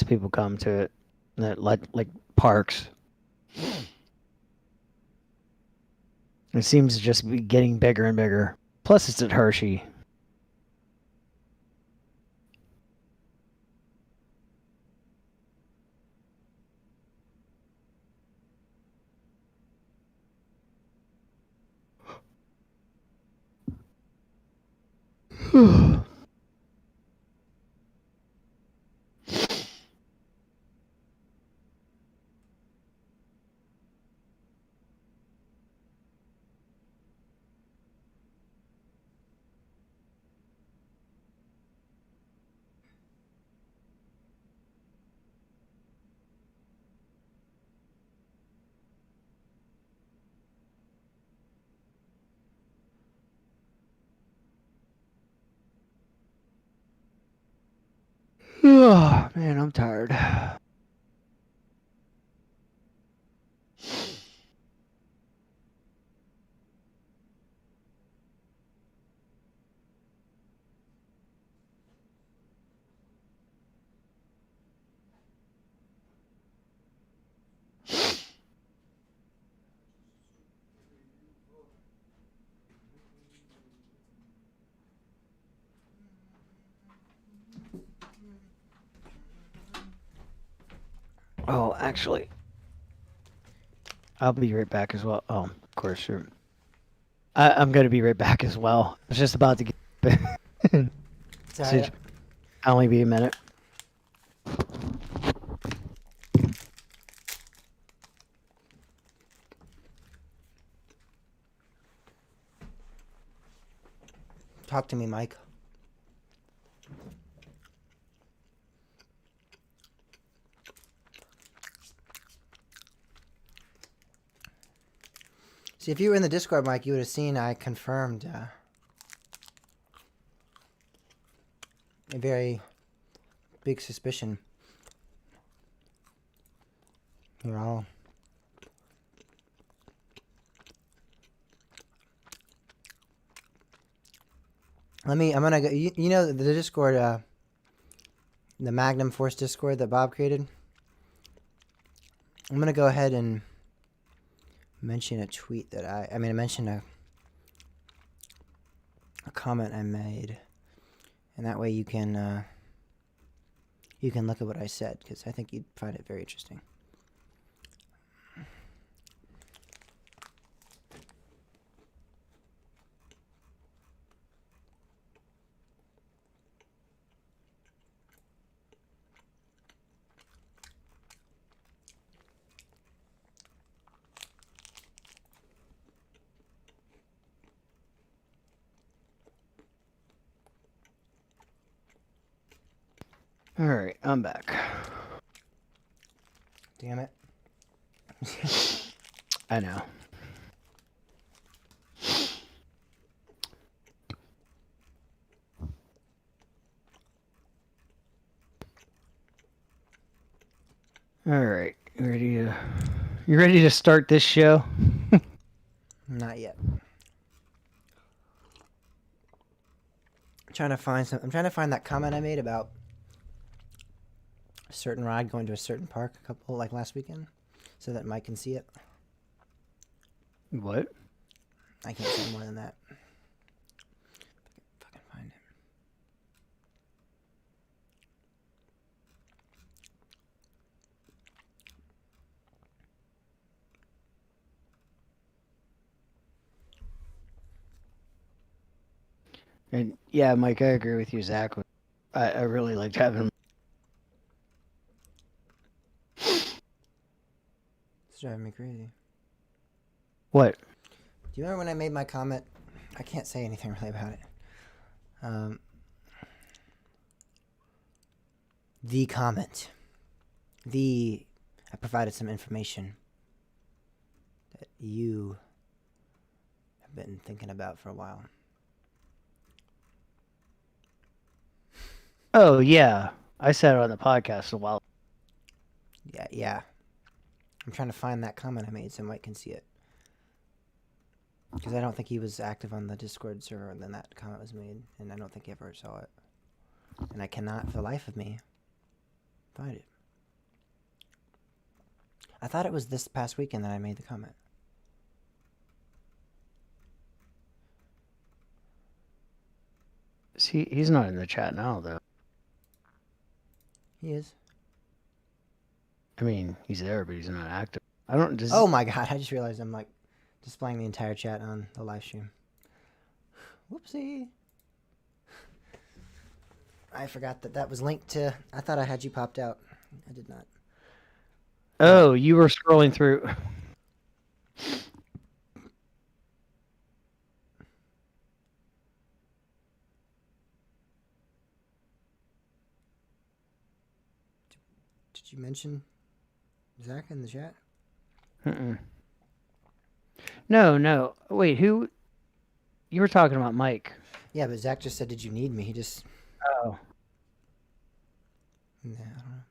people come to it. That like parks. It seems to just be getting bigger and bigger. Plus, it's at Hershey. Oh, man, I'm tired. Oh, actually, I'll be right back as well. Oh, of course, sure. I'm going to be right back as well. I was just about to get... Sorry. I'll only be a minute. Talk to me, Mike. See, if you were in the Discord, Mike, you would have seen I confirmed a very big suspicion. You're all... I'm gonna go, you know the Discord, the Magnum Force Discord that Bob created? I'm gonna go ahead and mention a tweet that I mention a comment I made, and that way you can look at what I said, because I think you'd find it very interesting. All right, I'm back. Damn it. I know. All right, you ready to start this show? Not yet. I'm trying to find that comment I made about a certain ride going to a certain park like last weekend, so that Mike can see it. What? I can't say more than that. Fucking find it. And yeah, Mike, I agree with you, Zach. I really liked having. It's driving me crazy. What? Do you remember when I made my comment? I can't say anything really about it. the comment. I provided some information that you have been thinking about for a while. Oh, yeah. I said it on the podcast a while. Yeah. I'm trying to find that comment I made so Mike can see it. Because I don't think he was active on the Discord server when that comment was made, and I don't think he ever saw it. And I cannot, for the life of me, find it. I thought it was this past weekend that I made the comment. See, he's not in the chat now, though. He is. I mean, he's there, but he's not active. I don't just. Oh my god, I just realized I'm like displaying the entire chat on the live stream. Whoopsie. I forgot that was linked to. I thought I had you popped out. I did not. Oh, you were scrolling through. Did you mention Zach in the chat? Mm-mm. No. Wait, who? You were talking about Mike. Yeah, but Zach just said, "Did you need me?" He just. Oh. Yeah, I don't know.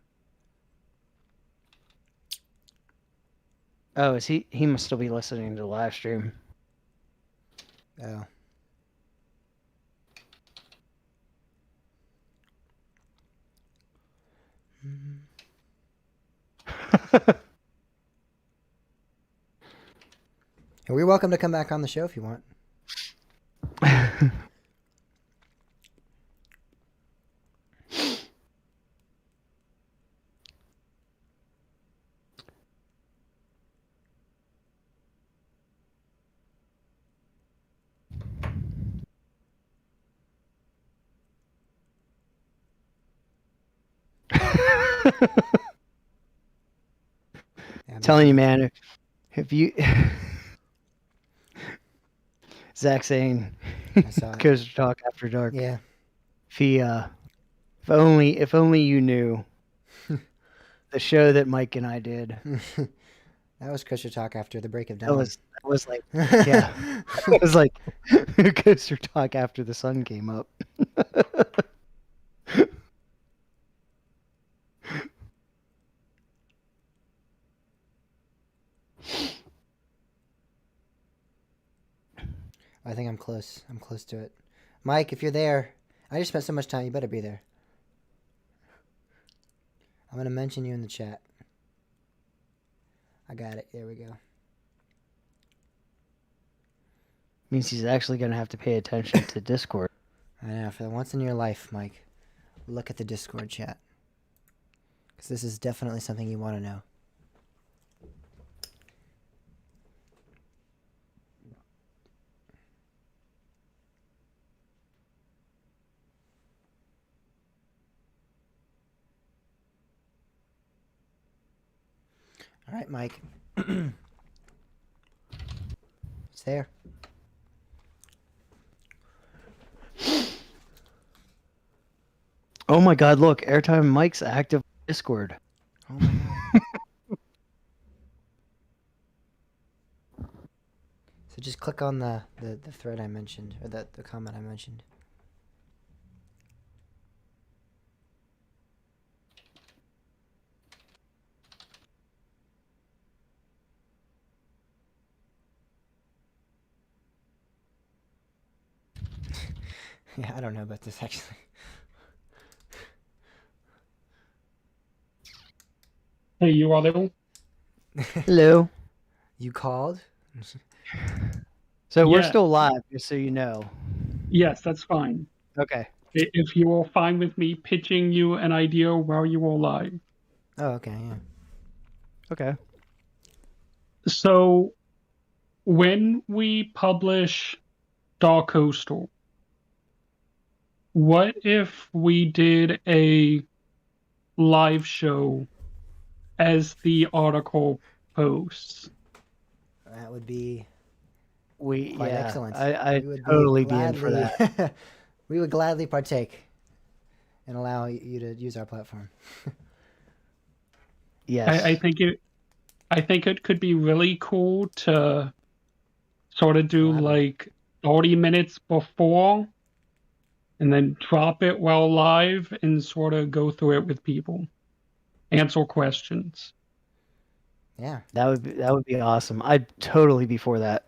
Oh, is he? He must still be listening to the live stream. Oh. And you're welcome to come back on the show if you want. Yeah, Telling you, man, if you Zach saying I saw it. Coaster Talk After Dark. Yeah. If only you knew the show that Mike and I did. That was Coaster Talk after the break of dawn. That was like, yeah. It was like Coaster Talk after the sun came up. I think I'm close. I'm close to it. Mike, if you're there, I just spent so much time. You better be there. I'm going to mention you in the chat. I got it. There we go. Means he's actually going to have to pay attention to Discord. I know. For once in your life, Mike, look at the Discord chat. Because this is definitely something you want to know. All right, Mike. It's there. Oh my God! Look, Airtime Mike's active on Discord. Oh my god. So just click on the thread I mentioned, or the comment I mentioned. Yeah, I don't know about this actually. Hey, you are there? Hello. You called? So we're Yeah. still live, just so you know. Yes, that's fine. Okay. If you are fine with me pitching you an idea while you are live. Oh, okay, yeah. Okay. So, when we publish Dark Coastal, what if we did a live show as the article posts? That would be Quite excellent. I'd We would totally be in for that. We would gladly partake. and allow you to use our platform. Yes. I think it could be really cool to sort of do Collaborate. like 30 minutes before and then drop it while live and sort of go through it with people. Answer questions. Yeah. That would be awesome. I'd totally be for that.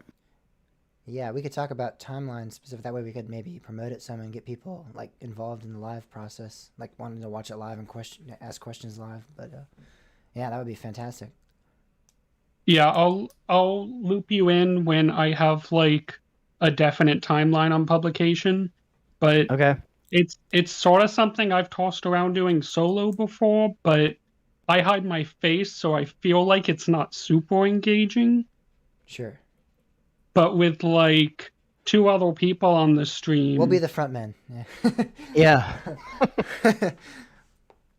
Yeah, we could talk about timelines specific. That way we could maybe promote it some and get people like involved in the live process, like wanting to watch it live and ask questions live. But yeah, that would be fantastic. Yeah, I'll loop you in when I have like a definite timeline on publication, but Okay. it's sort of something I've tossed around doing solo before, but I hide my face so I feel like it's not super engaging. Sure. But with like two other people on the stream, We'll be the front men. Yeah.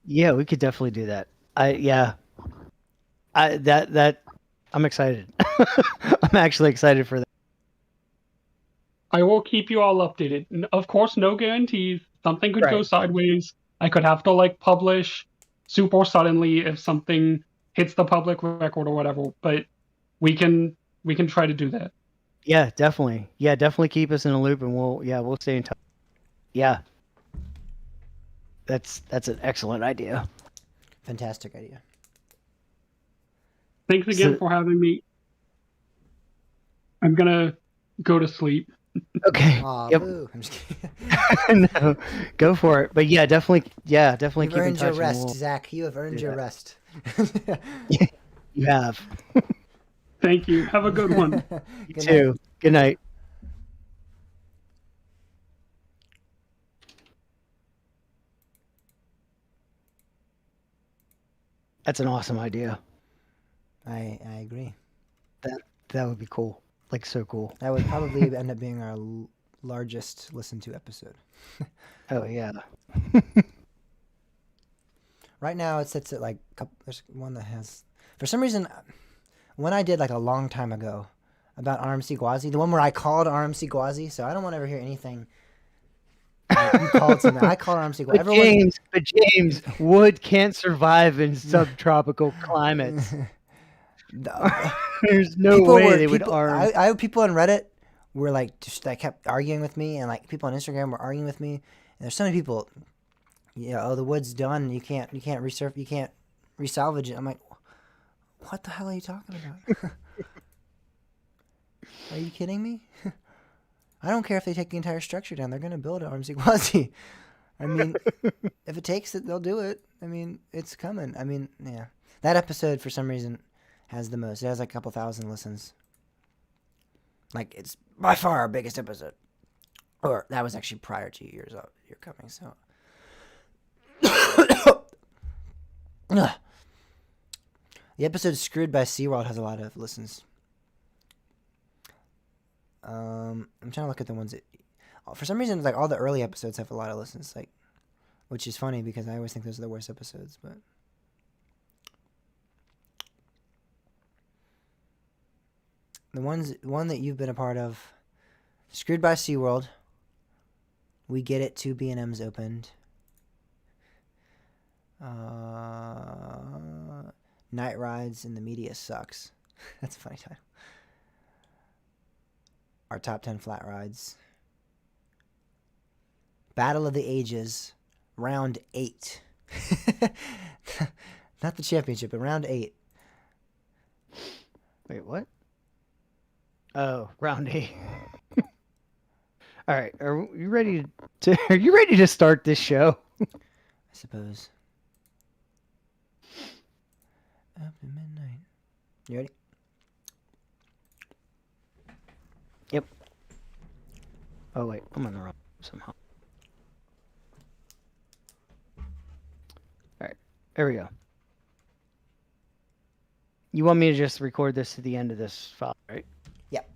Yeah, we could definitely do that. I'm excited. I'm actually excited for that. I will keep you all updated. Of course, no guarantees. Something could go Right. sideways. I could have to like publish super suddenly if something hits the public record or whatever. But we can try to do that. Yeah, definitely. Yeah, definitely keep us in a loop, and we'll stay in touch. Yeah, that's an excellent idea. Fantastic idea. Thanks again So- for having me. I'm gonna go to sleep. Okay. Aw, Yep. boo. I'm just kidding. No, go for it. But yeah, definitely You've keep in earned touch. your and rest, Zach. You have earned do your that. rest. You have. Thank you. Have a good one. You Good too. night. Good night. That's an awesome idea. I agree. That would be cool. Like so cool. That would probably end up being our largest listened to episode. Oh yeah. Right now, it sits at like there's one that has, for some reason, when I did like a long time ago about RMC Gwazi, the one where I called RMC Gwazi, so I don't want to ever hear anything. Like, you called something. I called RMC Gwazi. But James, wood can't survive in subtropical climates. There's no way they would arm. I have people on Reddit were like just that kept arguing with me, and like people on Instagram were arguing with me. And there's so many people, oh, the wood's done. You can't resurf. You can't resalvage it. I'm like, what the hell are you talking about? Are you kidding me? I don't care if they take the entire structure down. They're gonna build an RMC Quasi. I mean, if it takes it, they'll do it. I mean, it's coming. I mean, yeah. That episode for some reason has the most. It has like a couple thousand listens. Like, it's by far our biggest episode. Or that was actually prior to your coming, so. The episode Screwed by Seaworld has a lot of listens. I'm trying to look at the ones that, for some reason, like all the early episodes have a lot of listens, like, which is funny because I always think those are the worst episodes, but. The one that you've been a part of, Screwed by SeaWorld. We Get It, 2 B&Ms opened. Night Rides and the Media Sucks. That's a funny title. Our top 10 flat rides. Battle of the Ages, round 8. Not the championship, but round 8. Wait, what? Oh, round 8. All right, are you ready to start this show? I suppose. Up to midnight. You ready? Yep. Oh wait, I'm on the wrong somehow. All right, there we go. You want me to just record this to the end of this file, right? Yep.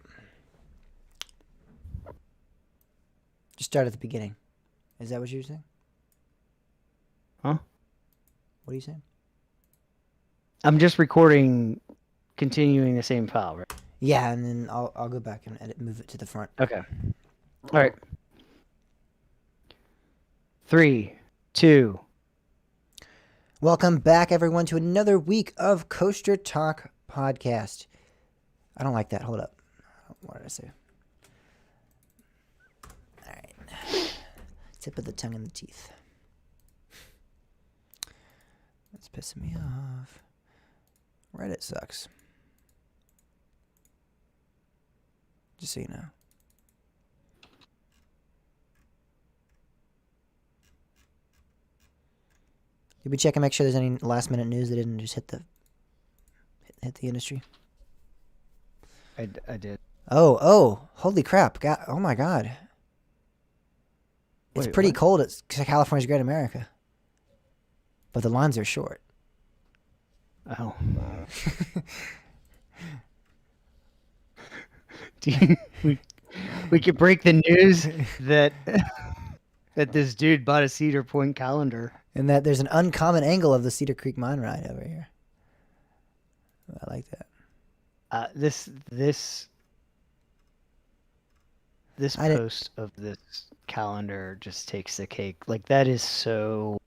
Just start at the beginning. Is that what you're saying? Huh? What are you saying? I'm just recording, continuing the same file, right? Yeah, and then I'll go back and move it to the front. Okay. All right. 3, 2, 1. 2. Welcome back, everyone, to another week of Coaster Talk Podcast. I don't like that. Hold up. What did I say? All right. Tip of the tongue in the teeth. That's pissing me off. Reddit sucks. Just so you know. Did we check and make sure there's any last minute news that didn't just hit the industry? I did. Oh, holy crap. God, oh my God. It's Wait, pretty what? cold. It's California's Great America. But the lines are short. Oh. we could break the news that that this dude bought a Cedar Point calendar. And that there's an uncommon angle of the Cedar Creek Mine ride over here. I like that. This post of this calendar just takes the cake. Like, that is so...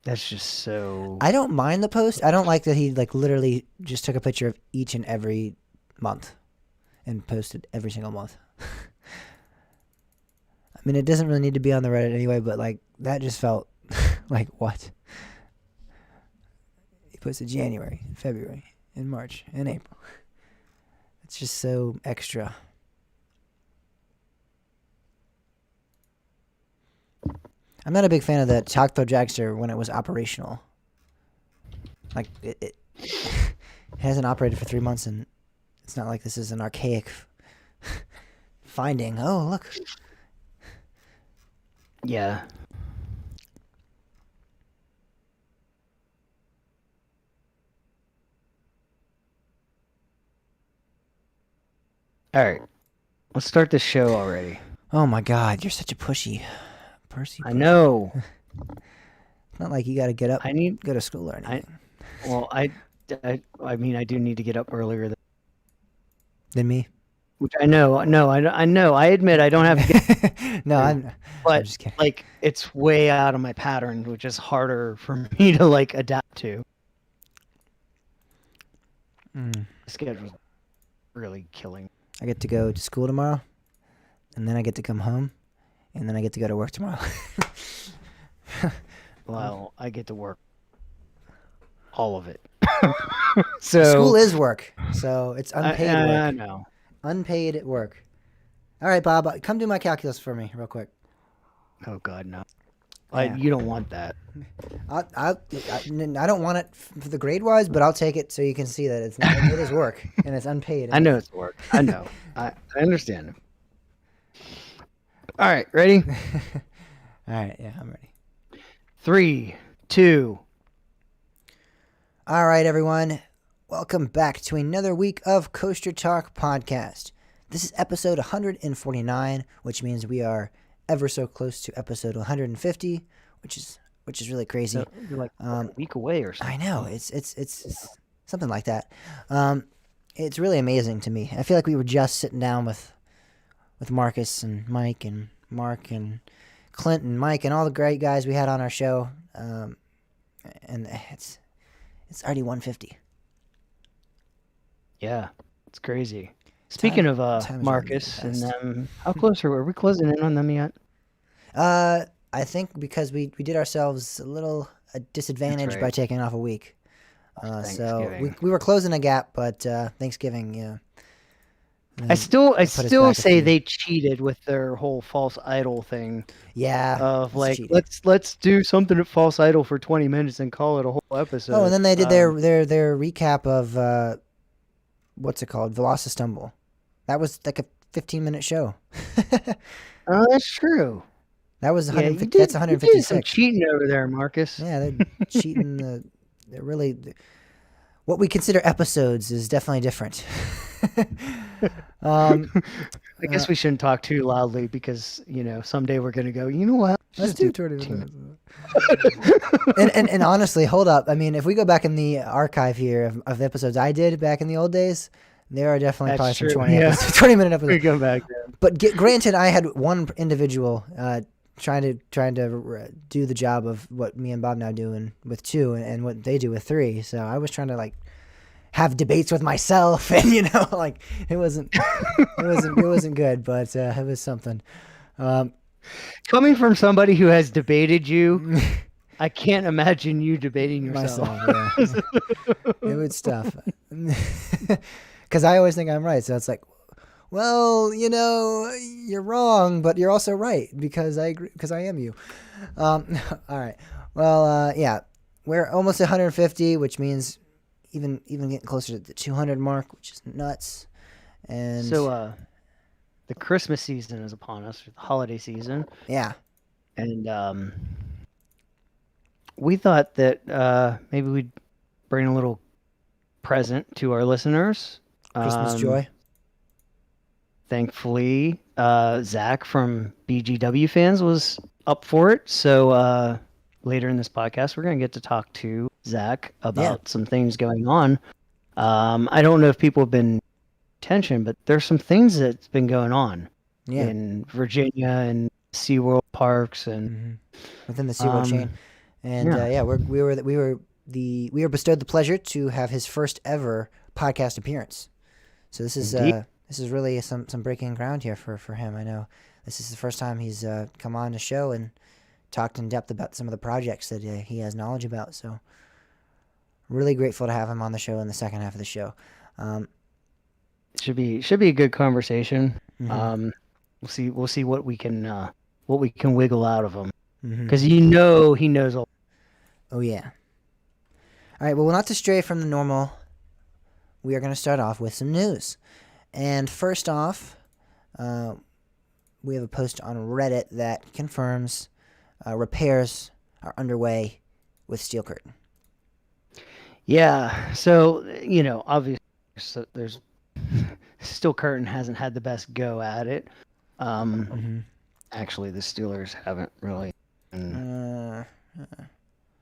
That's just so... I don't mind the post. I don't like that he literally just took a picture of each and every month and posted every single month. I mean, it doesn't really need to be on the Reddit anyway, but that just felt like what? He posted January, February, and March, and April. It's just so extra. I'm not a big fan of the Tactile Dragster when it was operational. It hasn't operated for 3 months, and it's not like this is an archaic finding. Oh, look. Yeah. All right. Let's start the show already. Oh my God, you're such a pushy. Percy. I know. It's not like you got to get up and go to school or anything. I mean, I do need to get up earlier Than me? which I know. No, I know. I admit I don't have to get No, I'm just kidding. It's way out of my pattern, which is harder for me to adapt to. The schedule's really killing. I get to go to school tomorrow, and then I get to come home, and then I get to go to work tomorrow. Well, I get to work all of it. So school is work, so it's unpaid work. I know. Unpaid work. All right, Bob, come do my calculus for me real quick. Oh God, no. Yeah. You don't want that. I don't want it for the grade wise, but I'll take it so you can see that it is work and it's unpaid. I know it's work. I know. I understand. All right, ready? All right, yeah, I'm ready. 3, 2. All right, everyone. Welcome back to another week of Coaster Talk Podcast. This is episode 149, which means we are ever so close to episode 150, which is really crazy. So you're a week away or something. I know, it's something like that. It's really amazing to me. I feel like we were just sitting down with Marcus and Mike and Mark and Clint and Mike and all the great guys we had on our show, and it's already 150. Yeah, it's crazy. Speaking of Marcus and them, how close are we closing in on them yet? I think because we did ourselves a little disadvantage by taking off a week. So we were closing a gap, but Thanksgiving, yeah. I still say they cheated with their whole false idol thing. Yeah. Of let's do something at false idol for 20 minutes and call it a whole episode. Oh, and then they did their recap of what's it called? Velocity-Stumble. That was like a 15-minute show. Oh, that's true. That was 150. Yeah, that's 156. You did some cheating over there, Marcus. Yeah, they're cheating. They're really what we consider episodes is definitely different. I guess we shouldn't talk too loudly because someday we're gonna go. You know what? Let's do 20 minutes. and honestly, hold up. I mean, if we go back in the archive here of the episodes I did back in the old days, there are definitely probably some 20-minute episodes. We go back there. But granted, I had one individual trying to do the job of what me and Bob now doing with 2 and what they do with 3. So I was trying to like have debates with myself, and like it wasn't good, but it was something. Coming from somebody who has debated you, I can't imagine you debating yourself. Myself, yeah. It was tough. Because I always think I'm right, so it's like, well, you're wrong, but you're also right because I agree, because I am you. All right. Well, yeah, we're almost 150, which means even getting closer to the 200 mark, which is nuts. And so, the Christmas season is upon us, the holiday season. Yeah. And we thought that maybe we'd bring a little present to our listeners. Christmas joy. Thankfully, Zach from BGW Fans was up for it. So later in this podcast, we're going to get to talk to Zach about some things going on. I don't know if people have been attention, but there's some things that's been going on in Virginia and SeaWorld parks and within the SeaWorld chain. And we were bestowed the pleasure to have his first ever podcast appearance. So this is really some breaking ground here for him. I know this is the first time he's come on the show and talked in depth about some of the projects that he has knowledge about. So really grateful to have him on the show in the second half of the show. Should be a good conversation. We'll see what we can wiggle out of him, because he knows all. Oh yeah. All right. Well, not to stray from the normal, we are going to start off with some news. And first off, we have a post on Reddit that confirms repairs are underway with Steel Curtain. Yeah. So obviously, there's Steel Curtain hasn't had the best go at it. Actually, the Steelers haven't really.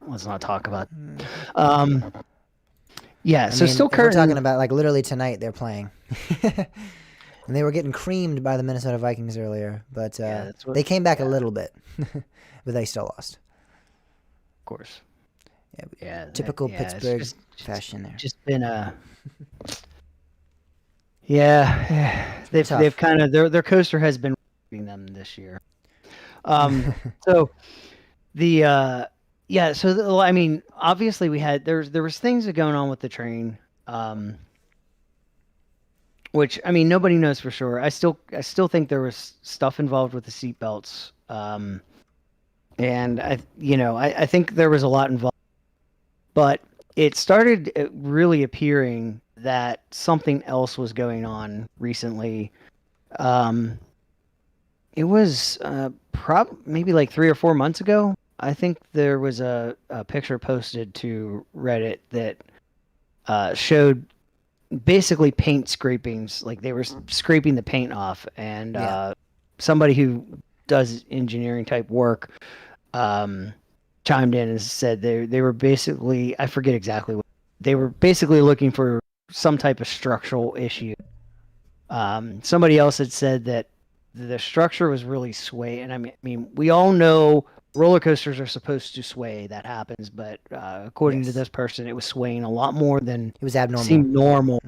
Let's not talk about. Yeah, so Steel Curtain. We're talking about like literally tonight they're playing, and they were getting creamed by the Minnesota Vikings earlier, but they came back a little bit, but they still lost. Of course. Yeah. Typical Pittsburgh fashion there. Just been a. Yeah, they've kind of their coaster has been beating them this year. So the I mean, obviously there was things going on with the train, which I mean nobody knows for sure. I still think there was stuff involved with the seatbelts, and I think there was a lot involved, but it started really appearing that something else was going on recently. It was maybe like 3 or 4 months ago. I think there was a picture posted to Reddit that showed basically paint scrapings, like they were scraping the paint off, and somebody who does engineering type work chimed in and said they were basically, I forget exactly what, they were basically looking for some type of structural issue. Somebody else had said that the structure was really sway, and I mean we all know roller coasters are supposed to sway. That happens, but according to this person, it was swaying a lot more than it was abnormal. Seemed normal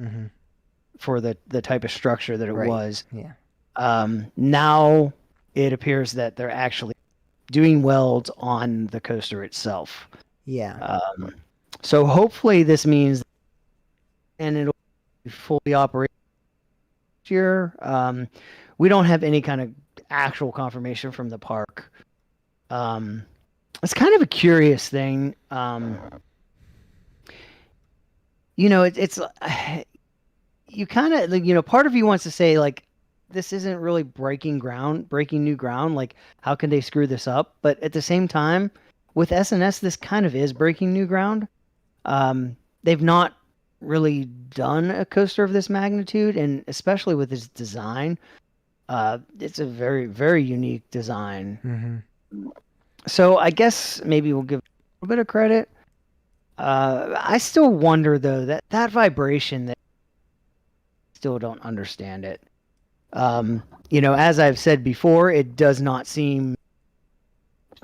for the type of structure that it was. Yeah. Now it appears that they're actually doing welds on the coaster itself. Yeah. So hopefully this means, and it'll be fully operational next year. We don't have any kind of actual confirmation from the park. It's kind of a curious thing. It's you kind of, part of you wants to say like, this isn't really breaking new ground. Like, how can they screw this up? But at the same time, with S&S, this kind of is breaking new ground. They've not really done a coaster of this magnitude, and especially with its design, it's a very, very unique design. So I guess maybe we'll give a little bit of credit. I still wonder though that vibration, that still don't understand it. As I've said before, it does not seem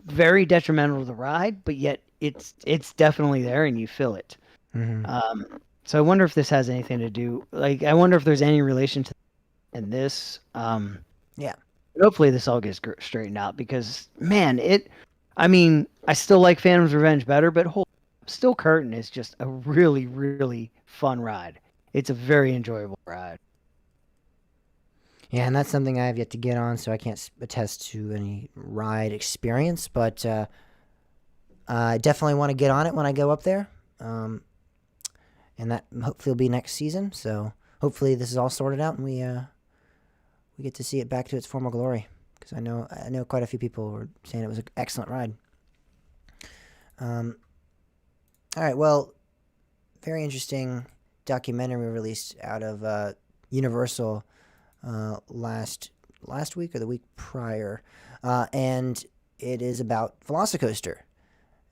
very detrimental to the ride, but yet it's definitely there and you feel it. Mm-hmm. So I wonder if this has anything to do. Like, I wonder if there's any relation to in this. Yeah. Hopefully this all gets straightened out because, man, I mean, I still like Phantom's Revenge better, but Still Curtain is just a really, really fun ride. It's a very enjoyable ride. Yeah, and that's something I have yet to get on, so I can't attest to any ride experience, but I definitely want to get on it when I go up there. And that hopefully will be next season, so hopefully this is all sorted out and we get to see it back to its former glory. Because I know quite a few people were saying it was an excellent ride. All right, well, very interesting documentary released out of Universal last week or the week prior, and it is about Velocicoaster,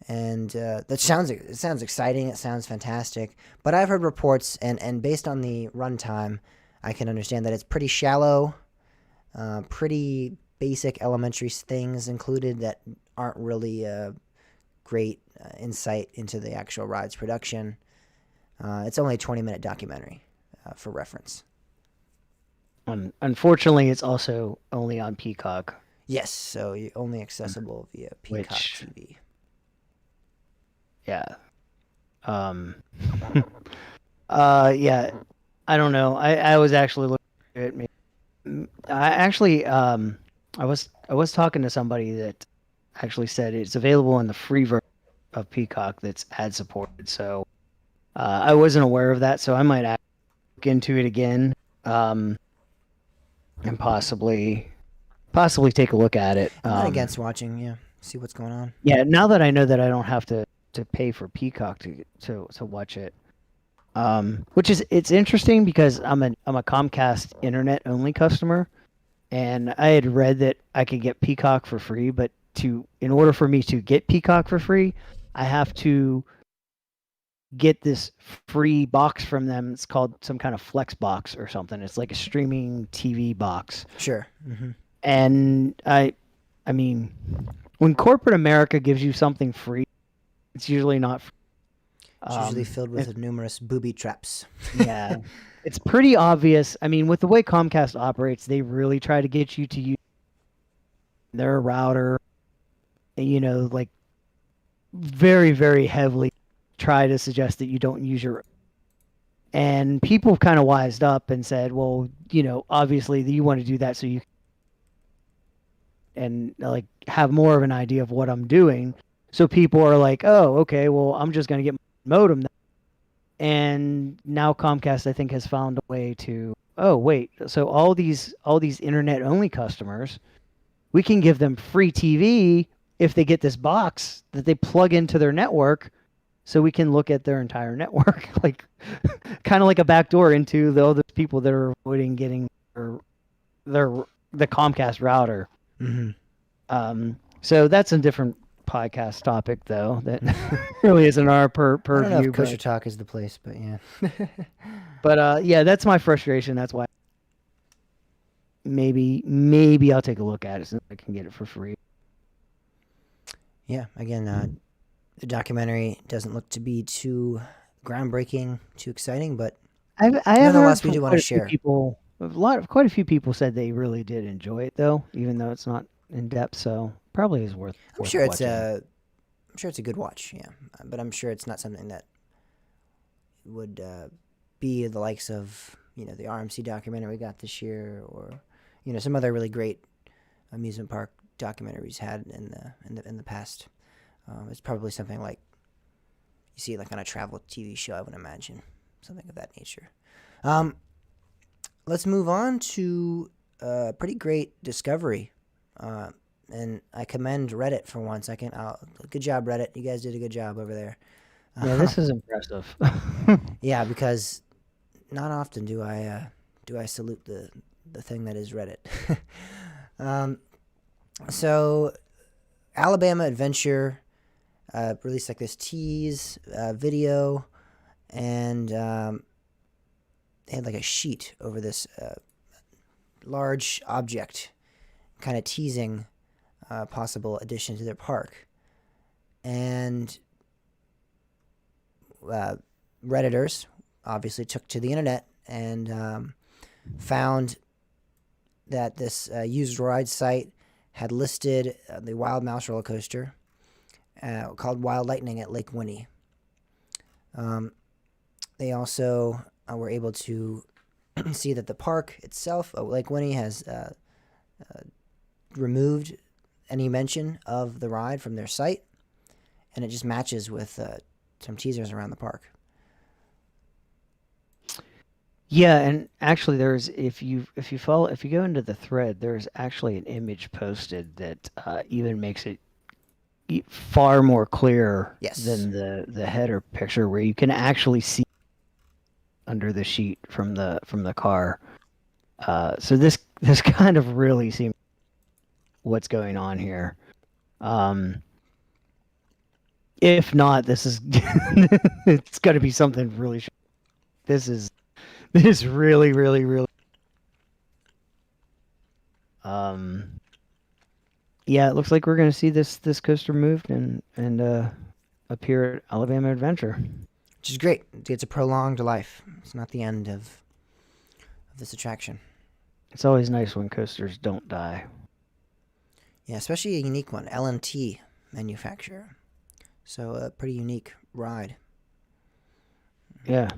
and it sounds exciting. It sounds fantastic, but I've heard reports, and based on the runtime, I can understand that it's pretty shallow, pretty basic elementary things included that aren't really great insight into the actual ride's production. It's only a 20-minute documentary, for reference. Unfortunately, it's also only on Peacock. Yes, so you're only accessible via Peacock TV. Yeah. Yeah. I don't know. I was actually looking at it. I actually I was talking to somebody that actually said it's available in the free version of Peacock that's ad supported. So I wasn't aware of that, so I might look into it again. And possibly take a look at it. I'm not against watching, yeah. See what's going on. Yeah, now that I know that I don't have to pay for Peacock to watch it. Which is it's interesting because I'm a Comcast internet only customer, and I had read that I could get Peacock for free, but in order for me to get Peacock for free, I have to get this free box from them. It's called some kind of Flex box or something. It's like a streaming TV box. Sure. Mm-hmm. And I mean, when corporate America gives you something free, it's usually not free. It's usually filled with numerous booby traps. Yeah. It's pretty obvious. I mean, with the way Comcast operates, they really try to get you to use their router, like very, very heavily try to suggest that you don't use your. And people kind of wised up and said, well, obviously you want to do that so you and like have more of an idea of what I'm doing. So people are like, oh, okay, well, I'm just going to get my modem. And now Comcast, I think, has found a way to, oh, wait, so all these internet only customers, we can give them free TV if they get this box that they plug into their network, so we can look at their entire network, like kind of like a backdoor into the other people that are avoiding getting the Comcast router. Mm-hmm. So that's a different podcast topic, though, that really isn't our purview. I don't know if Kosher Talk is the place, but yeah. But yeah, that's my frustration. That's why maybe I'll take a look at it since I can get it for free. Yeah, again, the documentary doesn't look to be too groundbreaking, too exciting, but nonetheless, we do want to share. Quite a few people said they really did enjoy it, though, even though it's not in depth. So probably is worth. I'm sure it's a good watch, yeah, but I'm sure it's not something that would be the likes of the RMC documentary we got this year, or some other really great amusement park documentaries had in the past. It's probably something like you see like on a travel TV show, I would imagine, something of that nature. Let's move on to a pretty great discovery. And I commend Reddit for once. Good job, Reddit. You guys did a good job over there. Yeah, this is impressive. Yeah, because not often do I salute the thing that is Reddit. So Alabama Adventure released like this tease video, and they had like a sheet over this large object, kind of teasing possible addition to their park. And Redditors obviously took to the internet and found that this used ride site had listed the Wild Mouse roller coaster called Wild Lightning at Lake Winnie. They also were able to see that the park itself, Lake Winnie, has removed any mention of the ride from their site, and it just matches with some teasers around the park. Yeah, and actually, there's if you go into the thread, there's actually an image posted that even makes it far more clear than the header picture, where you can actually see under the sheet from the car. So this kind of really seems what's going on here. If not, this is it's got to be something really. This is really, really, really. Yeah, it looks like we're going to see this coaster moved and appear at Alabama Adventure, which is great. It's a prolonged life. It's not the end of this attraction. It's always nice when coasters don't die. Yeah, especially a unique one, L&T manufacturer. So a pretty unique ride. Yeah.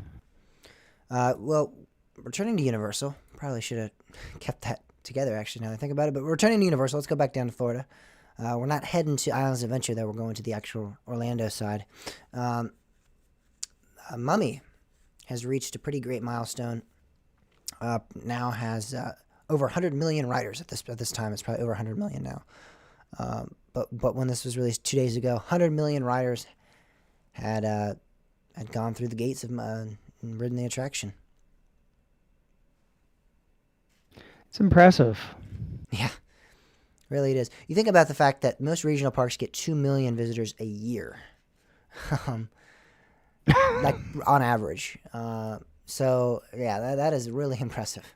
Well, returning to Universal, probably should have kept that together, actually, now that I think about it. But we're returning to Universal. Let's go back down to Florida. We're not heading to Islands of Adventure, though. We're going to the actual Orlando side. Mummy has reached a pretty great milestone. Now has over 100 million riders at this time. It's probably over 100 million now. But when this was released 2 days ago, 100 million riders had gone through the gates of and ridden the attraction. It's impressive. Yeah, really it is. You think about the fact that most regional parks get 2 million visitors a year, like on average. So yeah, that is really impressive.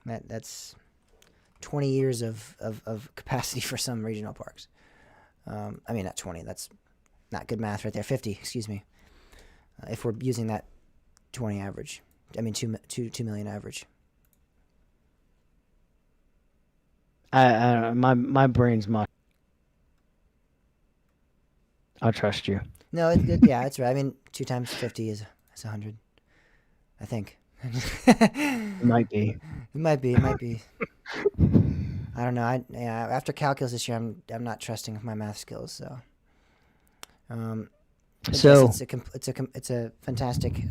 That's 20 years of capacity for some regional parks. I mean, not 20. That's not good math right there. 50, excuse me. If we're using that 20 average, I mean 2 million average. I don't know. My brain's much. I'll trust you. No, yeah, that's right. I mean, 2 times 50 is 100. I think. It might be. It might be. I don't know. After calculus this year, I'm not trusting my math skills. So. So it's a fantastic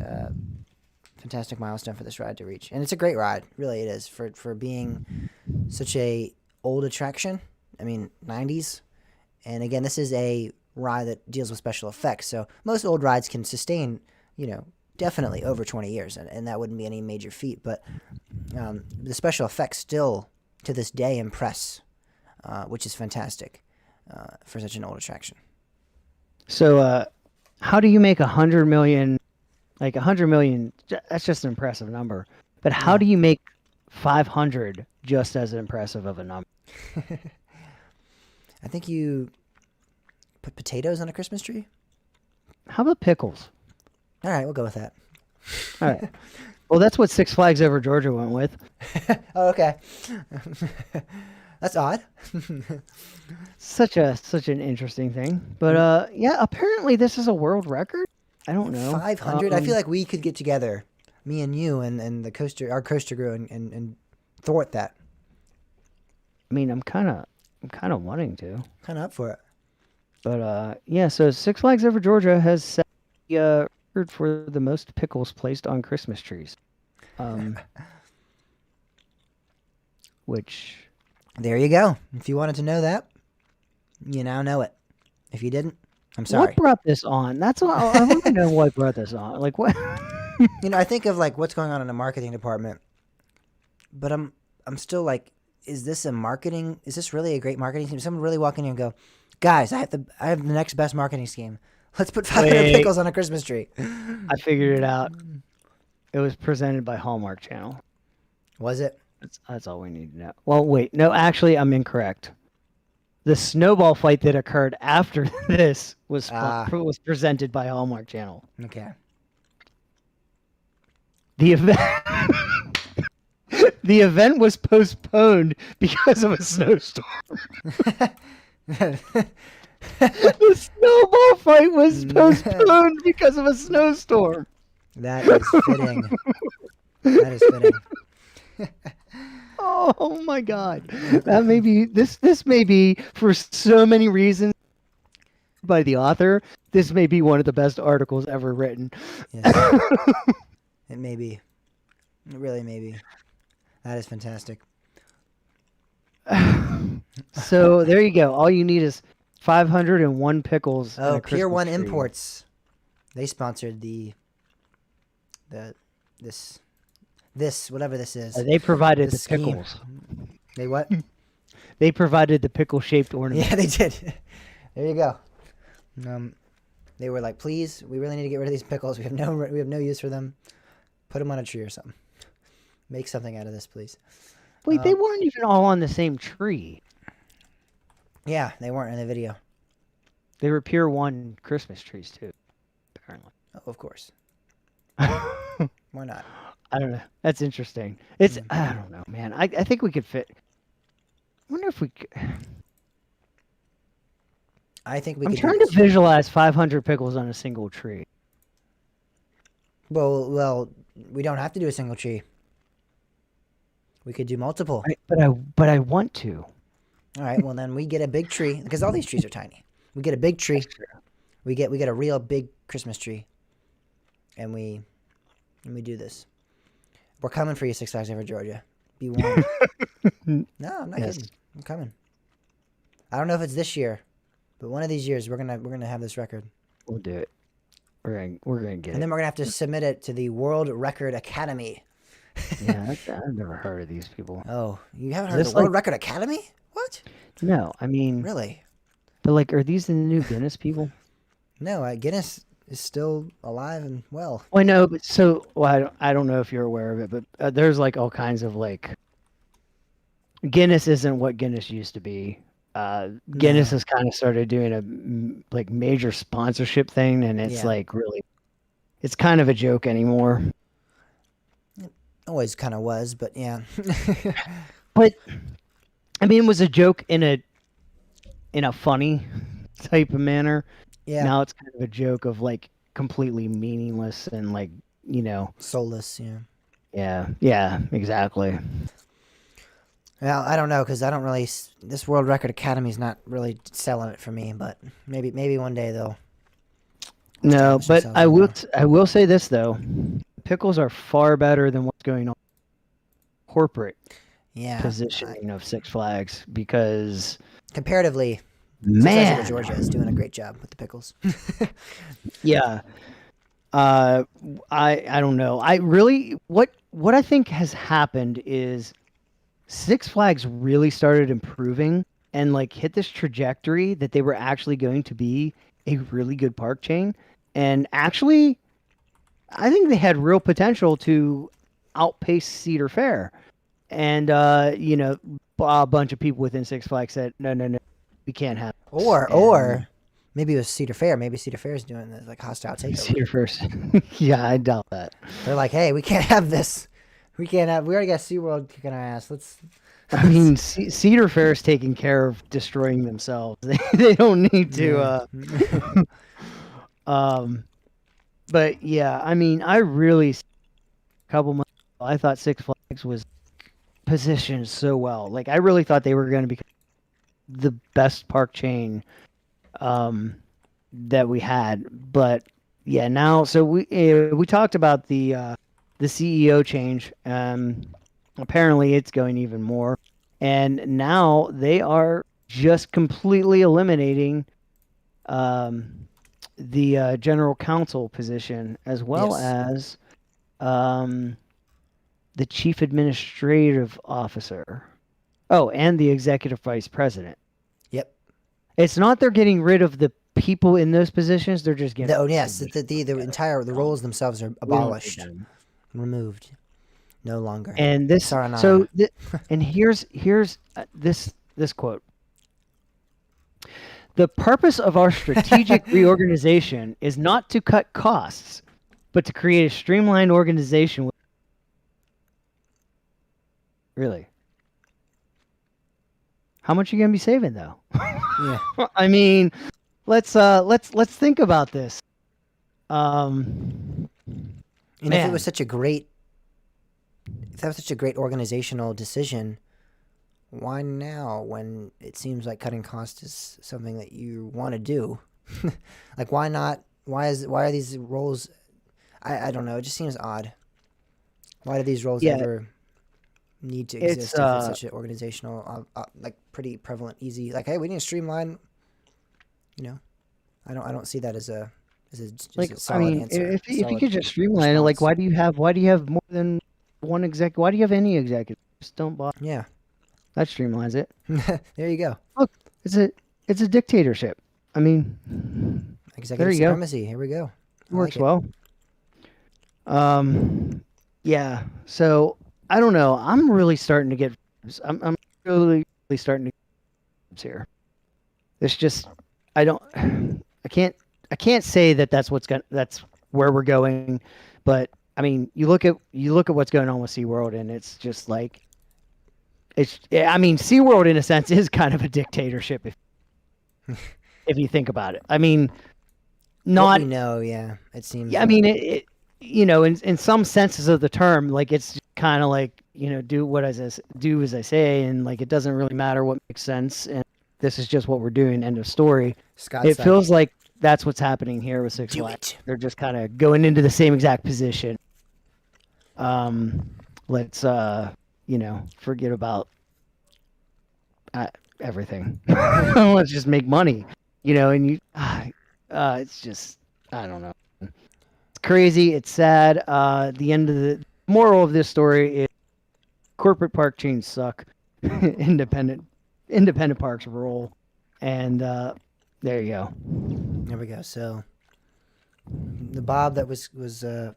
milestone for this ride to reach, and it's a great ride. Really, it is for being such a old attraction. I mean, 90s, and again, this is a ride that deals with special effects. So most old rides can sustain, definitely over 20 years, and that wouldn't be any major feat. But the special effects still to this day impress, which is fantastic for such an old attraction. So, how do you make 100 million? Like 100 million, that's just an impressive number. But how do you make 500 just as impressive of a number? I think you put potatoes on a Christmas tree. How about pickles? All right, we'll go with that. All right. Well, that's what Six Flags Over Georgia went with. Oh, okay. That's odd. Such an interesting thing. But yeah, apparently this is a world record. I don't know. 500. I feel like we could get together, me and you and our coaster crew and thwart that. I mean, I'm kind of wanting to. Kind of up for it. But yeah, so Six Flags Over Georgia has set the record for the most pickles placed on Christmas trees. Which there you go. If you wanted to know that, you now know it. If you didn't, I'm sorry. What brought this on? That's what I want to know. What brought this on? Like what? I think of like what's going on in the marketing department, but I'm still like, is this really a great marketing scheme? Someone really walk in here and go, guys, I have the next best marketing scheme. Let's put 500 pickles on a Christmas tree. I figured it out. It was presented by Hallmark Channel. Was it? That's all we need to know. Well, wait, no, actually, I'm incorrect. The snowball fight that occurred after this was was presented by Hallmark Channel. Okay. The event the event was postponed because of a snowstorm. The snowball fight was postponed because of a snowstorm. That is fitting. That is fitting. Oh my God! That may be this may be for so many reasons by the author. This may be one of the best articles ever written. Yes. It may be. It really may be. That is fantastic. So there you go. All you need is 501 pickles. and Oh, a Pier Christmas 1 tree. Imports. They sponsored this whatever this is. They provided The the scheme. pickles. They what? They provided the pickle-shaped ornament. Yeah, they did. There you go. They were like, please, we really need to get rid of these pickles. We have no use for them. Put them on a tree or something. Make something out of this, please. Wait, they weren't even all on the same tree. Yeah, they weren't in the video. They were Pier 1 Christmas trees too, apparently. Oh, of course. Why not? I don't know. That's interesting. It's I don't know, man. I think we could fit. I wonder if we could. I think we I'm could trying do to visualize 500 pickles on a single tree. Well, we don't have to do a single tree. We could do multiple. But I want to. All right, well then we get a big tree because all these trees are tiny. We get a big tree. We get a real big Christmas tree, and we do this. We're coming for you, Six Flags Over Georgia. Be warned. No, I'm not kidding. I'm coming. I don't know if it's this year, but one of these years we're gonna have this record. We'll do it. We're gonna get And then we're gonna have to submit it to the World Record Academy. Yeah, I've never heard of these people. Oh, you haven't heard of This the World Record Academy? What? No, I mean, Really? but like, are these the new Guinness people? No, Guinness is still alive and well. Well, I know, but I don't know if you're aware of it, but there's like all kinds of like. Guinness isn't what Guinness used to be. Guinness has kind of started doing a like major sponsorship thing, and it's like really, it's kind of a joke anymore. It always kind of was, but yeah. But I mean, it was a joke in a funny type of manner. Yeah. Now it's kind of a joke of like completely meaningless and like, you know, Soulless, yeah. Yeah, exactly. Well, I don't know because I don't really. This World Record Academy is not really selling it for me, but maybe one day they'll. No, establish but themselves I will say this though, pickles are far better than what's going on corporate positioning of Six Flags because comparatively, man, Six Flags Over Georgia is doing a great job with the pickles. yeah. I don't know. I really what I think has happened is Six Flags really started improving and like hit this trajectory that they were actually going to be a really good park chain. And actually, I think they had real potential to outpace Cedar Fair. And, you know, a bunch of people within Six Flags said, no, we can't have this. Or maybe it was Cedar Fair. Maybe Cedar Fair is doing this like hostile takeover. Cedar Fair. Yeah, I doubt that. They're like, hey, we can't have this. We already got SeaWorld kicking our ass. I mean, Cedar Fair is taking care of destroying themselves. They don't need to. But yeah, I mean, I really a couple months ago, I thought Six Flags was positioned so well. Like I really thought they were going to be the best park chain that we had. But yeah, now so we talked about the CEO change. Apparently it's going even more. And now they are just completely eliminating the general counsel position as well as the chief administrative officer. Oh, and the executive vice president. Yep. It's not they're getting rid of the people in those positions. They're just getting the roles themselves are abolished. Removed. No longer. And this, Saranara. so, and here's this quote. The purpose of our strategic reorganization is not to cut costs, but to create a streamlined organization. Really? How much are you gonna be saving though? Yeah. I mean, let's think about this. And if Man. it was such a great, if that was such a great organizational decision, why now when it seems like cutting costs is something that you want to do? Like, why not? Why are these roles? I don't know. It just seems odd. Why do these roles ever need to exist if it's such an organizational, like pretty prevalent, easy? Like, hey, we need to streamline. You know, I don't see that as a Like, a solid answer. if you could just streamline it, like, why do you have more than one exec? Why do you have any executive? Just don't bother. Yeah. That streamlines it. There you go. Look, it's a dictatorship. I mean, Executive supremacy. Here we go. Works well. Yeah. So I don't know. I'm really starting to get. I'm really starting to get here. It's just I can't say that that's where we're going, but I mean, you look at what's going on with Seaworld, and it's just like I mean, Seaworld in a sense is kind of a dictatorship if you think about it. I mean, not yeah. It seems. Yeah, I mean, it you know, in some senses of the term, like it's kind of like, you know, do as I say, and like it doesn't really matter what makes sense, and this is just what we're doing. End of story. It feels like that's what's happening here with Six Flags. They're just kind of going into the same exact position. Let's you know, forget about everything. Let's just make money, you know. And you, it's just, I don't know. It's crazy. It's sad. The moral of this story is corporate park chains suck. Independent parks rule. And there you go. There we go. So the Bob that was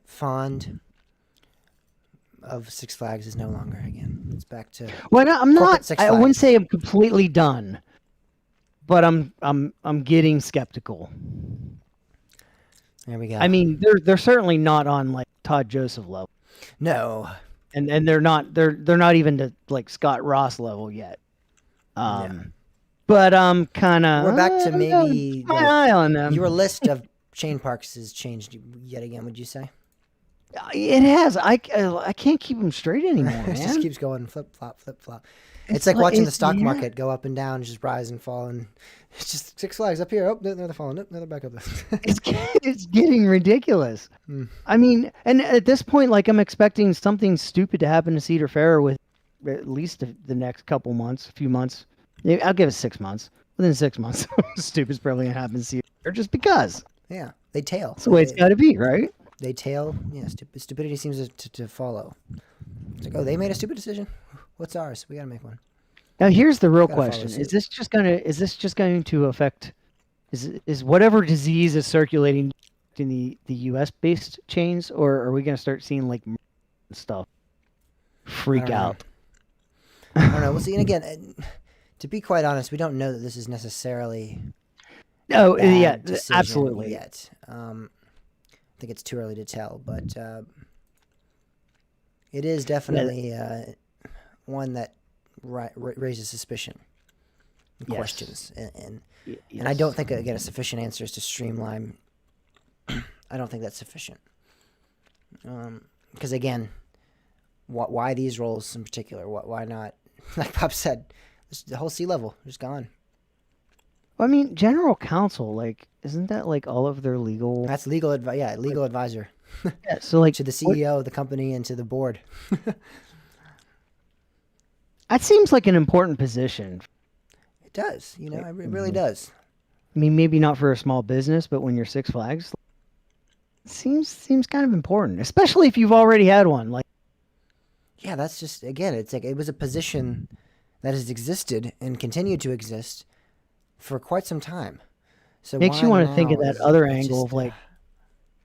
fond of Six Flags is no longer again. It's back to I'm not. Six I Flags. wouldn't say I'm completely done, but I'm getting skeptical. There we go. I mean, they're certainly not on like Todd Joseph level. No. And they're not even to like Scott Ross level yet. But kind of. We're back to maybe my eye on them. Your list of chain parks has changed yet again. Would you say? It has. I can't keep them straight anymore, man. It just keeps going flip flop, flip flop. It's like watching the stock market go up and down, just rise and fall, and it's just Six Flags up here. Oh, they're falling. They're back up. It's getting ridiculous. I mean, and at this point, like I'm expecting something stupid to happen to Cedar Fair with at least the next few months. I'll give it 6 months. Within 6 months, stupid's probably gonna happen to Cedar Fair just because. Yeah, they tail. That's the way it's got to be, right? They tail. Yeah, stupidity seems to follow. It's like, oh, they made a stupid decision. What's ours? We gotta make one. Now here's the real question: Is this just going to affect? Is whatever disease is circulating in the U.S. based chains, or are we going to start seeing like stuff freak out? I don't know. We'll see. And again, to be quite honest, we don't know that this is necessarily. Oh yeah, absolutely. Yet, I think it's too early to tell, but it is definitely one that raises suspicion and questions, and I don't think again a sufficient answer is to streamline. I don't think that's sufficient, because again, why these roles in particular? Why not? Like Bob said, the whole sea level just gone. I mean, general counsel, like, isn't that like all of their legal? That's legal advice. Yeah, legal advisor. Yeah, so like to the CEO of the company and to the board. That seems like an important position. It does. You know, it really does. I mean, maybe not for a small business, but when you're Six Flags, it seems kind of important, especially if you've already had one. Like, yeah, that's just again, it's like it was a position that has existed and continued to exist for quite some time. So makes you want to think of that other angle of like,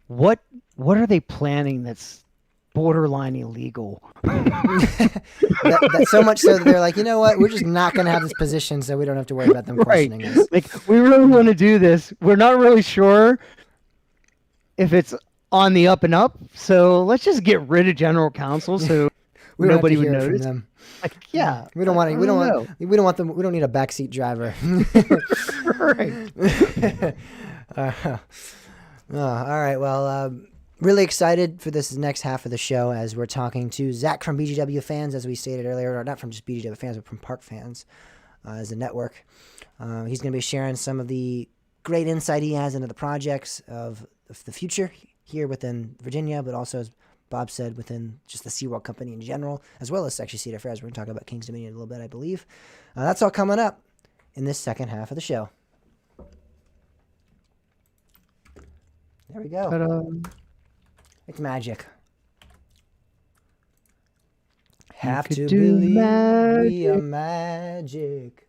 what are they planning that's borderline illegal. that so much so that they're like, you know what? We're just not going to have this position, so we don't have to worry about them questioning us. Like, we really want to do this. We're not really sure if it's on the up and up, so let's just get rid of general counsel so We don't nobody have to would hear it from notice. them. Like, yeah, We don't want to. I We don't don't want. We don't want them. We don't need a backseat driver. Right. All right. Well, really excited for this next half of the show as we're talking to Zach from BGW fans, as we stated earlier, or not from just BGW fans, but from Park fans as a network. He's going to be sharing some of the great insight he has into the projects of the future here within Virginia, but also, as Bob said, within just the Seaworld company in general, as well as actually Cedar Affairs. We're going to talk about King's Dominion a little bit, I believe. That's all coming up in this second half of the show. There we go. Ta-da. It's magic. Have to could do believe we are magic. magic.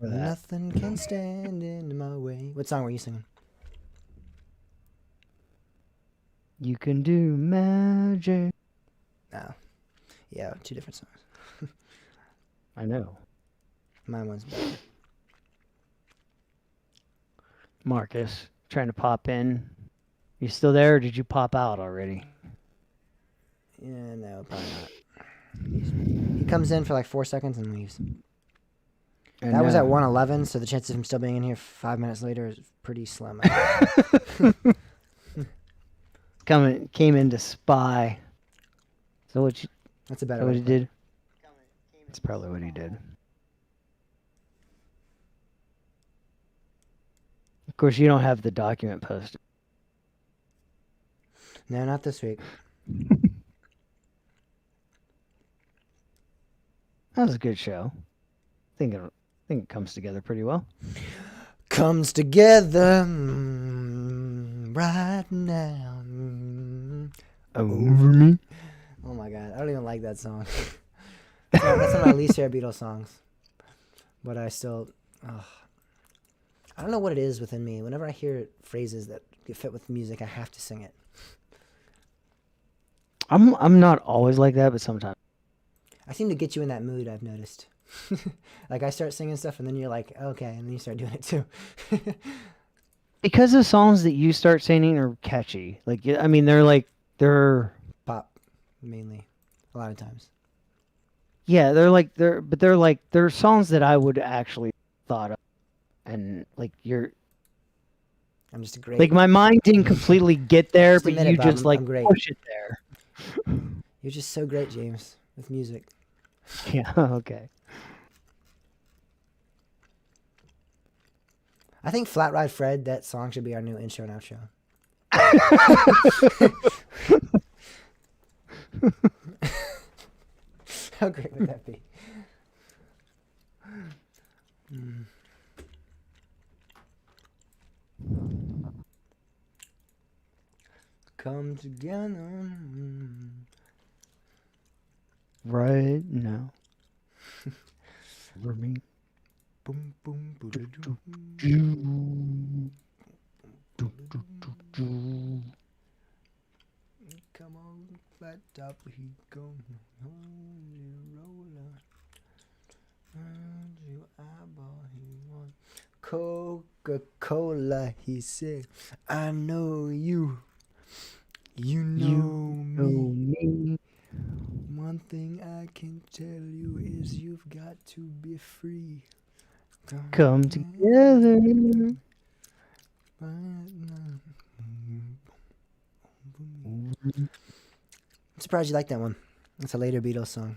For that. Nothing can stand in my way. What song were you singing? You can do magic. No. Yeah, two different songs. I know. Mine one's better. Marcus, trying to pop in. You still there, or did you pop out already? Yeah, no, probably not. He comes in for like 4 seconds and leaves. That was at 1:11, so the chance of him still being in here 5 minutes later is pretty slim. Came in to spy. So what you? That's a better What way he to put it. did? That's probably what he did. Of course, you don't have the document posted. No, not this week. That was a good show. I think it comes together pretty well. Comes together right now. Over me. Oh my god, I don't even like that song. That's one of my least favorite Beatles songs. But I still, I don't know what it is within me. Whenever I hear phrases that fit with music, I have to sing it. I'm not always like that, but sometimes. I seem to get you in that mood, I've noticed. Like I start singing stuff and then you're like, okay, and then you start doing it too. Because the songs that you start singing are catchy. Like, I mean, they're Pop, mainly, a lot of times. yeah, they're songs that I would actually thought of, and like I'm just a great. like my mind didn't completely get there, Just but admit it, you Bob, just like I'm great. push it there. You're just so great, James, with music. Yeah, okay. I think Flat Ride Fred, that song should be our new intro and outro. How great would that be? Come together. Right now. For me. Boom, boom, boo-doo-doo. Come on, flat top, he go. Holy roller. Round your eyeball, he want Coca-Cola, he said. I know you. You know me. One thing I can tell you is you've got to be free. Come together. I'm surprised you like that one. It's a later Beatles song.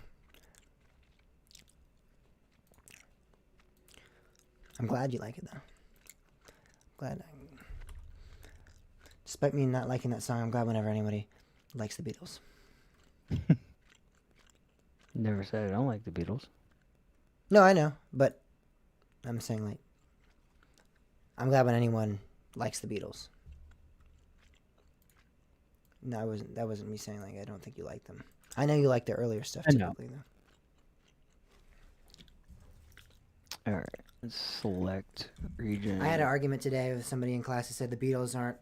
I'm glad you like it though. Despite me not liking that song, I'm glad whenever anybody likes the Beatles. Never said I don't like the Beatles. No, I know, but I'm saying like I'm glad when anyone likes the Beatles. No, that wasn't me saying like I don't think you like them. I know you like the earlier stuff I know. typically though. All right. Select region. I had an argument today with somebody in class who said the Beatles aren't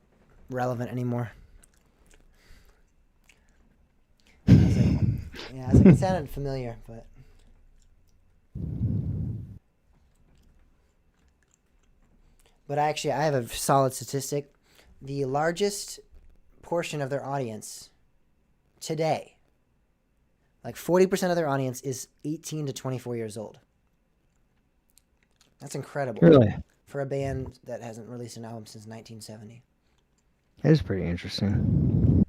relevant anymore. Yeah, I was like, it sounded familiar, but I have a solid statistic. The largest portion of their audience today, like 40% of their audience, is 18 to 24 years old. That's incredible. Really? For a band that hasn't released an album since 1970. That is pretty interesting.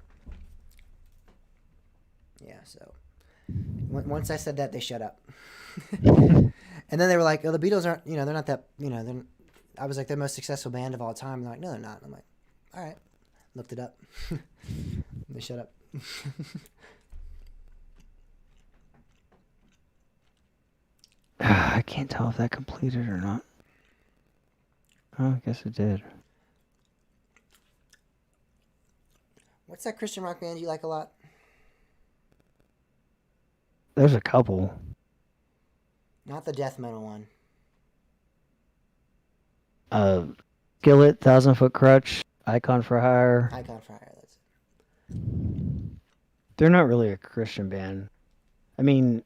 Yeah, so once I said that, they shut up. And then they were like, oh, the Beatles aren't, they're not that, I was like, they're the most successful band of all time. And they're like, no, they're not. And I'm like, all right. Looked it up. They shut up. I can't tell if that completed or not. Oh, I guess it did. What's that Christian rock band you like a lot? There's a couple. Not the death metal one. Skillet, 1,000-Foot Crutch, Icon for Hire. Icon for Hire, that's it. They're not really a Christian band. I mean,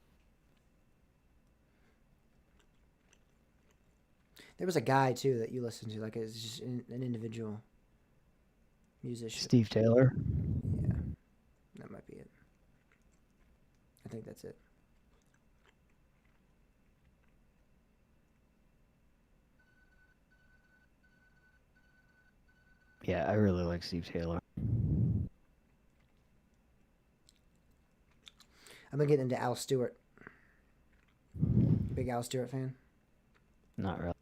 there was a guy too that you listened to, like it's just an individual musician. Steve Taylor. Yeah, that might be it. I think that's it. Yeah, I really like Steve Taylor. I've been getting into Al Stewart. Big Al Stewart fan? Not really.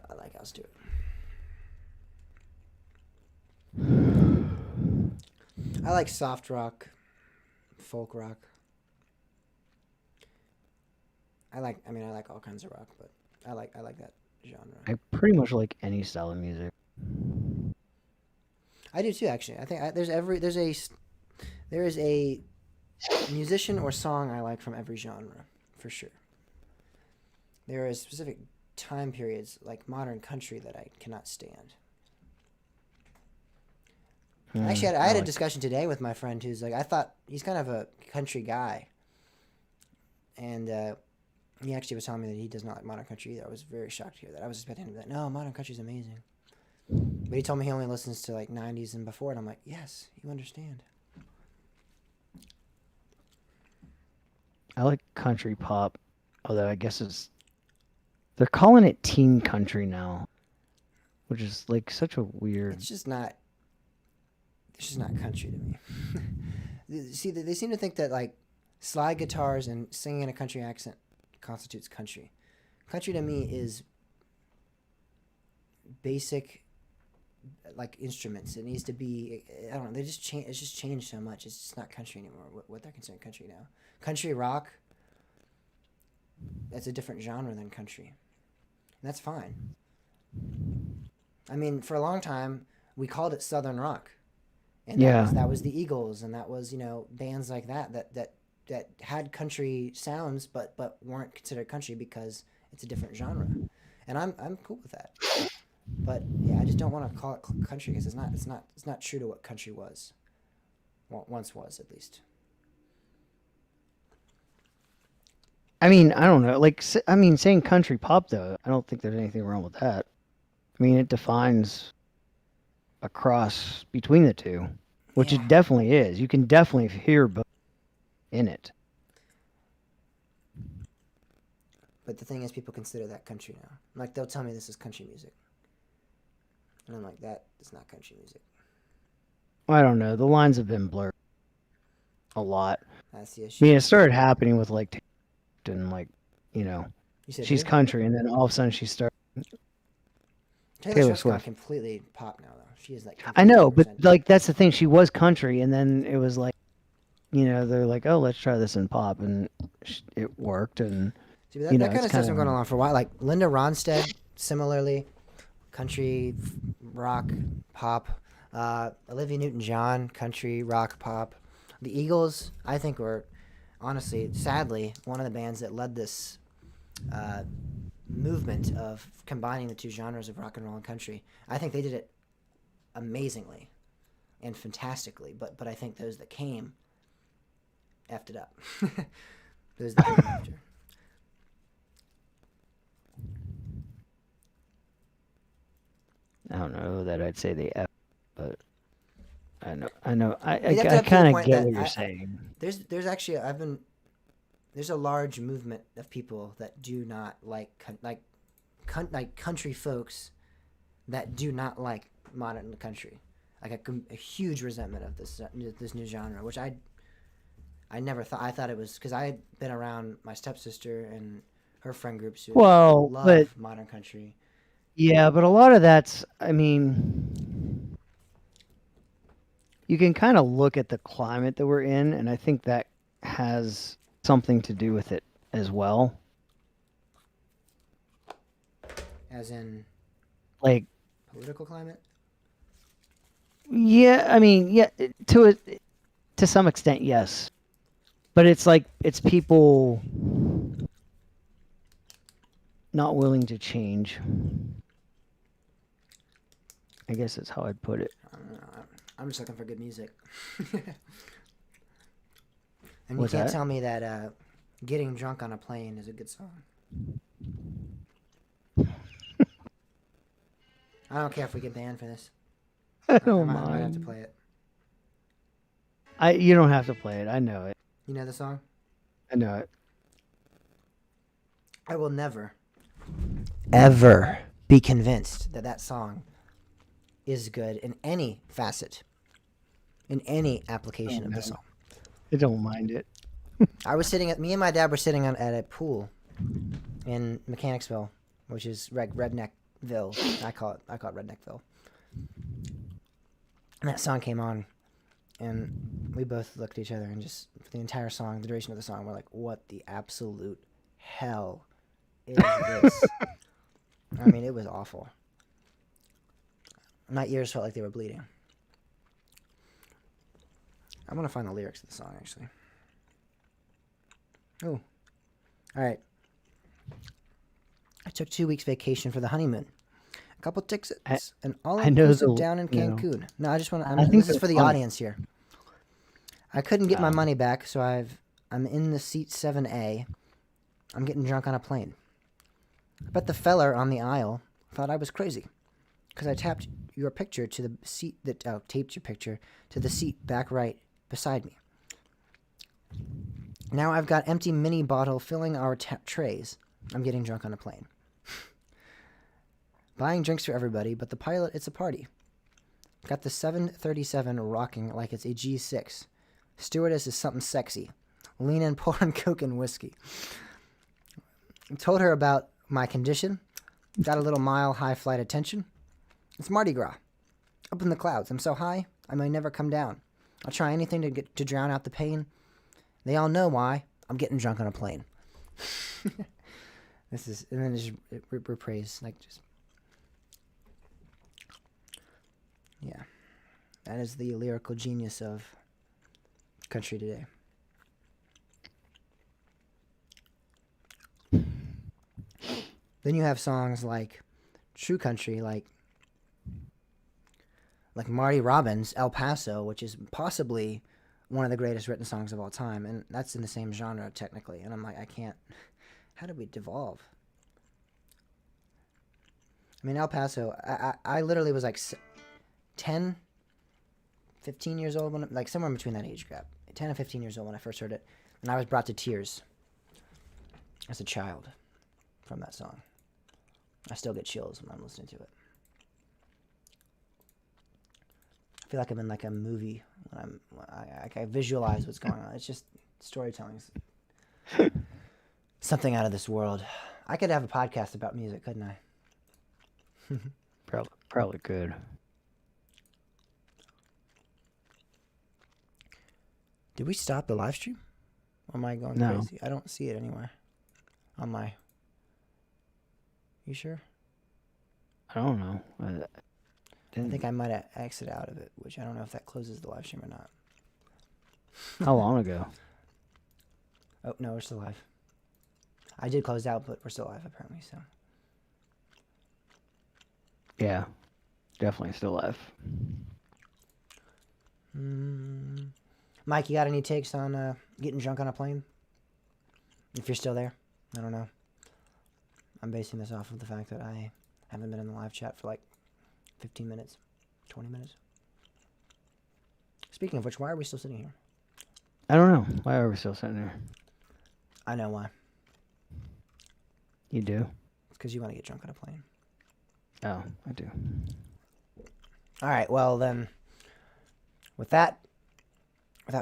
I like Al Stewart. I like soft rock, folk rock. I like all kinds of rock, but I like that genre. I pretty much like any style of music. I do too, actually. I think there is a musician or song I like from every genre, for sure. There are specific time periods, like modern country, that I cannot stand. Actually, I had a discussion today with my friend who's like, I thought he's kind of a country guy, and he actually was telling me that he does not like modern country either. I was very shocked to hear that. I was expecting him to be like, no, modern country's amazing. But he told me he only listens to like 90s and before, and I'm like, yes, you understand. I like country pop, although I guess they're calling it teen country now, which is like such a weird. It's just not country to me. See, they seem to think that like slide guitars and singing in a country accent constitutes country. Country to me is basic, like instruments. It needs to be. I don't know. They just change. It's just changed so much. It's just not country anymore. What they're considering country now. Country rock. That's a different genre than country, and that's fine. I mean, for a long time, we called it Southern rock, and that was the Eagles, and that was bands like that had country sounds, but weren't considered country because it's a different genre, and I'm cool with that. But yeah, I just don't want to call it country because it's not true to what country was, once was at least. I mean, I don't know. Like, saying country pop though, I don't think there's anything wrong with that. I mean, it defines a cross between the two, which it definitely is. You can definitely hear both in it. But the thing is, people consider that country now. Like, they'll tell me this is country music. And I'm like, that is not country music. I don't know. The lines have been blurred a lot. That's the issue. I mean, it started happening with, like, and, like, she's who? country, and then all of a sudden she started... Taylor Swift's completely pop now, though. She is, like... I know, but, like, that's the thing. She was country, and then it was, like, they're like, oh, let's try this in pop, and it worked, and... See, that kind of stuff's been going on for a while. Like, Linda Ronstadt, similarly... country, rock, pop. Olivia Newton-John, country, rock, pop. The Eagles, I think, were, honestly, sadly, one of the bands that led this movement of combining the two genres of rock and roll and country. I think they did it amazingly. and fantastically. But I think those that came effed it up. Those that came after. I don't know that I'd say they F, but I know. I They effed it up to the kind of point get that what you're saying. There's actually there's a large movement of people that do not like country folks that do not like modern country, like a huge resentment of this new genre, which I never thought. I thought it was because I had been around my stepsister and her friend groups who Well, love but modern country. yeah, but a lot of that's, I mean, you can kind of look at the climate that we're in, and I think that has something to do with it as well. As in Like, political climate? yeah, I mean, yeah, to some extent, yes. But it's like it's people not willing to change. I guess that's how I'd put it. I don't know. I'm just looking for good music. And What's you can't that? tell me that Getting Drunk on a Plane is a good song. I don't care if we get banned for this. I don't I might have to mind. play it. You don't have to play it. I know it. You know the song? I know it. I will never, ever be convinced that that song is good in any facet, in any application of the song. I don't mind it. Me and my dad were sitting at a pool in Mechanicsville, which is Redneckville. I call it Redneckville. And that song came on, and we both looked at each other and just, for the entire song, the duration of the song, we're like, what the absolute hell is this? I mean, it was awful. My ears felt like they were bleeding. I'm going to find the lyrics of the song, actually. Oh. All right. I took 2 weeks vacation for the honeymoon. A couple tickets, and all inclusive down in Cancun. No, I just want to. This is for the audience here. I couldn't get my money back, so I'm in the seat 7A. I'm getting drunk on a plane. But the feller on the aisle thought I was crazy because I tapped your picture to the seat taped your picture to the seat back right beside me. Now I've got empty mini bottle filling our trays. I'm getting drunk on a plane. Buying drinks for everybody, but the pilot, it's a party. Got the 737 rocking like it's a G6. Stewardess is something sexy. Lean in, pouring Coke and whiskey. Told her about my condition. Got a little mile-high flight attention. It's Mardi Gras. Up in the clouds. I'm so high, I may never come down. I'll try anything to drown out the pain. They all know why. I'm getting drunk on a plane. And then just reprise, like just. Yeah, that is the lyrical genius of country today. Then you have songs like true country, like Marty Robbins' El Paso, which is possibly one of the greatest written songs of all time, and that's in the same genre technically. And I'm like, I can't. How did we devolve? I mean, El Paso. I literally was like 10, 15 years old when, like somewhere in between that age gap, 10 and 15 years old when I first heard it, and I was brought to tears as a child from that song. I still get chills when I'm listening to it. I feel like I'm in like a movie when I visualize what's going on. It's just storytelling. Something out of this world. I could have a podcast about music, couldn't I? Probably could. Did we stop the live stream? Or am I going crazy? I don't see it anywhere. On my. You sure? I don't know. I think I might have exited out of it, which I don't know if that closes the live stream or not. How long ago? Oh, no, we're still live. I did close out, but we're still live apparently, so. Yeah, definitely still live. Mike, you got any takes on getting drunk on a plane? If you're still there, I don't know. I'm basing this off of the fact that I haven't been in the live chat for like 15 minutes, 20 minutes. Speaking of which, why are we still sitting here? I don't know. Why are we still sitting here? I know why. You do? It's because you want to get drunk on a plane. Oh, I do. All right, well then, without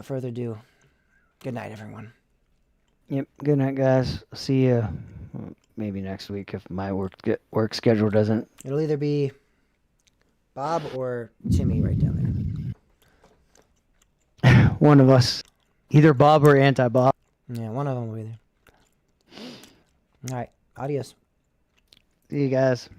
further ado, good night, everyone. Yep. Good night, guys. See you maybe next week if my work schedule doesn't. It'll either be Bob or Timmy right down One of us. Either Bob or anti-Bob. there. Yeah, one of them will be there. All right, adios. See you guys.